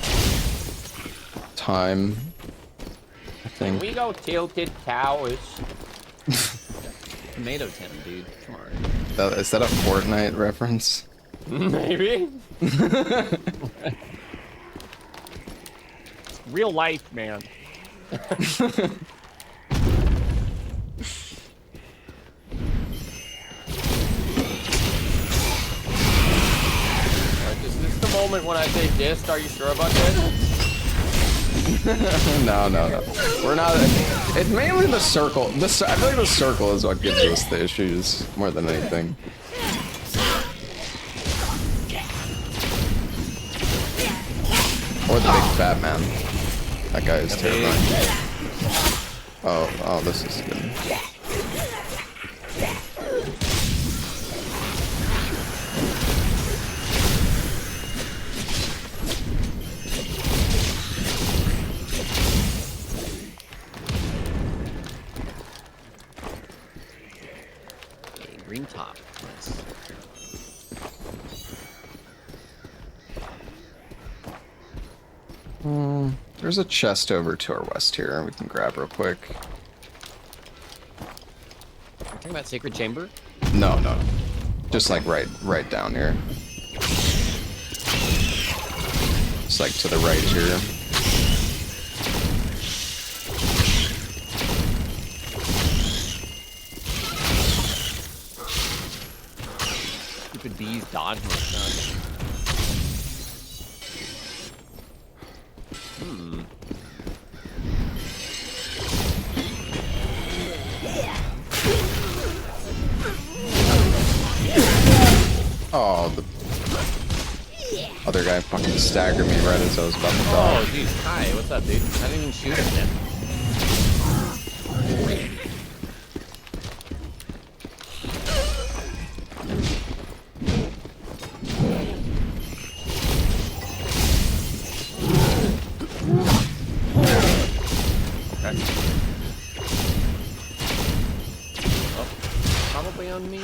A: time. I
C: Can
A: think.
C: we go tilted towers?
B: Tomato Town, dude. Come on.
A: Is that a Fortnite reference?
C: Maybe.
B: Real life, man.
C: Is this the moment when I say dist? Are you sure about this?
A: No. We're not. It's mainly the circle. I feel like the circle is what gives us the issues more than anything. Or the big fat man. That guy is terrifying. Oh, this is good.
B: Okay, green top. Nice.
A: There's a chest over to our west here we can grab real quick.
B: You're talking about Sacred Chamber?
A: No. Just like right down here. It's like to the right here.
B: Stupid bees dodge my gun.
A: Oh, the other guy fucking staggered me right as I was about to die.
B: Oh, jeez. Hi, what's up, dude? I didn't even shoot him yet. Probably on me.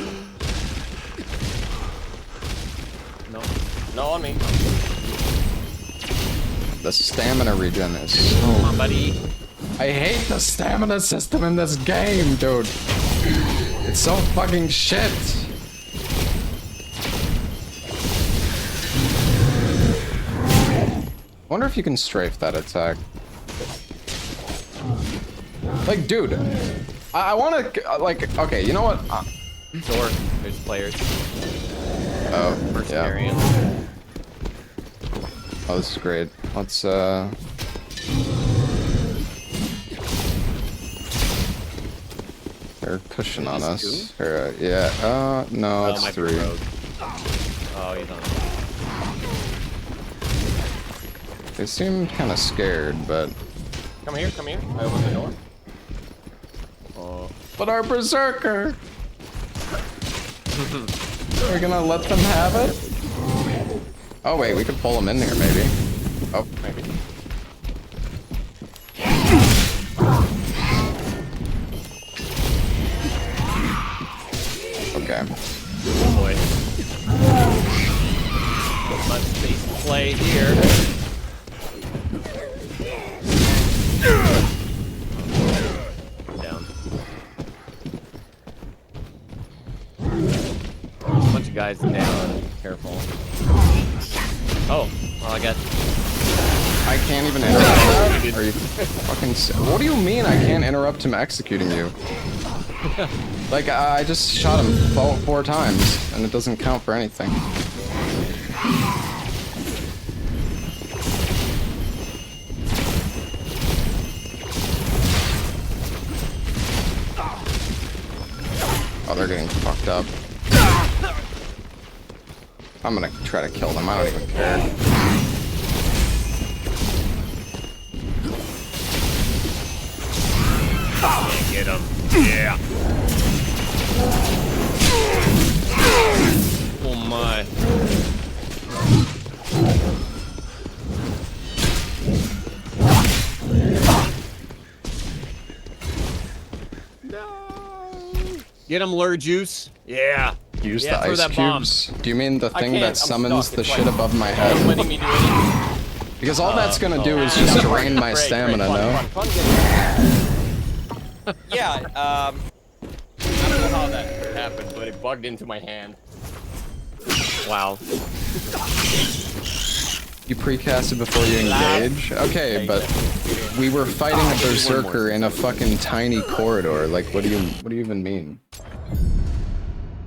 B: No.
C: No, on me.
A: The stamina regen is
B: Come on, buddy.
A: I hate the stamina system in this game, dude. It's so fucking shit. Wonder if you can strafe that attack. Like, dude, I want to, like, okay, you know what?
B: Door. There's players.
A: Oh, yeah.
B: Mercenarian.
A: Oh, this is great. Let's, they're pushing on us. Yeah, no, it's
B: might be
A: 3.
B: rogue. Oh, he's on.
A: They seem kind of scared, but...
C: Come here, come here. I open the door.
B: Oh.
A: But our berserker! We're gonna let them have it? Oh wait, we could pull them in here, maybe. Oh, maybe. Okay.
B: Oh boy. Much space to play here. Down. A bunch of guys down. Careful. Oh, well, I got.
A: I can't even interrupt that? Are you fucking... What do you mean I can't interrupt him executing you? Like, I just shot him 4 times, and it doesn't count for anything. Oh, they're getting fucked up. I'm gonna try to kill them, I don't even care.
B: Get him. Yeah. Oh my. No. Get him, lure juice. Yeah.
A: Use
B: Yeah,
A: the
B: throw
A: ice
B: that bomb.
A: cubes. Do you mean the thing
C: can't,
A: that
C: I'm
A: summons
C: stuck.
A: the
C: It's
A: shit
C: like-
A: above my
C: Not
A: head?
C: letting me do anything.
A: Because all that's gonna do is just drain my stamina, no?
C: Fun, fun, yeah, I don't know how that happened, but it bugged into my hand.
B: Wow.
A: You precasted before you engage? Okay, but we were fighting a berserker in a fucking tiny corridor. Like, what do you even mean?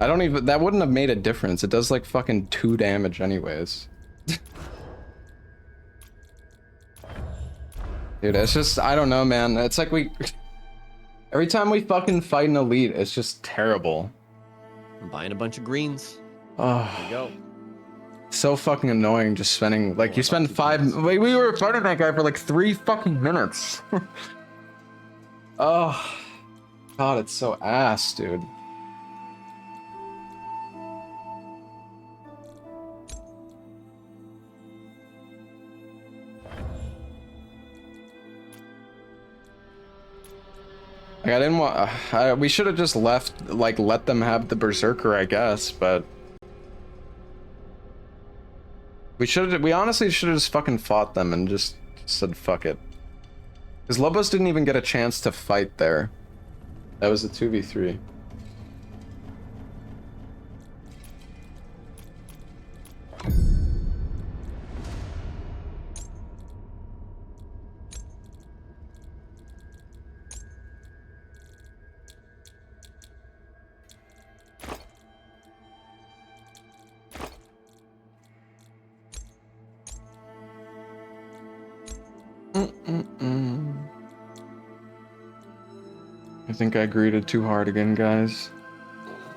A: I don't even, that wouldn't have made a difference. It does like fucking 2 damage anyways. Dude, it's just, I don't know, man. It's like every time we fucking fight an elite, it's just terrible.
B: I'm buying a bunch of greens.
A: Oh,
B: There you go.
A: so fucking annoying just spending, like, you spend 5, we were fighting that guy for like 3 fucking minutes. Oh, God, it's so ass, dude. Like, I didn't want, we should have just left, like, let them have the berserker, I guess, but we honestly should have just fucking fought them and just said fuck it. Because Lobos didn't even get a chance to fight there. That was a 2v3. I think I greeted too hard again, guys.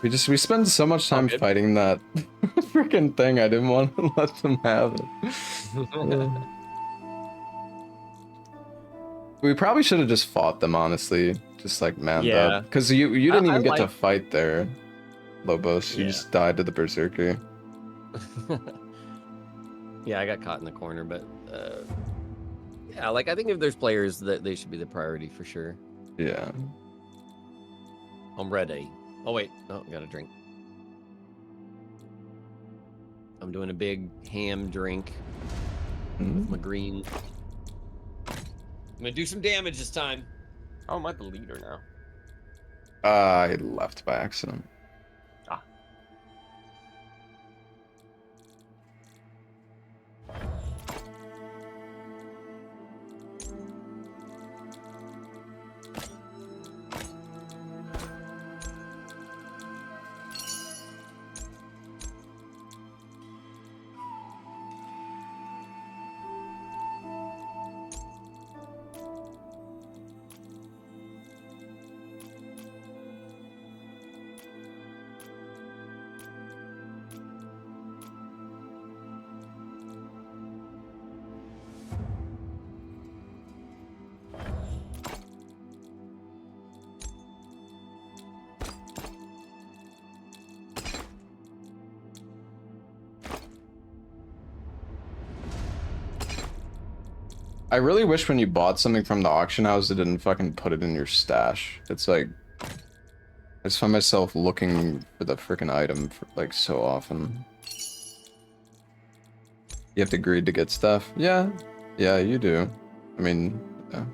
A: We spend so much time fighting that freaking thing. I didn't want to let them have it. We probably should have just fought them, honestly. Just like manned up. Because you didn't even get to fight there, Lobos. You just died to the berserker.
B: Yeah, I got caught in the corner, but yeah, like I think if there's players that they should be the priority for sure.
A: Yeah.
B: I'm ready. Oh wait, no, got a drink. I'm doing a big ham drink with my green. I'm gonna do some damage this time.
C: How am I the leader now?
A: I left by accident.
C: Ah.
A: I really wish when you bought something from the auction house, it didn't fucking put it in your stash. It's like, I just find myself looking for the freaking item for, like, so often. You have to greed to get stuff? Yeah. Yeah, you do. I mean, yeah.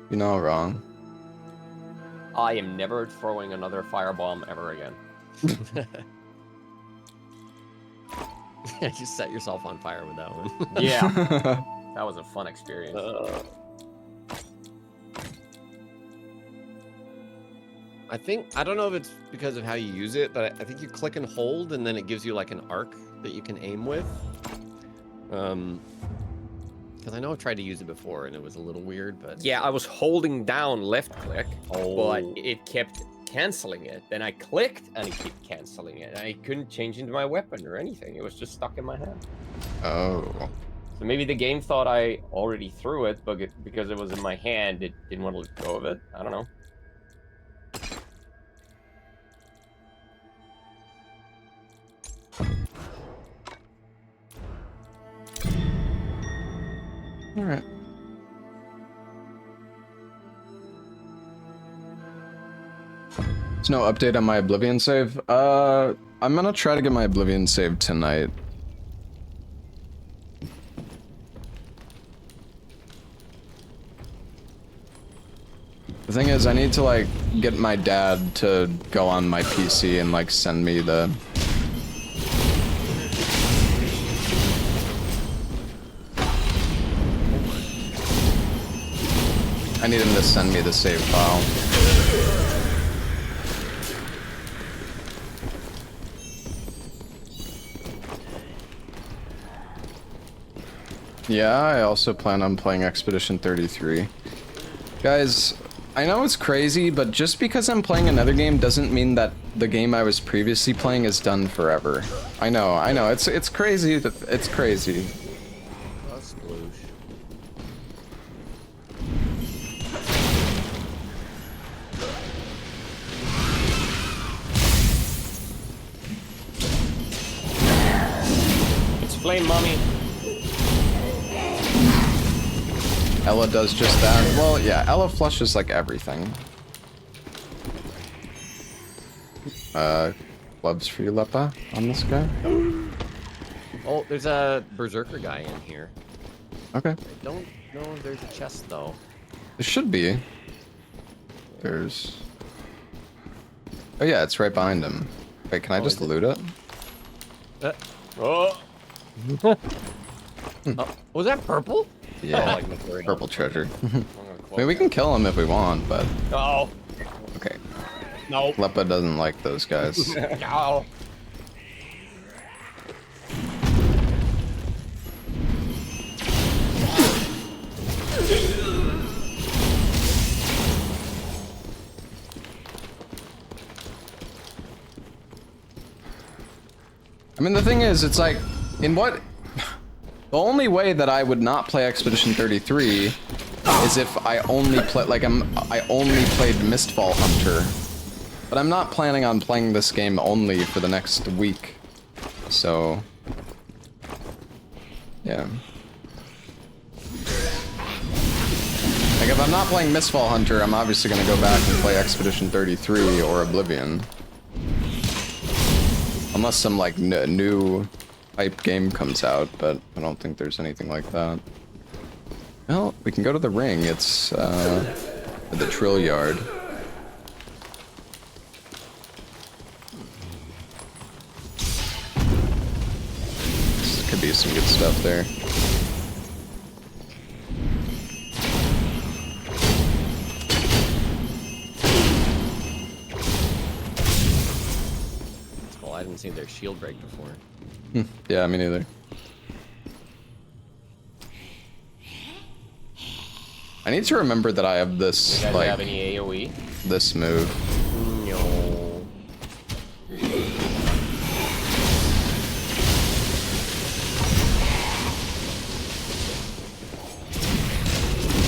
A: You're not wrong.
C: I am never throwing another firebomb ever again.
B: You set yourself on fire with that one.
C: Yeah. That was a fun experience.
B: I don't know if it's because of how you use it, but I think you click and hold, and then it gives you like an arc that you can aim with. Because I know I've tried to use it before, and it was a little weird, but...
C: Yeah, I was holding down left click, but
B: Oh.
C: it kept canceling it. Then I clicked, and it kept canceling it. I couldn't change into my weapon or anything. It was just stuck in my hand.
A: Oh.
C: So maybe the game thought I already threw it, but because it was in my hand, it didn't want to let go of it. I don't know.
A: Alright. There's no update on my Oblivion save. I'm gonna try to get my Oblivion save tonight. The thing is, I need to, like, get my dad to go on my PC and, like, send me the... I need him to send me the save file. Yeah, I also plan on playing Expedition 33. Guys, I know it's crazy, but just because I'm playing another game doesn't mean that the game I was previously playing is done forever. I know, it's crazy, it's crazy.
C: It's Flame Mummy.
A: Ella does just that. Well, yeah, Ella flushes like everything. Gloves for you, Lepa, on this guy?
B: Oh, there's a Berserker guy in here.
A: Okay.
B: I don't know if there's a chest, though.
A: There should be. There's... Oh yeah, it's right behind him. Wait, can I just loot it?
C: Oh!
B: Oh, was that purple?
A: Yeah,
B: Oh, like material.
A: purple treasure.
C: I'm gonna
A: I mean, we can kill him if we want, but...
C: Oh!
A: Okay.
C: No.
A: Lepa doesn't like those guys.
C: No.
A: I mean, the thing is, it's like, in what... The only way that I would not play Expedition 33 is if I only play, like, I only played Mistfall Hunter. But I'm not planning on playing this game only for the next week. So... Yeah. Like, if I'm not playing Mistfall Hunter, I'm obviously gonna go back and play Expedition 33 or Oblivion. Unless some, like, new hype game comes out, but I don't think there's anything like that. Well, we can go to the ring. It's, the Trill Yard. This could be some good stuff there.
B: I haven't seen their shield break before.
A: Yeah, me neither. I need to remember that I have this,
C: You guys
A: like,
C: have any AoE?
A: this move.
C: No.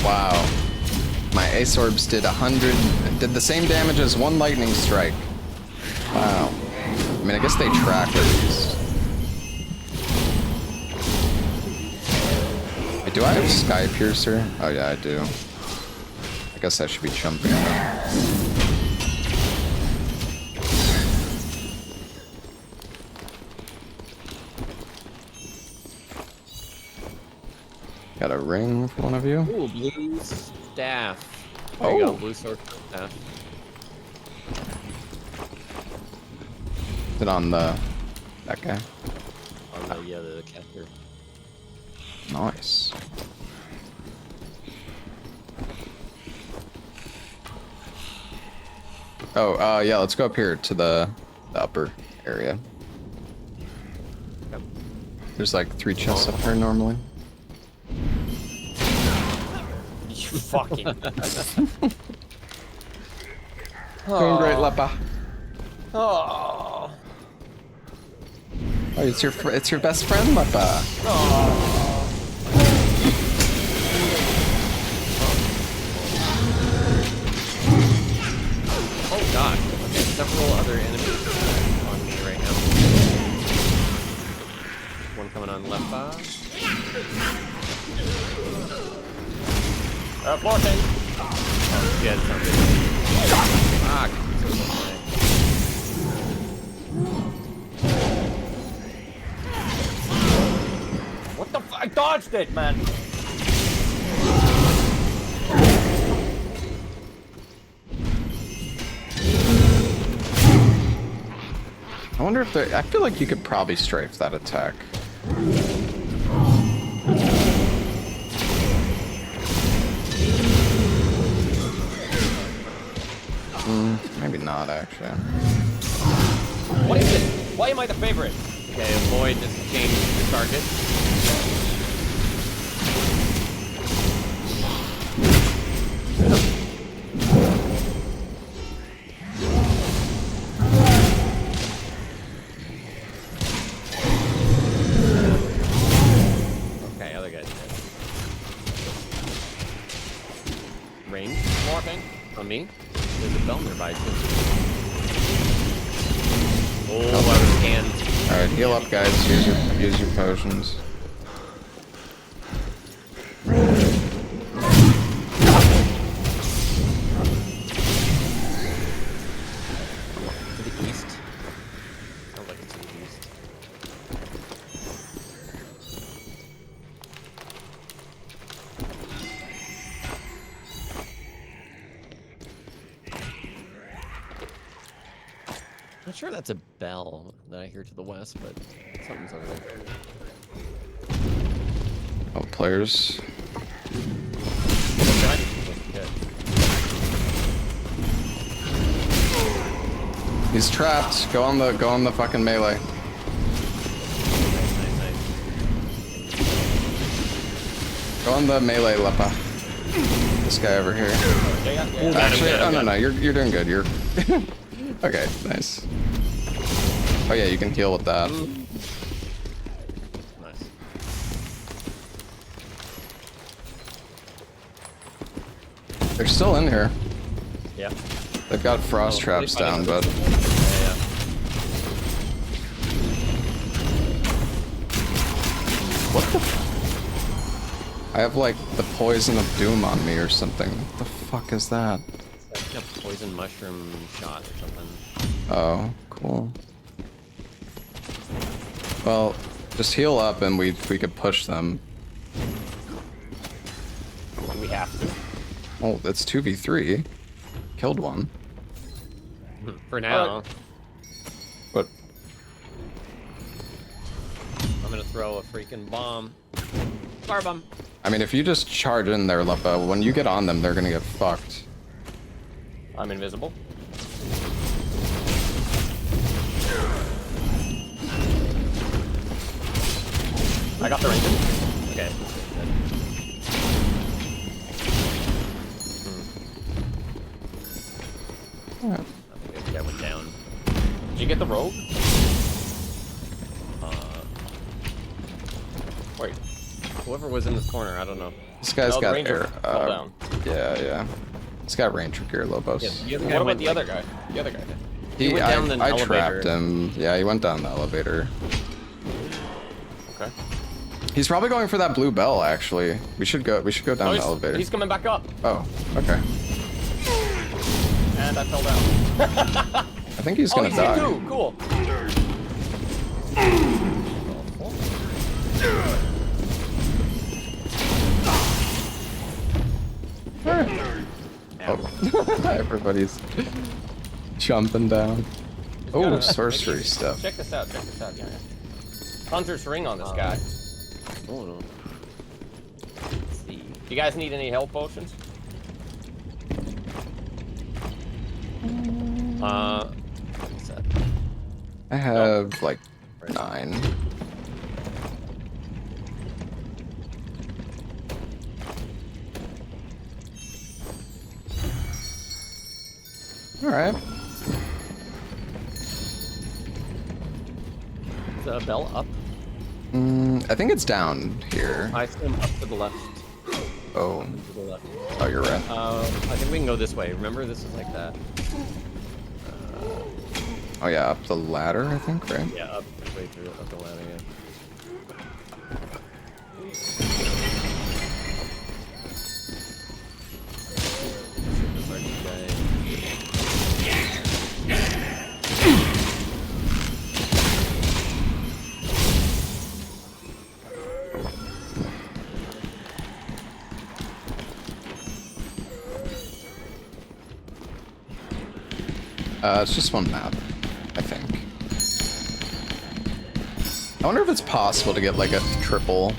A: Wow. My Ace Orbs did 100, did the same damage as one lightning strike. Wow. I mean, I guess they track at least. Wait, do I have Sky Piercer? Oh yeah, I do. I guess I should be jumping them. Got a ring for one of you?
B: Ooh, blue staff. There you go, blue sword staff.
A: Is it on that guy?
B: On the, yeah, the caster.
A: Nice. Oh, yeah, let's go up here to the upper area.
B: Yep.
A: There's like 3 chests up here normally.
C: You fucking.
A: Doing great, Lepa.
C: Oh.
A: Oh, it's your best friend, Lepa.
B: Oh gosh, okay, several other enemies on me right now. One coming on left bar.
C: Floor thing.
B: Oh, yeah, it's not good. Fuck. So close.
C: What the I dodged it, man.
A: I wonder if I feel like you could probably strafe that attack. Maybe not, actually.
C: What is it? Why am I the favorite?
B: Okay, avoid this change the target. Okay, other guy's dead. Range
C: Morphing.
B: on me. There's a bell nearby too. Oh, I was scanned.
A: Alright, heal up, guys. Use your potions.
B: To the east. Sounds like it's to the east. Not sure that's a bell that I hear to the west, but something's over there.
A: Oh, players.
B: Good.
A: He's trapped. Go on the fucking melee.
B: Nice.
A: Go on the melee, Lepa. This guy over here. Actually, oh no, you're doing good. You're okay. Nice. Oh yeah, you can heal with that.
B: Nice.
A: They're still in here.
B: Yeah.
A: They've got frost traps down, but
B: Yeah.
A: what the? I have like the poison of doom on me or something. What the fuck is that?
B: It's like a poison mushroom shot or something.
A: Oh, cool. Well, just heal up and we could push them.
C: Do we have to?
A: Oh, it's 2v3. Killed one.
B: For now.
A: But
B: I'm gonna throw a freaking bomb. Fire bomb.
A: I mean, if you just charge in there, Leppa, when you get on them, they're gonna get fucked.
C: I'm invisible. I got the ranger.
B: Okay. I think that went down.
C: Did you get the rogue? Wait.
B: Whoever was in this corner, I don't know.
A: This guy's
C: No, the
A: got
C: ranger
A: air.
C: fell down.
A: Yeah. He's got ranger gear, Lobos.
B: Yeah, the other guy
C: What about
B: went,
C: the
B: like,
C: other guy? The other guy.
B: He went down the
A: I
B: elevator.
A: trapped him. Yeah, he went down the elevator.
C: Okay.
A: He's probably going for that blue bell. Actually, we should go down the elevator.
C: He's coming back up.
A: Oh, okay.
C: And I fell down.
A: I think he's gonna
C: he's
A: die.
C: hit too. Cool.
A: Oh. Everybody's jumping down. Oh,
C: Gotta-
A: sorcery
C: make-
A: stuff.
C: Check this out. Yeah. Hunter's ring on this guy.
B: Oh no. Let's see.
C: You guys need any health potions?
B: What's that?
A: I have like 9. All right.
B: Is the bell up?
A: I think it's down here.
B: I see him up to the left.
A: Oh,
B: To the left.
A: oh, you're right.
B: I think we can go this way. Remember, this is like that.
A: Oh yeah, up the ladder, I think, right?
B: Yeah, up way through up the ladder. Yeah. This archer guy.
A: It's just one map, I think. I wonder if it's possible to get like a triple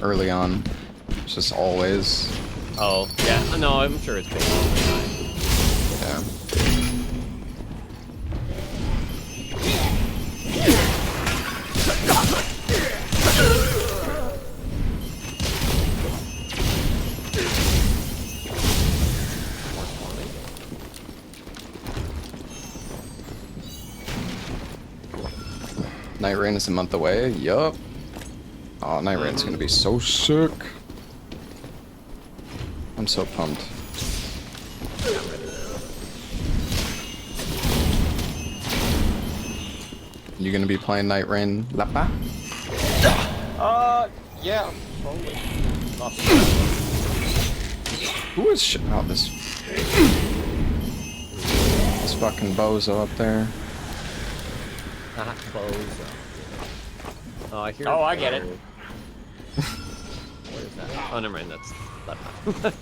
A: early on. It's just always.
B: Oh, yeah. No, I'm sure it's big.
A: Yeah. Night Rain is a month away. Yup. Oh, Night Rain's gonna be so sick. I'm so pumped. You gonna be playing Night Rain, Lappa?
C: Yeah. Probably. Not
A: Who is oh, this fucking bozo up there.
B: Ah, bozo. Oh, I hear.
C: Oh, I get it.
B: What is that? Oh, never mind. That's that.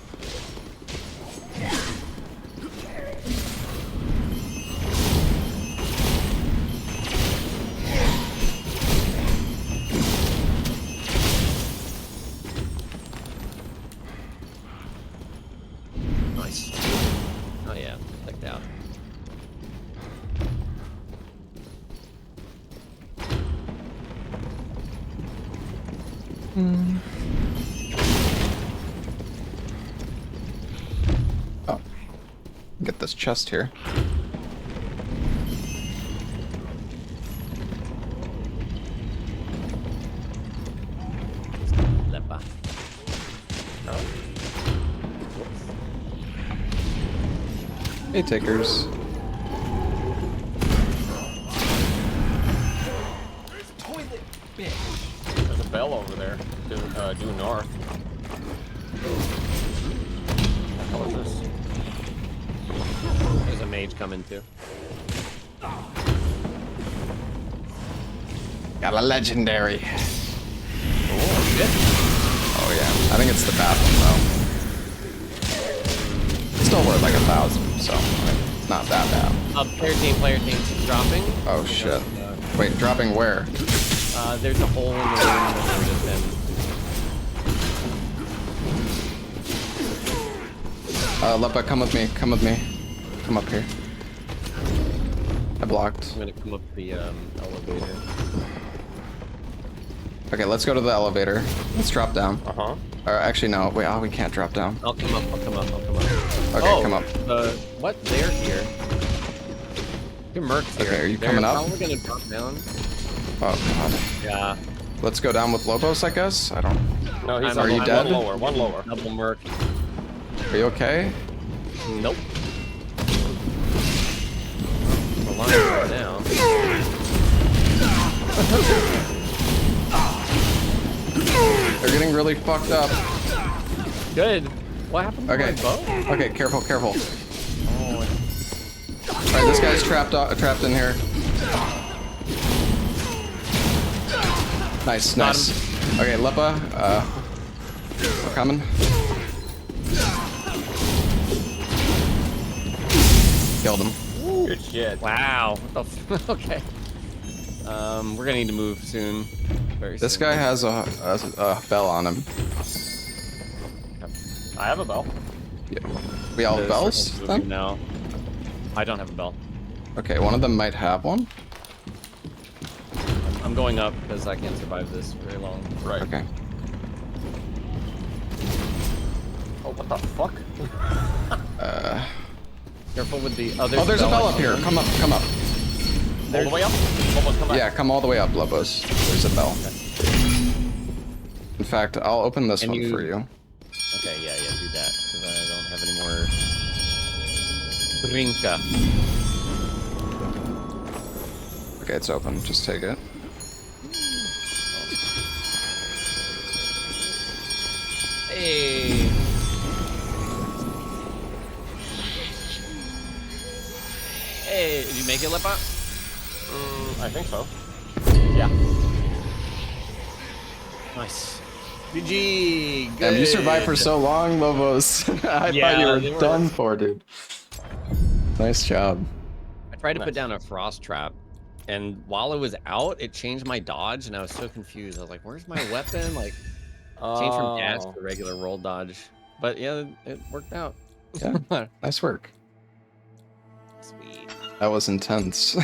B: Nice. Oh yeah, clicked out.
A: Oh. Get this chest here.
B: Leppa.
A: Hey, takers.
C: There's a bell over there. There's a due north. What the hell is this?
B: There's a mage coming too.
A: Got a legendary.
B: Oh shit.
A: Oh yeah, I think it's the bathroom though. Still worth like 1,000, so it's not that bad.
B: Player team dropping.
A: Oh shit. Wait, dropping where?
B: There's a hole in the room that we're just in.
A: Lepa, come with me. Come with me. Come up here. I blocked.
B: I'm gonna come up the elevator.
A: Okay, let's go to the elevator. Let's drop down.
C: Uh-huh.
A: Or actually, no. Wait, oh, we can't drop down.
B: I'll come up.
A: Okay,
B: Oh,
A: come up.
B: What? They're here. Your Merc's here.
A: Okay, are you
B: They're
A: coming up?
B: probably gonna drop down.
A: Oh god.
B: Yeah.
A: Let's go down with Lobos, I guess. I don't.
C: No, he's
B: Are
C: on
A: you
C: one
A: dead?
C: lower, one lower.
B: Double Merc.
A: Are you okay?
B: Nope. We're lying right now.
A: They're getting really fucked up.
B: Good. What happened to
A: Okay.
B: my bow?
A: Okay, careful, careful.
B: Oh,
A: Alright, this guy's trapped in here. Nice,
B: Got
A: nice. Okay, Lepa, we're coming. Killed him.
C: Good shit.
B: wow. What the okay. We're gonna need to move soon. Very
A: This
B: soon.
A: guy has a bell on him.
C: I have a bell.
A: Yeah. We all have
B: The
A: bells
B: circle's moving
A: then?
B: now. I don't have a bell.
A: Okay, one of them might have one.
B: I'm going up because I can't survive this very long.
C: Right.
A: Okay.
C: Oh, what the fuck?
B: Careful with the. Oh,
A: There's a bell up here. Come up, come up.
C: All the way up? Almost come back.
A: Yeah, come all the way up, Lobos. There's a bell. In fact, I'll open this
B: Can
A: one
B: you-
A: for you.
B: Okay, yeah, do that because I don't have any more. Brinka.
A: Okay, it's open. Just take it.
B: Hey. Hey, did you make it, Lepa?
C: I think so. Yeah.
B: Nice. GG. Good.
A: Damn, you survived for so long, Lobos. I
B: Yeah,
A: thought
B: they
A: you
B: were-
A: were done for, dude. Nice job.
B: I tried to put down a frost trap, and while it was out, it changed my dodge, and I was so confused. I was like, "Where's my weapon?" Like, changed from dash to regular roll dodge. But yeah, it worked out.
A: Yeah. Nice work.
B: Sweet.
A: That was intense.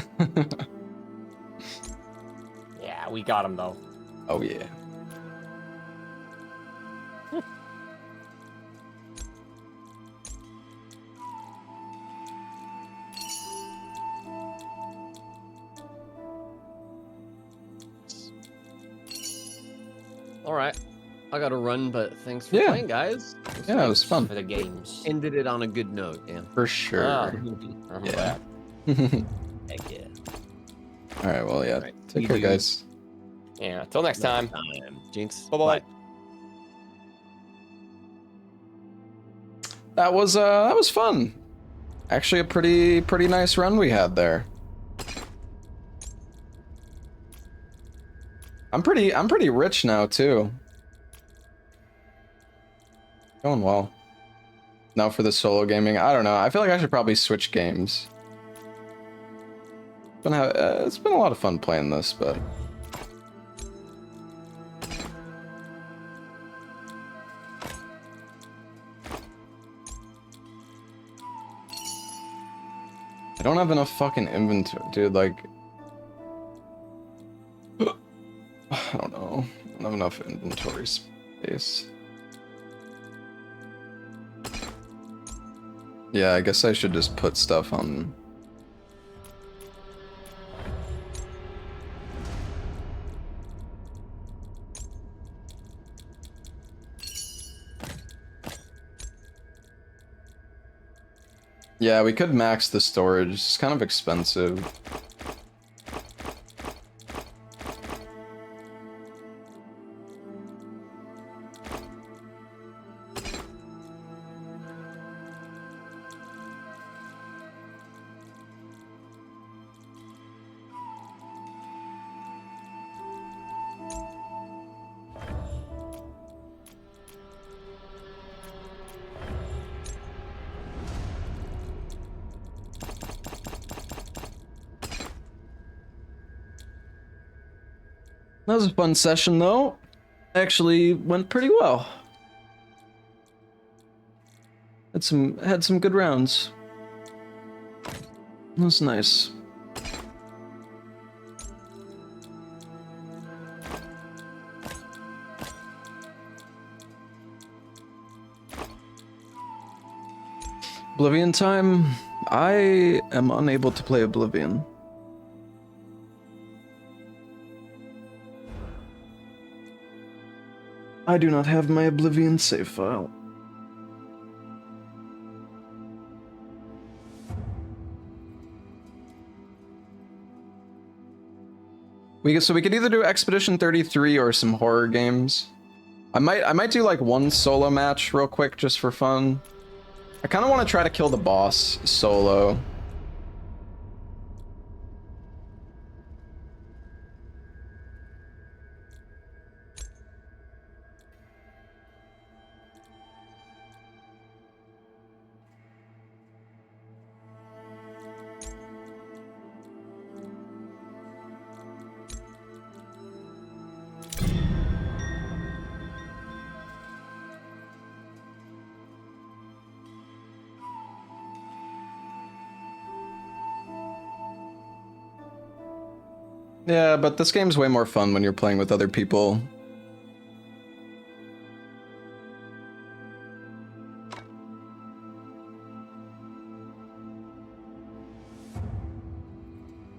C: Yeah, we got him though.
A: Oh yeah.
B: All right, I gotta run, but thanks for
A: Yeah.
B: playing, guys.
A: Yeah, it was fun.
C: For the games.
B: Ended it on a good note, yeah.
A: For sure.
C: I'm
A: Yeah.
C: back.
B: Heck yeah.
A: Alright, well, yeah.
B: Alright,
A: Take
B: you
A: care,
B: do-
A: guys.
C: Yeah, till next time.
B: Jinx.
C: Bye-bye.
A: That was fun. Actually, a pretty nice run we had there. I'm pretty rich now too. Going well. Now for the solo gaming, I don't know. I feel like I should probably switch games. It's been a lot of fun playing this, but I don't have enough fucking inventory, dude. Like, I don't know. I don't have enough inventory space. Yeah, I guess I should just put stuff on. Yeah, we could max the storage. It's kind of expensive. That was a fun session, though. Actually went pretty well. Had some good rounds. That was nice. Oblivion time? I am unable to play Oblivion. I do not have my Oblivion save file. So we could either do Expedition 33 or some horror games. I might do like one solo match real quick just for fun. I kind of want to try to kill the boss solo. Yeah, but this game's way more fun when you're playing with other people.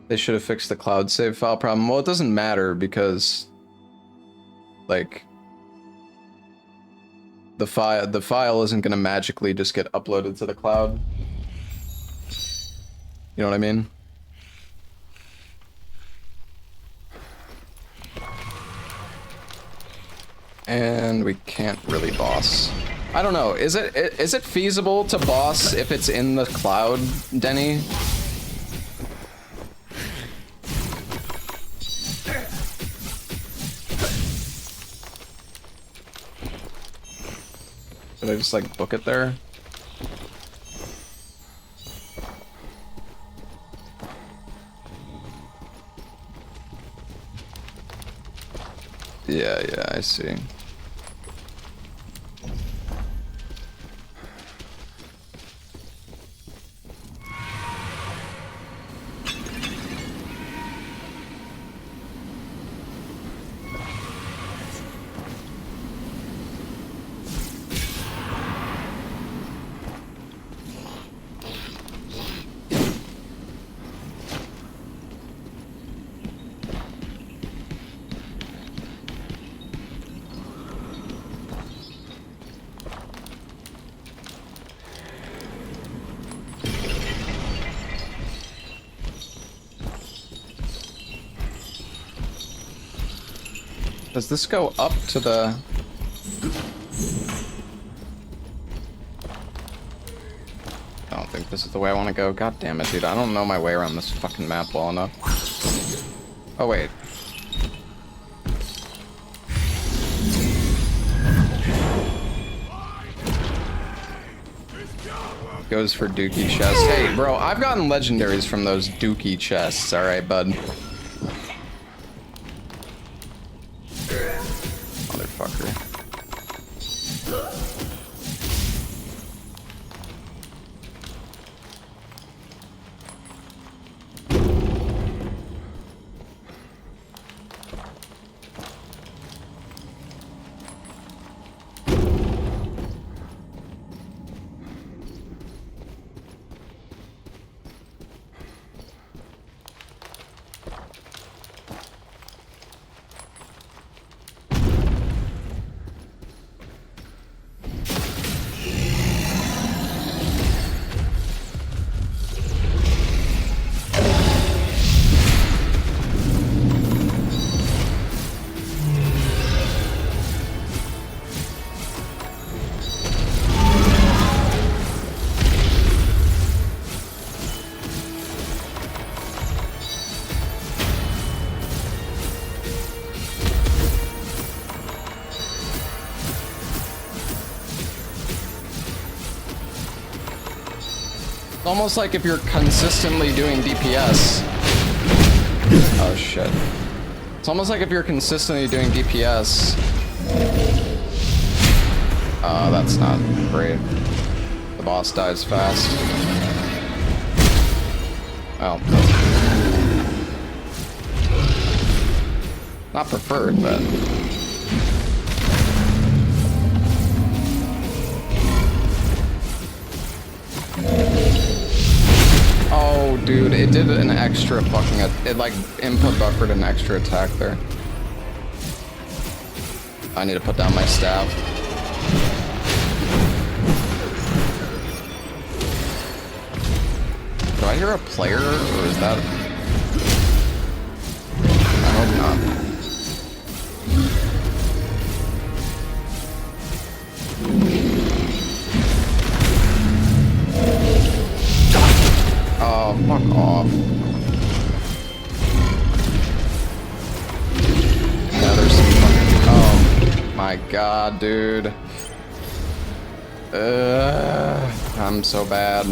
A: They should have fixed the cloud save file problem. Well, it doesn't matter because, like, the file isn't gonna magically just get uploaded to the cloud. You know what I mean? And we can't really boss. I don't know. Is it feasible to boss if it's in the cloud, Denny? Did I just like book it there? Yeah, I see. Does this go up to the... I don't think this is the way I want to go. God damn it, dude. I don't know my way around this fucking map well enough. Oh, wait. Goes for Dookie chest. Hey, bro, I've gotten legendaries from those Dookie chests. Alright, bud. Motherfucker. Almost like if you're consistently doing DPS. Oh shit. It's almost like if you're consistently doing DPS. That's not great. The boss dies fast. Well, that's not preferred, but... Oh, dude, it did an extra fucking... It, like, input buffered an extra attack there. I need to put down my staff. Do I hear a player, or is that... I hope not. Oh, fuck off. Yeah, there's some fucking... Oh my god, dude. I'm so bad.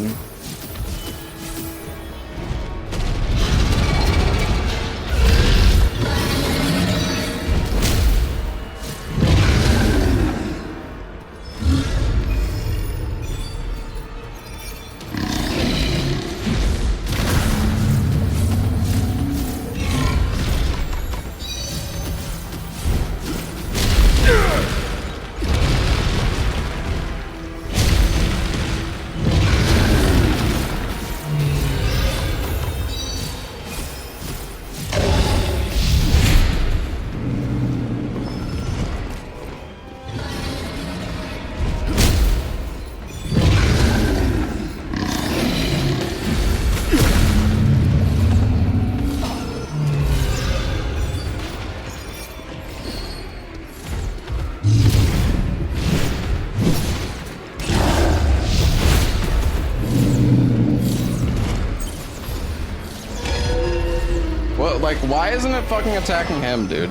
A: Like, why isn't it fucking attacking him, dude?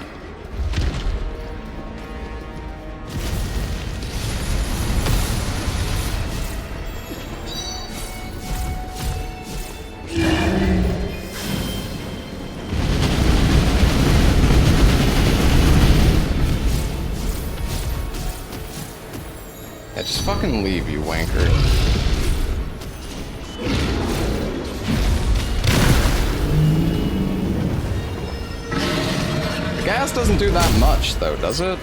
A: Yeah, just fucking leave, you wanker. Gas doesn't do that much, though, does it?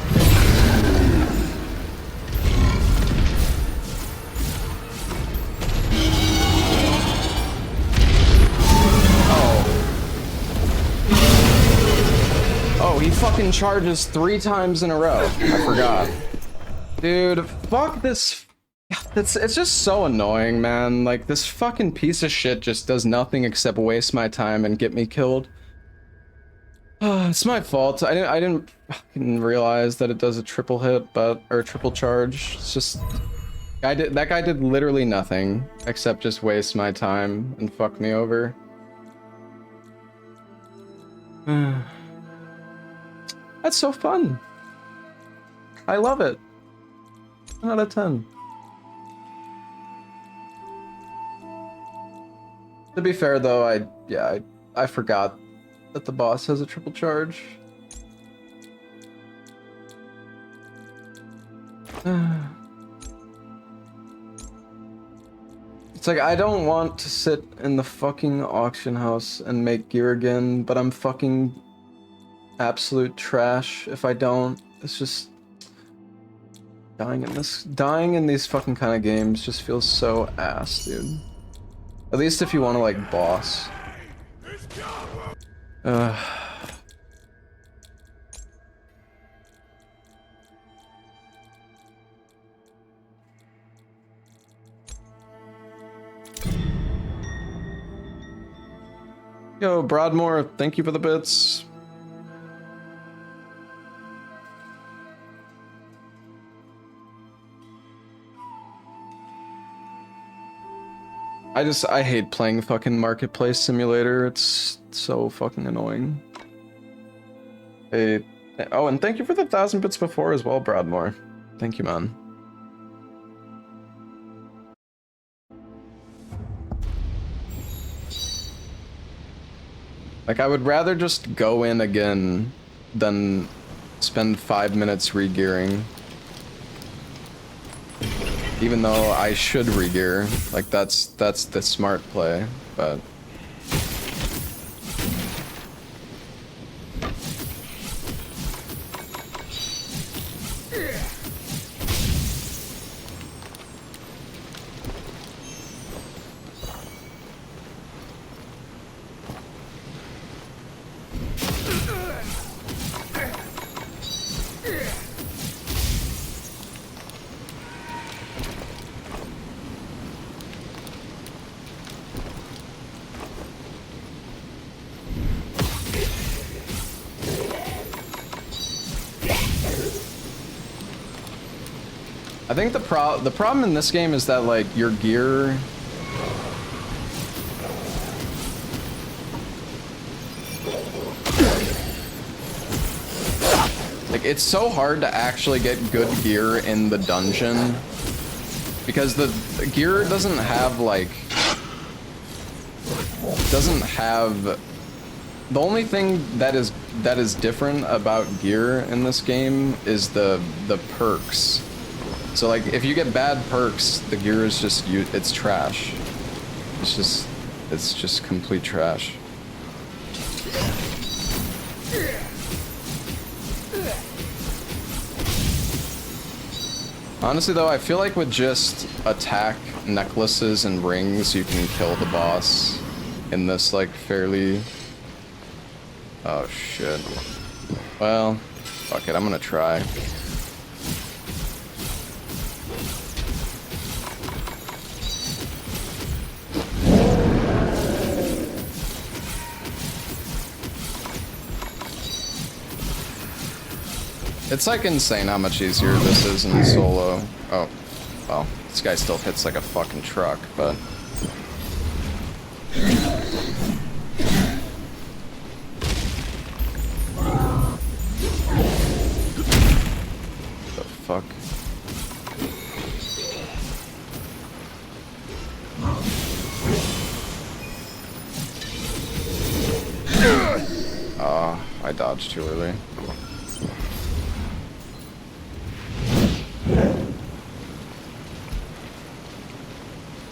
A: Oh, he fucking charges 3 times in a row. I forgot. Dude, fuck this. It's just so annoying, man. Like, this fucking piece of shit just does nothing except waste my time and get me killed. It's my fault. I didn't fucking realize that it does a triple hit, or a triple charge. It's just that guy did literally nothing except just waste my time and fuck me over. That's so fun. I love it. 10 out of 10. To be fair though, I forgot that the boss has a triple charge. It's like, I don't want to sit in the fucking auction house and make gear again, but I'm fucking absolute trash if I don't. It's just... dying in these fucking kind of games just feels so ass, dude. At least if you want to, like, boss. Yo, Broadmoor, thank you for the bits. I hate playing fucking Marketplace Simulator. It's so fucking annoying. Hey, oh, and thank you for the 1,000 bits before as well, Broadmoor. Thank you, man. Like, I would rather just go in again than spend 5 minutes regearing. Even though I should regear, like that's the smart play, but I think the problem in this game is that like your gear like it's so hard to actually get good gear in the dungeon because the gear doesn't have like the only thing that is different about gear in this game is the perks. So like if you get bad perks, the gear is just it's trash. It's just complete trash. Honestly though, I feel like with just attack, necklaces, and rings, you can kill the boss in this like fairly... Oh shit. Well, fuck it, I'm gonna try. It's like insane how much easier this is in solo. Oh, well, this guy still hits like a fucking truck, but... The fuck? Oh, I dodged too early.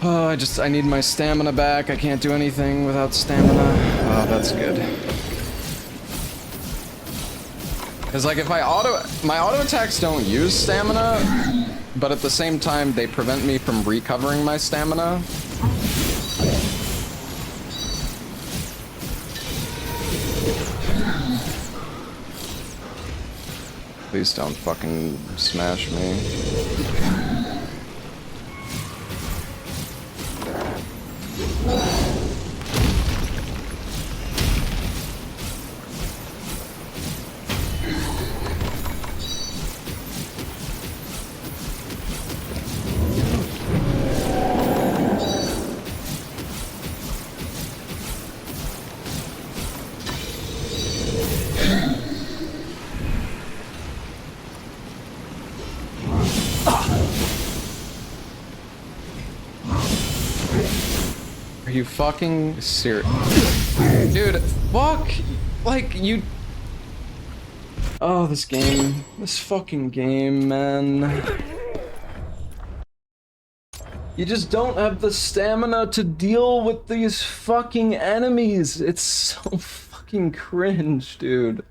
A: Oh, I need my stamina back. I can't do anything without stamina. Oh, that's good. Because like if my auto attacks don't use stamina, but at the same time they prevent me from recovering my stamina. Please don't fucking smash me. Are you fucking serious? Dude, fuck! Like, you... Oh, this game. This fucking game, man. You just don't have the stamina to deal with these fucking enemies. It's so fucking cringe, dude.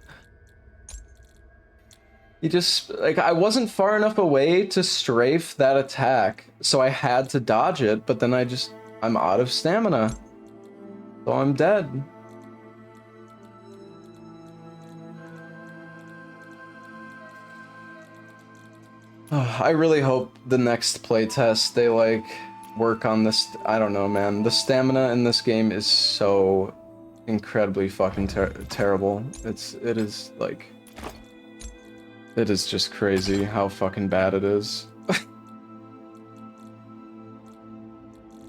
A: You just, like, I wasn't far enough away to strafe that attack, so I had to dodge it, but then I'm out of stamina. So I'm dead. I really hope the next playtest they like work on this. I don't know, man. The stamina in this game is so incredibly fucking terrible. It is like, it is just crazy how fucking bad it is.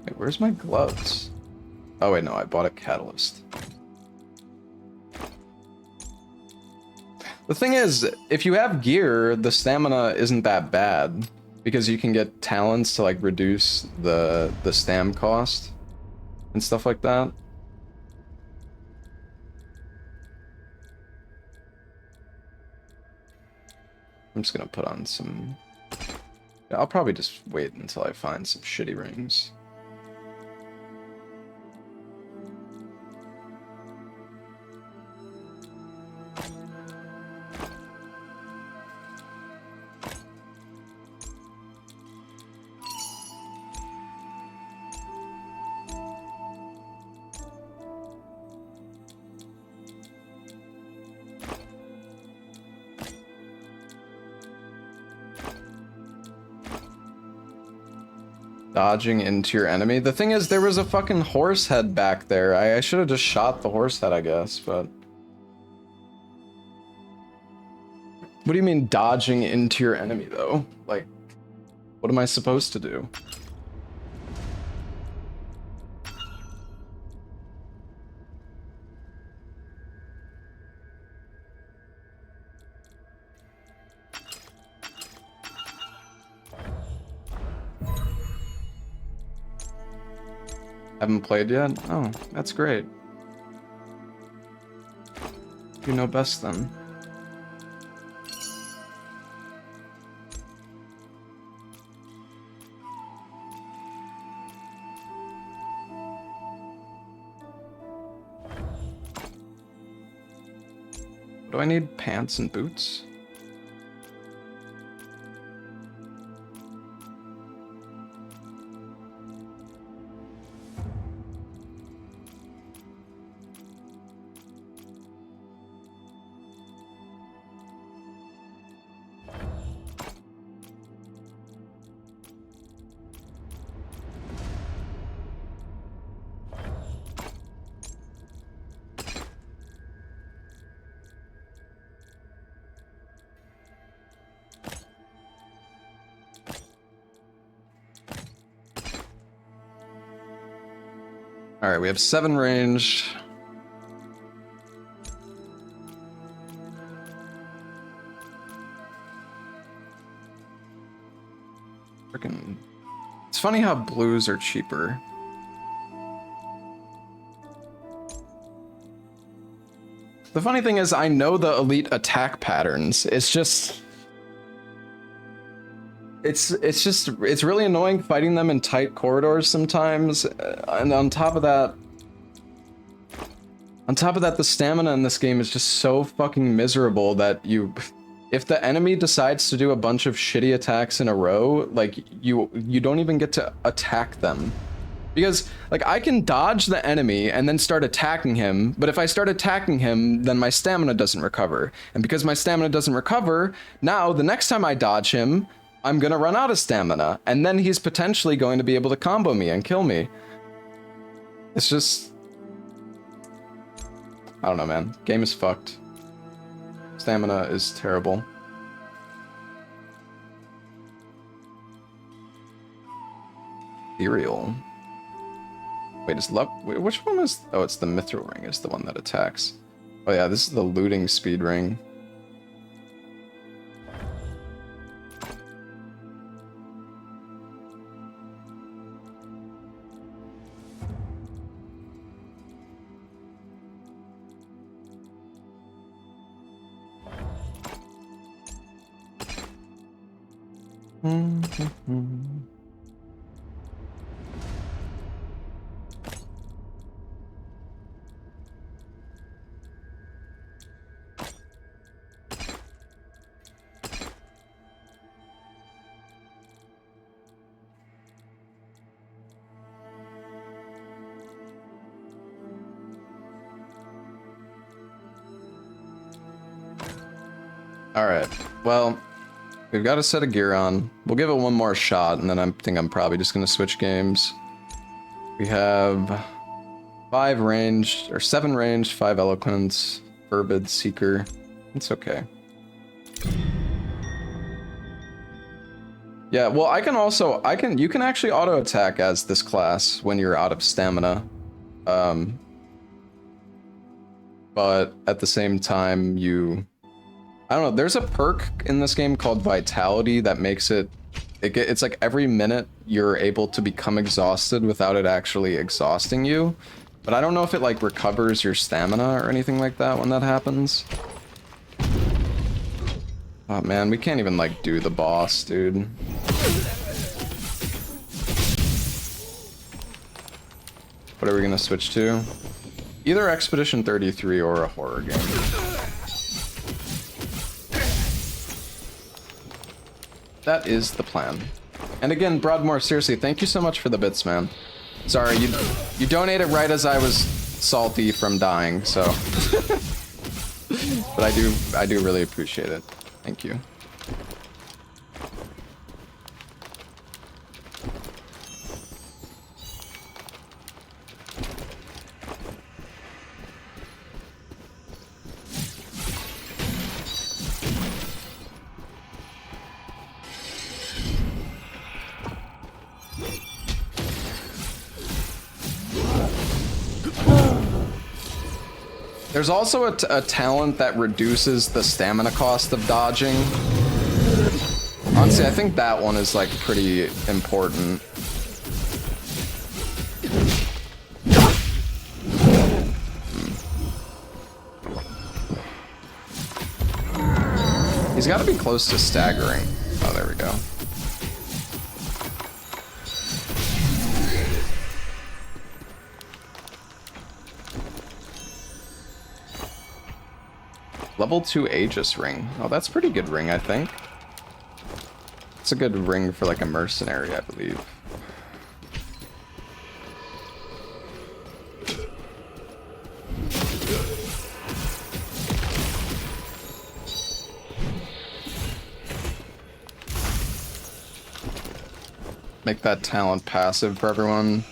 A: Wait, where's my gloves? Oh wait, no, I bought a catalyst. The thing is, if you have gear, the stamina isn't that bad because you can get talents to like reduce the stam cost and stuff like that. I'm just gonna put on some... Yeah, I'll probably just wait until I find some shitty rings. Dodging into your enemy. The thing is, there was a fucking horse head back there. I should have just shot the horse head, I guess, but... What do you mean dodging into your enemy, though? Like, what am I supposed to do? Haven't played yet? Oh, that's great. You know best then. Do I need pants and boots? Alright, we have 7 range. Frickin'... It's funny how blues are cheaper. The funny thing is, I know the elite attack patterns. It's just... It's really annoying fighting them in tight corridors sometimes, and on top of that, the stamina in this game is just so fucking miserable that if the enemy decides to do a bunch of shitty attacks in a row, like, you don't even get to attack them. Because, like, I can dodge the enemy and then start attacking him, but if I start attacking him, then my stamina doesn't recover. And because my stamina doesn't recover, now, the next time I dodge him, I'm gonna run out of stamina, and then he's potentially going to be able to combo me and kill me. It's just... I don't know, man. Game is fucked. Stamina is terrible. Ethereal. Wait, which one is... Oh, it's the Mithril Ring is the one that attacks. Oh yeah, this is the looting speed ring. Alright, well, we've got a set of gear on. We'll give it one more shot, and then I think I'm probably just gonna switch games. We have 5 ranged, or 7 ranged, 5 eloquence, Furbid, Seeker. It's okay. Yeah, well, you can actually auto attack as this class when you're out of stamina. But at the same time, I don't know, there's a perk in this game called Vitality that makes it's like every minute you're able to become exhausted without it actually exhausting you. But I don't know if it like recovers your stamina or anything like that when that happens. Oh man, we can't even like do the boss, dude. What are we gonna switch to? Either Expedition 33 or a horror game. That is the plan. And again, Broadmoor, seriously, thank you so much for the bits, man. Sorry, you donated right as I was salty from dying, so. But I do really appreciate it. Thank you. There's also a talent that reduces the stamina cost of dodging. Honestly, I think that one is like pretty important. He's got to be close to staggering. Oh, there we go. Level 2 Aegis ring. Oh, that's a pretty good ring, I think. It's a good ring for like a mercenary, I believe. Make that talent passive for everyone.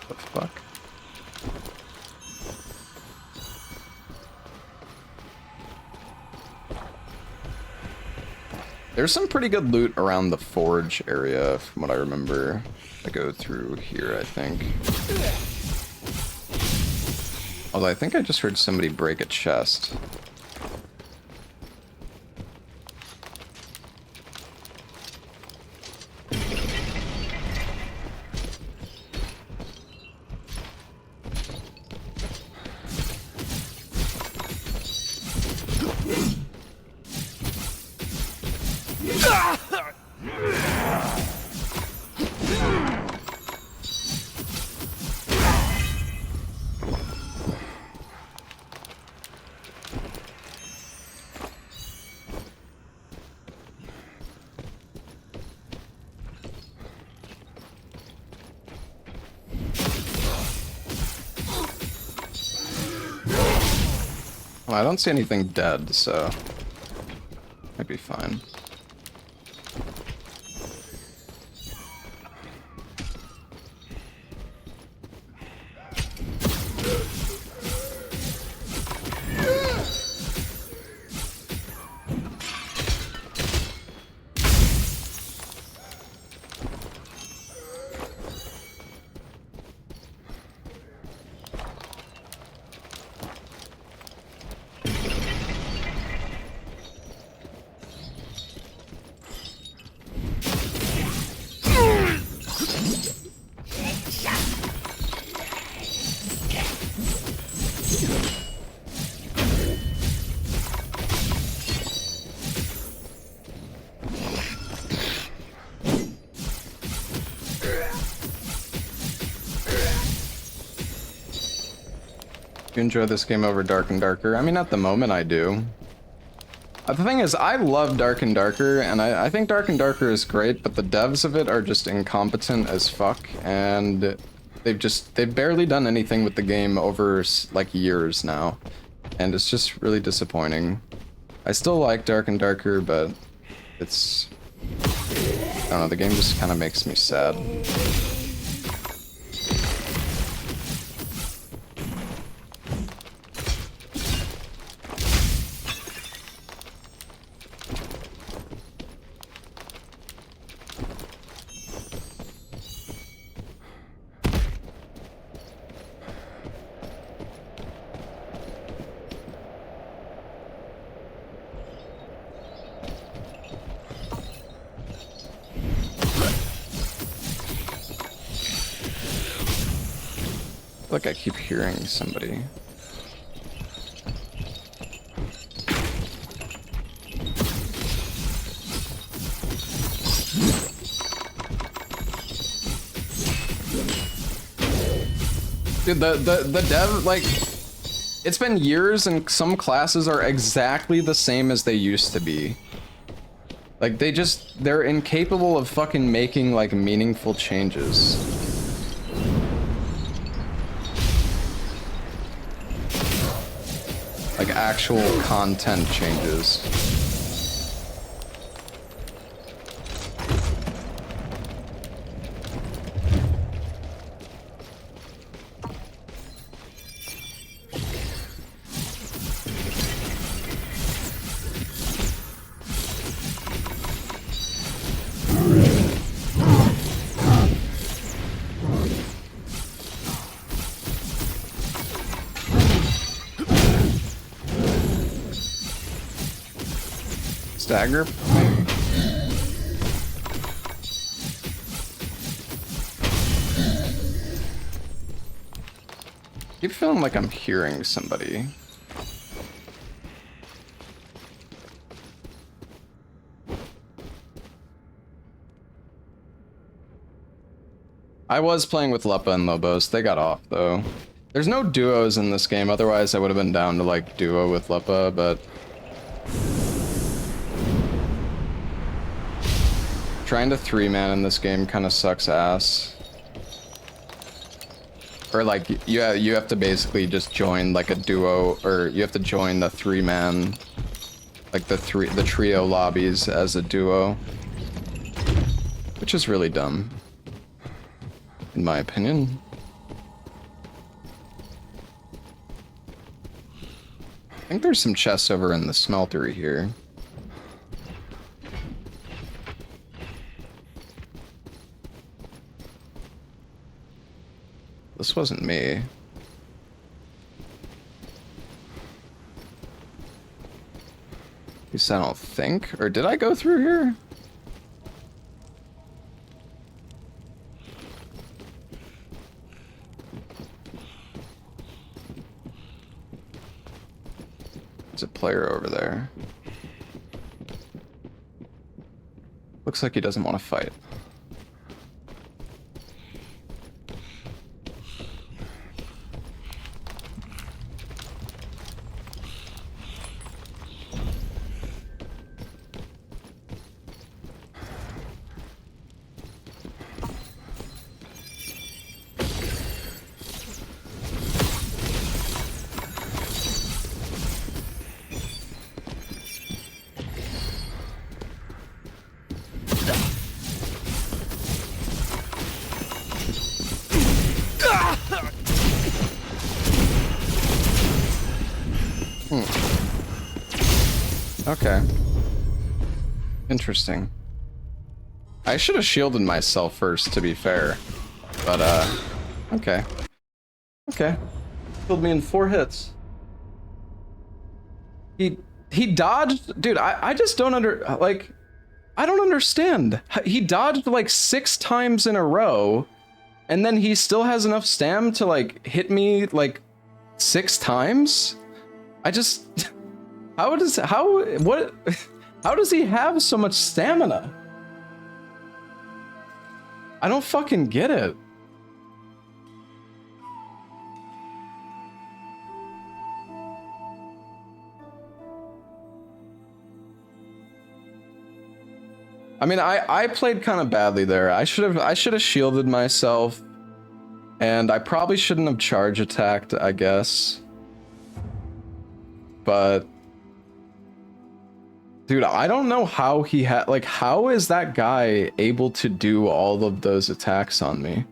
A: What the fuck? There's some pretty good loot around the forge area, from what I remember. I go through here, I think. Although I think I just heard somebody break a chest. Well, I don't see anything dead, so might be fine. You enjoy this game over Dark and Darker? I mean, at the moment I do. The thing is, I love Dark and Darker, and I think Dark and Darker is great, but the devs of it are just incompetent as fuck, and they've barely done anything with the game over, like, years now. And it's just really disappointing. I still like Dark and Darker, but it's... I don't know, the game just kind of makes me sad. Like I keep hearing somebody. Dude, the dev, like, it's been years and some classes are exactly the same as they used to be. Like, they're incapable of fucking making, like, meaningful changes. Like, actual content changes. Stagger? I keep feeling like I'm hearing somebody. I was playing with Leppa and Lobos. They got off, though. There's no duos in this game, otherwise I would have been down to, like, duo with Leppa, but... trying to 3-man in this game kind of sucks ass. Or, like, you have to basically just join, like, a duo, or you have to join the 3-man, like, the trio lobbies as a duo. Which is really dumb. In my opinion. I think there's some chests over in the smeltery here. This wasn't me. At least I don't think. Or did I go through here? There's a player over there. Looks like he doesn't want to fight. Okay. Interesting. I should have shielded myself first, to be fair. But, okay. Okay. Killed me in 4 hits. He dodged... Dude, I just don't I don't understand. He dodged, like, 6 times in a row, and then he still has enough stam to, like, hit me, like, 6 times? I just... How does he have so much stamina? I don't fucking get it. I mean, I played kind of badly there. I should have shielded myself, and I probably shouldn't have charge attacked, I guess. But dude, I don't know how he had, like, how is that guy able to do all of those attacks on me?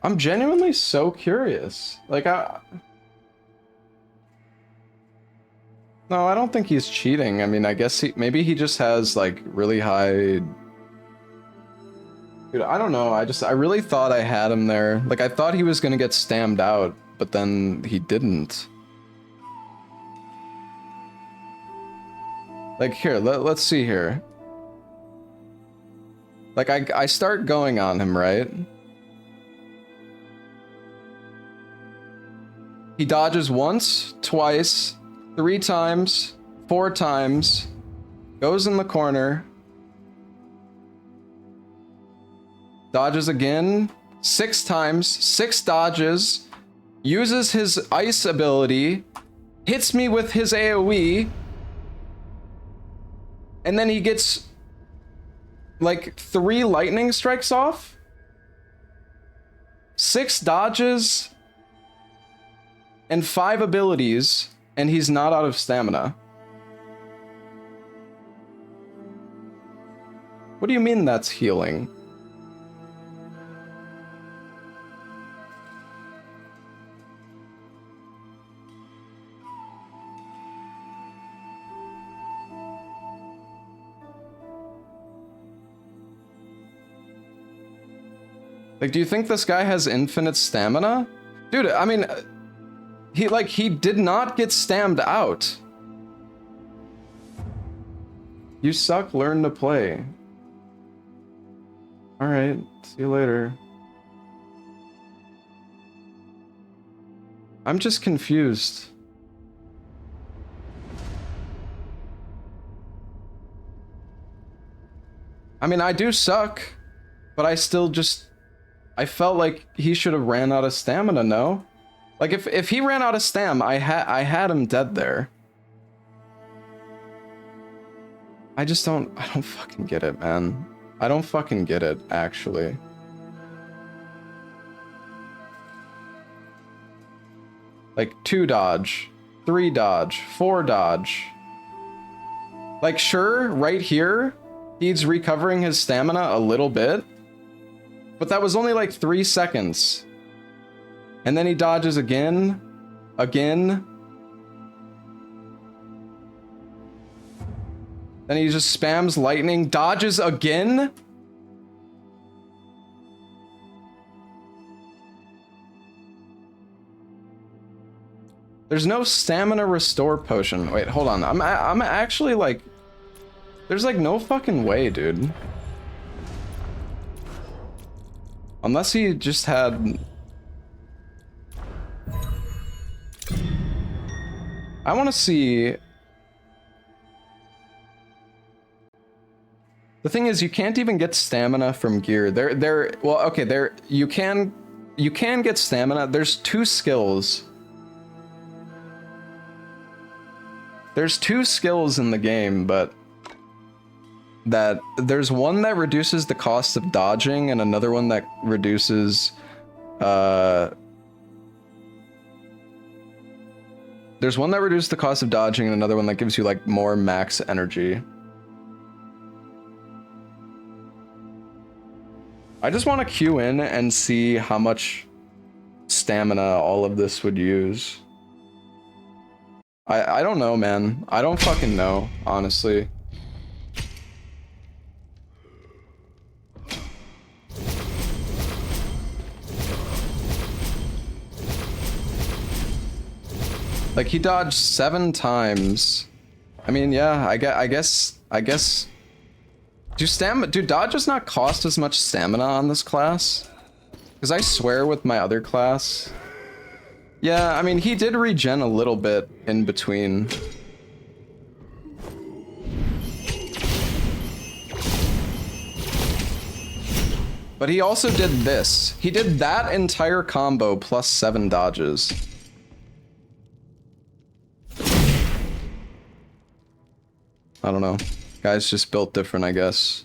A: I'm genuinely so curious. Like, no, I don't think he's cheating. I mean, I guess maybe he just has, like, really high... Dude, I don't know. I really thought I had him there. Like, I thought he was gonna get stammed out, but then he didn't. Like, here, let's see here. Like, I start going on him, right? He dodges once, twice, 3 times, 4 times, goes in the corner, dodges again, 6 times, 6 dodges, uses his ice ability, hits me with his AoE, and then he gets like 3 lightning strikes off, 6 dodges, and 5 abilities, and he's not out of stamina. What do you mean that's healing? Like, do you think this guy has infinite stamina? Dude, I mean, he did not get stammed out. You suck, learn to play. Alright, see you later. I'm just confused. I mean, I do suck, but I still just... I felt like he should have ran out of stamina, no? Like, if he ran out of stam, I had him dead there. I don't fucking get it, man. I don't fucking get it, actually. Like, 2 dodge, 3 dodge, 4 dodge. Like, sure, right here, he's recovering his stamina a little bit. But that was only like 3 seconds. And then he dodges again. Then he just spams lightning, dodges again. There's no stamina restore potion. Wait, hold on. I'm actually like... There's like no fucking way, dude. Unless he just had... I want to see... The thing is, you can't even get stamina from gear. Well, okay, you can get stamina. There's 2 skills. There's 2 skills in the game, but there's one that reduces the cost of dodging and another one that reduces there's one that reduces the cost of dodging and another one that gives you like more max energy. I just want to queue in and see how much stamina all of this would use. I don't know, man. I don't fucking know, honestly. Like, he dodged 7 times. I mean, yeah, I guess... Do dodges not cost as much stamina on this class? Because I swear with my other class... Yeah, I mean, he did regen a little bit in between. But he also did this. He did that entire combo plus 7 dodges. I don't know. Guy's just built different, I guess.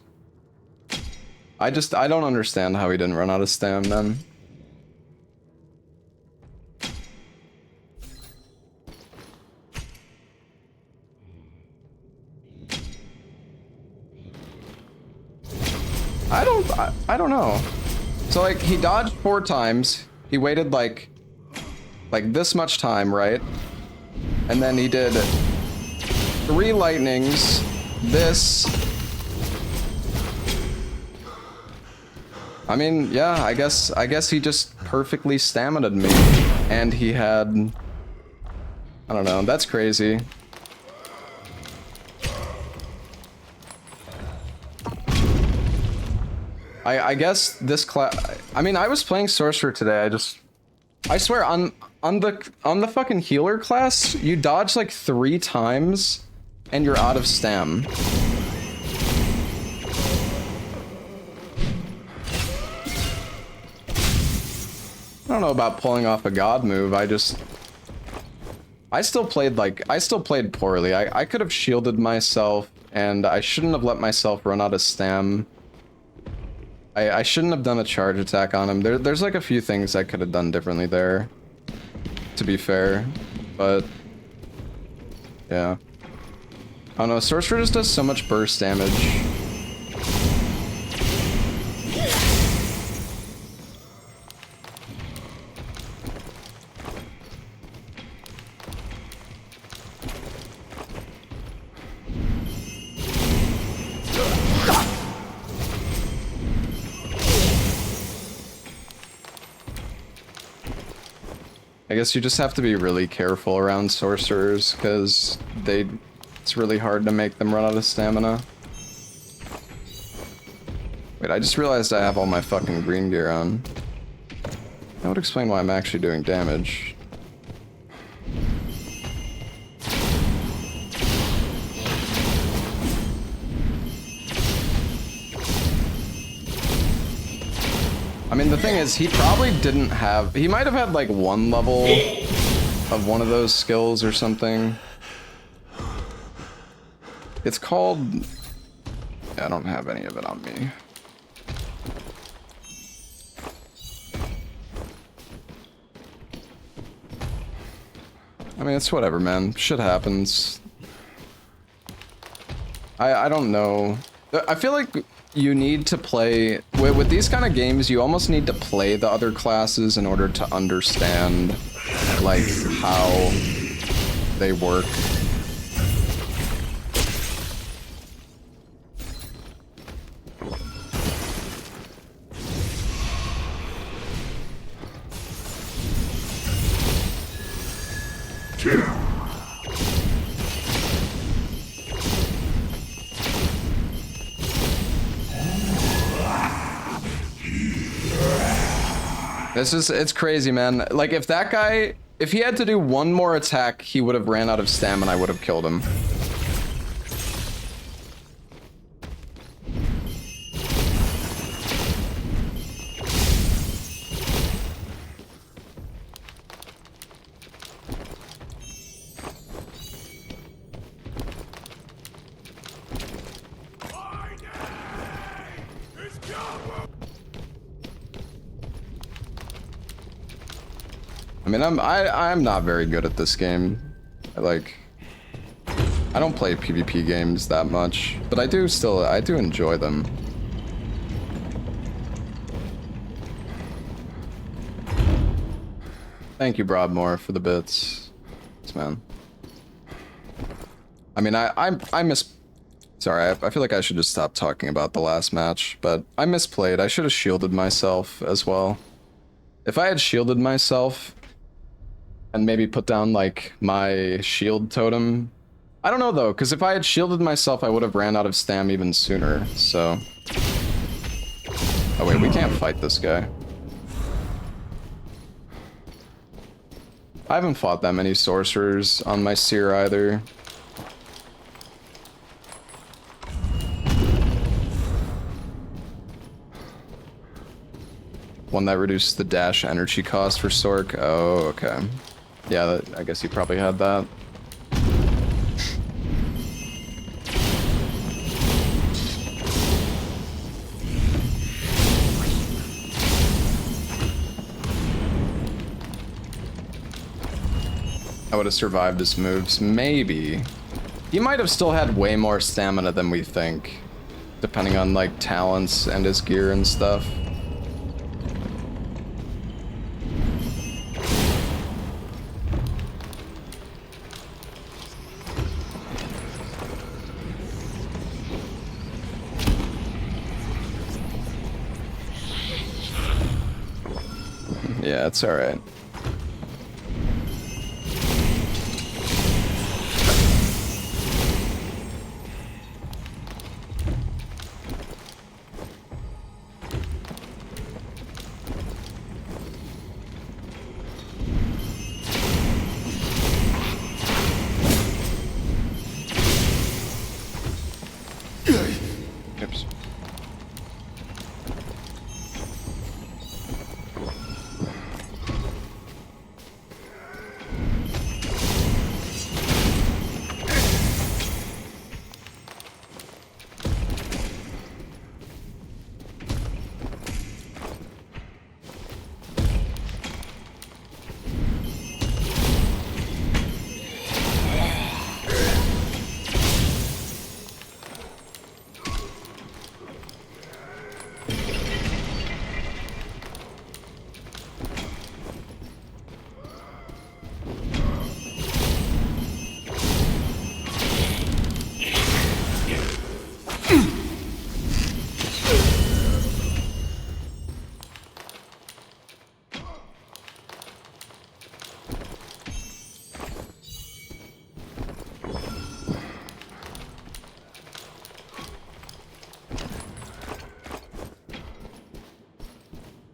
A: I don't understand how he didn't run out of stam, then. I don't know. So, like, he dodged 4 times. He waited, like this much time, right? And then he did 3 lightnings, this. I mean, yeah, I guess he just perfectly staminaed me. And he had... I don't know, that's crazy. I guess this class... I mean, I was playing Sorcerer today, I just I swear on the fucking healer class, you dodge like 3 times and you're out of stam. I don't know about pulling off a god move. I still played poorly. I could have shielded myself and I shouldn't have let myself run out of stam. I shouldn't have done a charge attack on him. There's like a few things I could have done differently there, to be fair, but yeah. I don't know, Sorcerer just does so much burst damage. I guess you just have to be really careful around sorcerers, because it's really hard to make them run out of stamina. Wait, I just realized I have all my fucking green gear on. That would explain why I'm actually doing damage. I mean, the thing is, he probably didn't have... He might have had, like, 1 level of one of those skills or something. It's called... Yeah, I don't have any of it on me. I mean, it's whatever, man. Shit happens. I don't know. I feel like... You need to play... With these kind of games, you almost need to play the other classes in order to understand, like, how they work. It's crazy, man. Like, if that guy, if he had to do 1 more attack, he would have ran out of stam and I would have killed him. I mean, I'm not very good at this game. I don't play PvP games that much, but I do enjoy them. Thank you, Broadmoor, for the bits. Thanks, man. I mean, sorry, I feel like I should just stop talking about the last match, but I misplayed. I should have shielded myself as well. If I had shielded myself and maybe put down, like, my shield totem. I don't know, though, because if I had shielded myself, I would have ran out of stam even sooner, so... Oh, wait, we can't fight this guy. I haven't fought that many sorcerers on my seer either. One that reduces the dash energy cost for Sork. Oh, okay. Yeah, I guess you probably had that. I would have survived his moves, maybe. He might have still had way more stamina than we think, depending on, like, talents and his gear and stuff. Yeah, it's alright.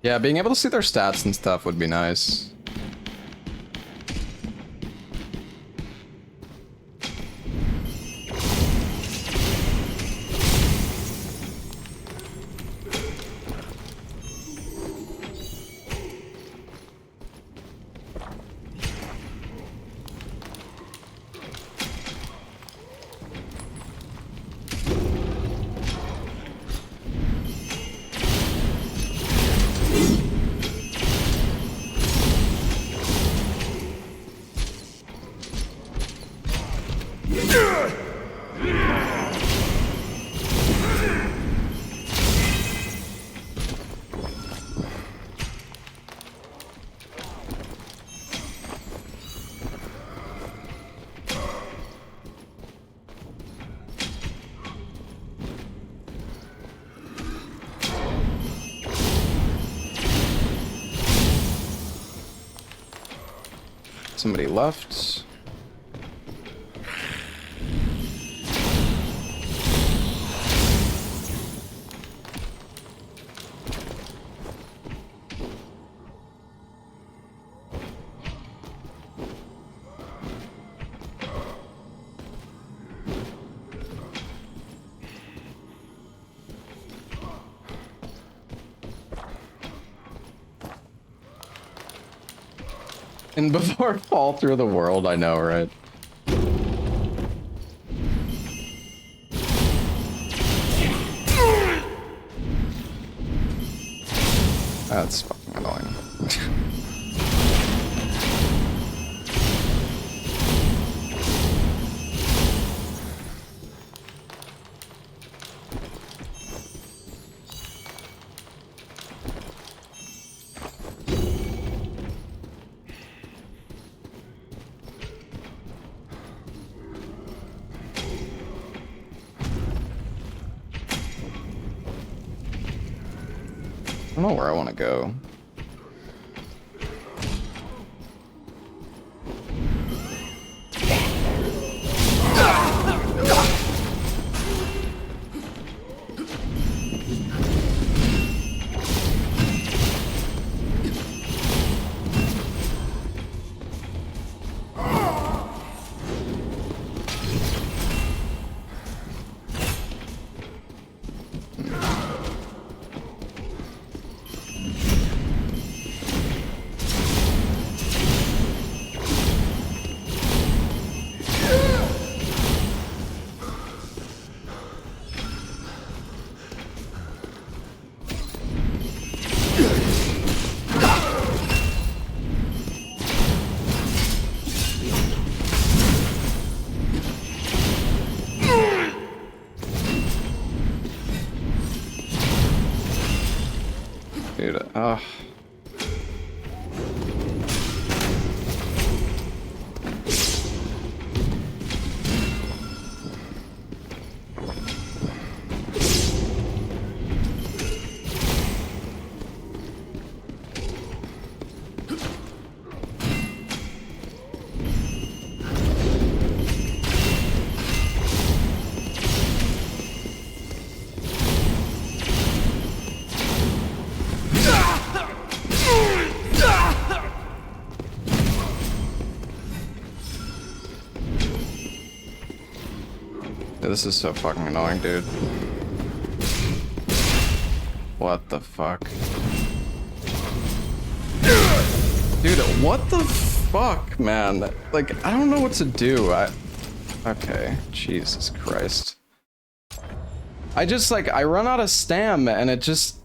A: Yeah, being able to see their stats and stuff would be nice. Somebody left. And before fall through the world, I know, right? That's fucking annoying. I don't know where I want to go. Dude, this is so fucking annoying, dude. What the fuck? Dude, what the fuck, man? Like, I don't know what to do. Okay, Jesus Christ. I just, like, I run out of stam, and it just...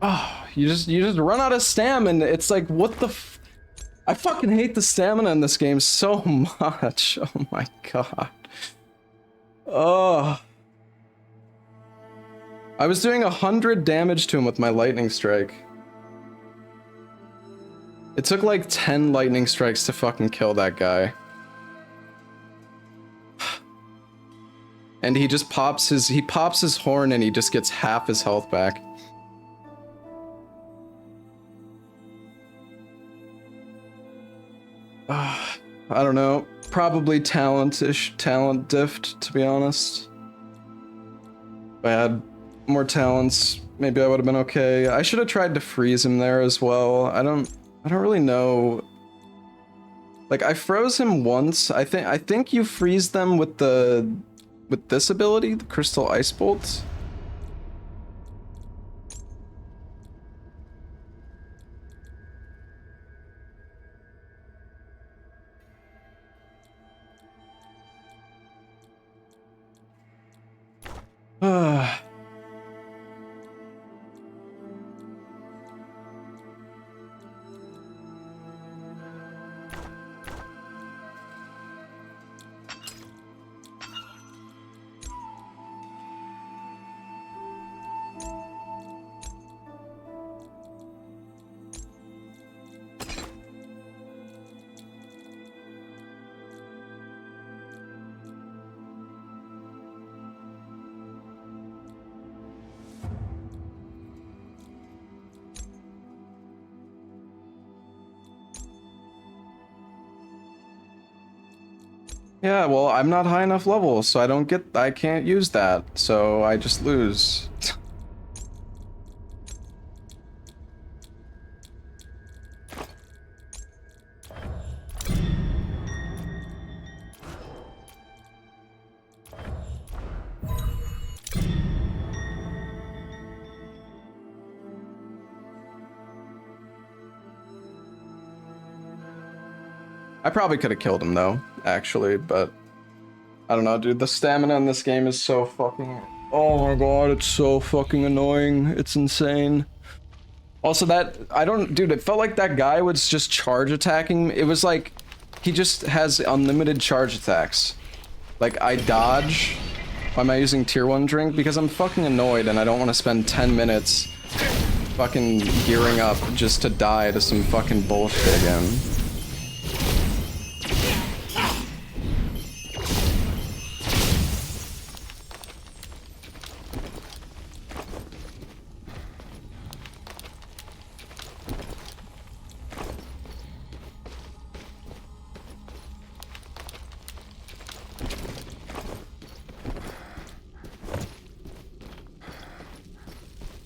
A: Oh, you just run out of stam, and it's like, what the f... I fucking hate the stamina in this game so much. Oh my god. Oh. I was doing 100 damage to him with my lightning strike. It took like 10 lightning strikes to fucking kill that guy. And he just pops his horn and he just gets half his health back. I don't know. Probably talent dift, to be honest. If I had more talents, maybe I would have been okay. I should have tried to freeze him there as well. I don't really know. Like, I froze him once. I think you freeze them with this ability, the Crystal Ice Bolt. Yeah, well, I'm not high enough level, so I can't use that, so I just lose. I probably could have killed him though, actually, but I don't know, dude. The stamina in this game is so fucking... Oh my god, it's so fucking annoying. It's insane. Also dude, it felt like that guy was just charge attacking. It was like, he just has unlimited charge attacks. Like, I dodge. Why am I using tier 1 drink? Because I'm fucking annoyed and I don't want to spend 10 minutes fucking gearing up just to die to some fucking bullshit again.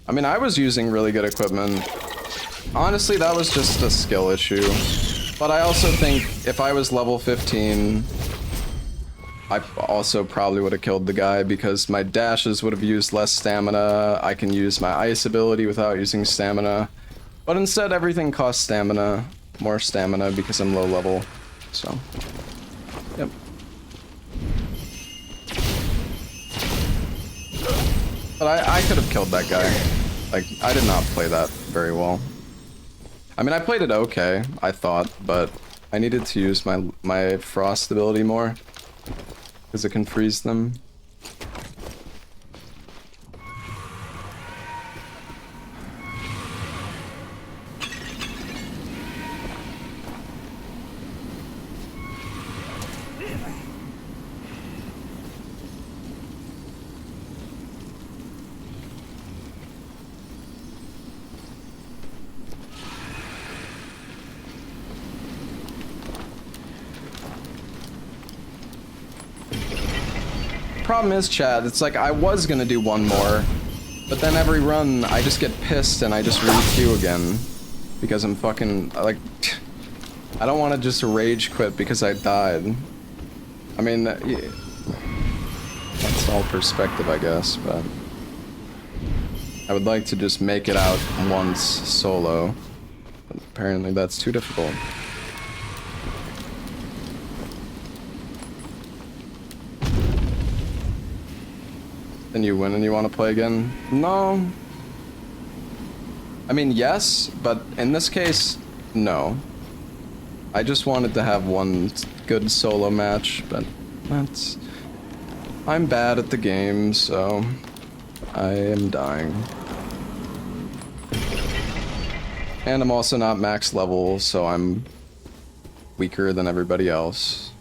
A: I mean, I was using really good equipment. Honestly, that was just a skill issue. But I also think if I was level 15, I also probably would have killed the guy because my dashes would have used less stamina. I can use my ice ability without using stamina. But instead, everything costs stamina. More stamina because I'm low level. So, yep. But I could have killed that guy. Like, I did not play that very well. I mean, I played it okay, I thought, but I needed to use my frost ability more. Because it can freeze them. Problem is, Chad, it's like I was gonna do one more, but then every run I just get pissed and I just re-queue again because I'm fucking like I don't want to just rage quit because I died. I mean, that's all perspective, I guess, but I would like to just make it out once solo, but apparently that's too difficult. Then you win and you want to play again? No. I mean, yes, but in this case, no. I just wanted to have one good solo match, but that's... I'm bad at the game, so I am dying. And I'm also not max level, so I'm weaker than everybody else.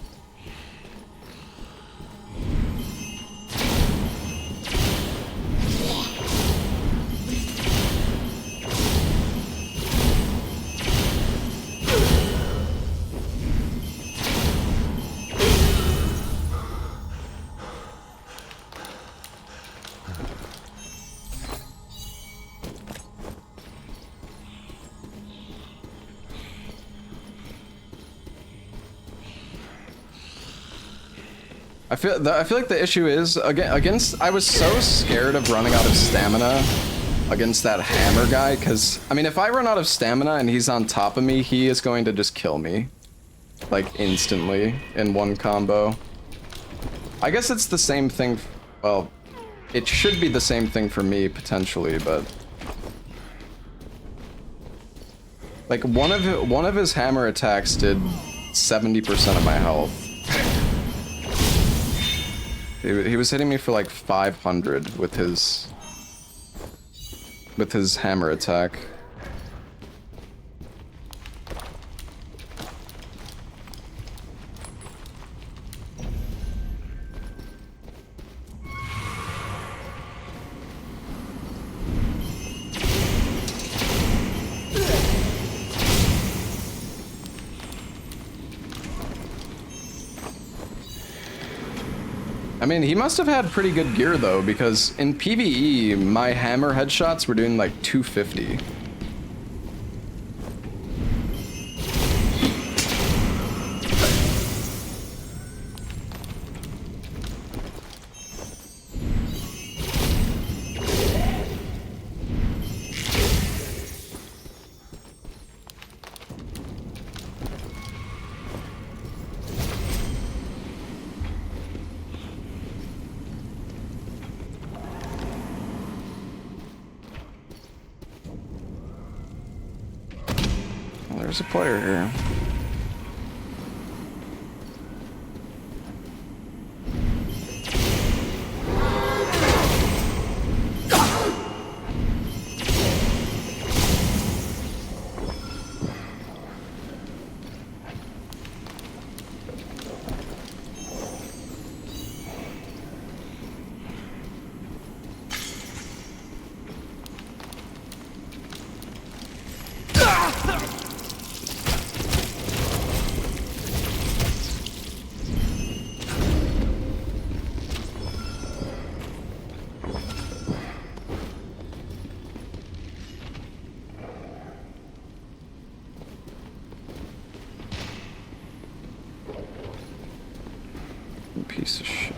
A: I feel like the issue is against. I was so scared of running out of stamina against that hammer guy, because I mean, if I run out of stamina and he's on top of me, he is going to just kill me, like instantly in one combo. I guess it's the same thing. Well, it should be the same thing for me potentially, but like one of his hammer attacks did 70% of my health. He was hitting me for like 500 with his hammer attack. I mean, he must have had pretty good gear though, because in PvE, my hammer headshots were doing like 250. There's a player here. Piece of shit.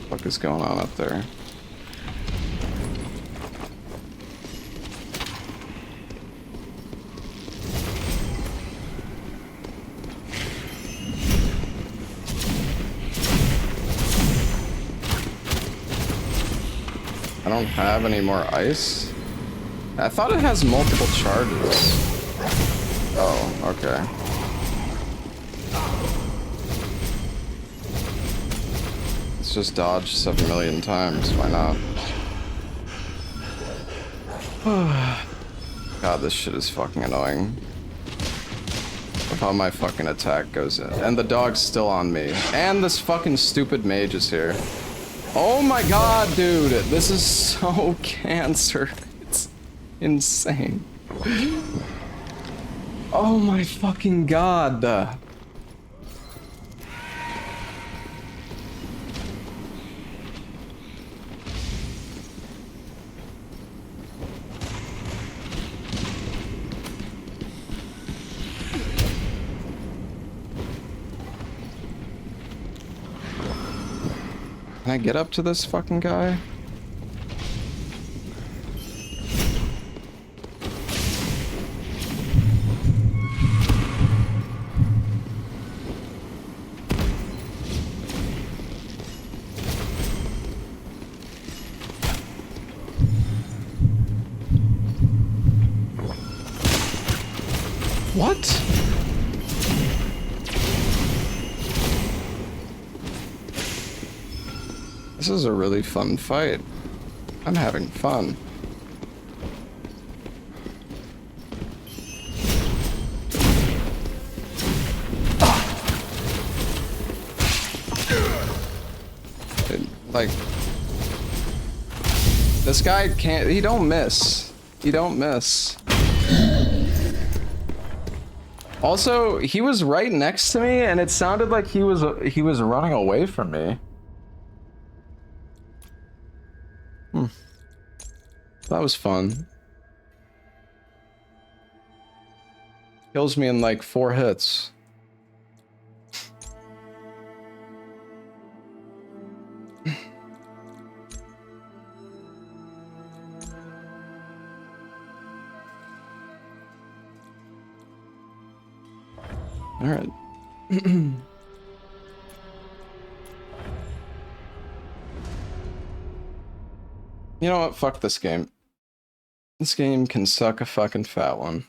A: What is going on up there? I don't have any more ice. I thought it has multiple charges. Oh, okay. Let's just dodge 7 million times. Why not? God, this shit is fucking annoying. Of how my fucking attack goes in. And the dog's still on me. And this fucking stupid mage is here. Oh my god, dude, this is so cancer. It's insane. Oh my fucking god. Can I get up to this fucking guy? What? This is a really fun fight. I'm having fun. Dude, like, this guy can't, he don't miss. He don't miss. Also, he was right next to me, and it sounded like he was running away from me. That was fun. Kills me in like 4 hits. All right. You know what? Fuck this game. This game can suck a fucking fat one.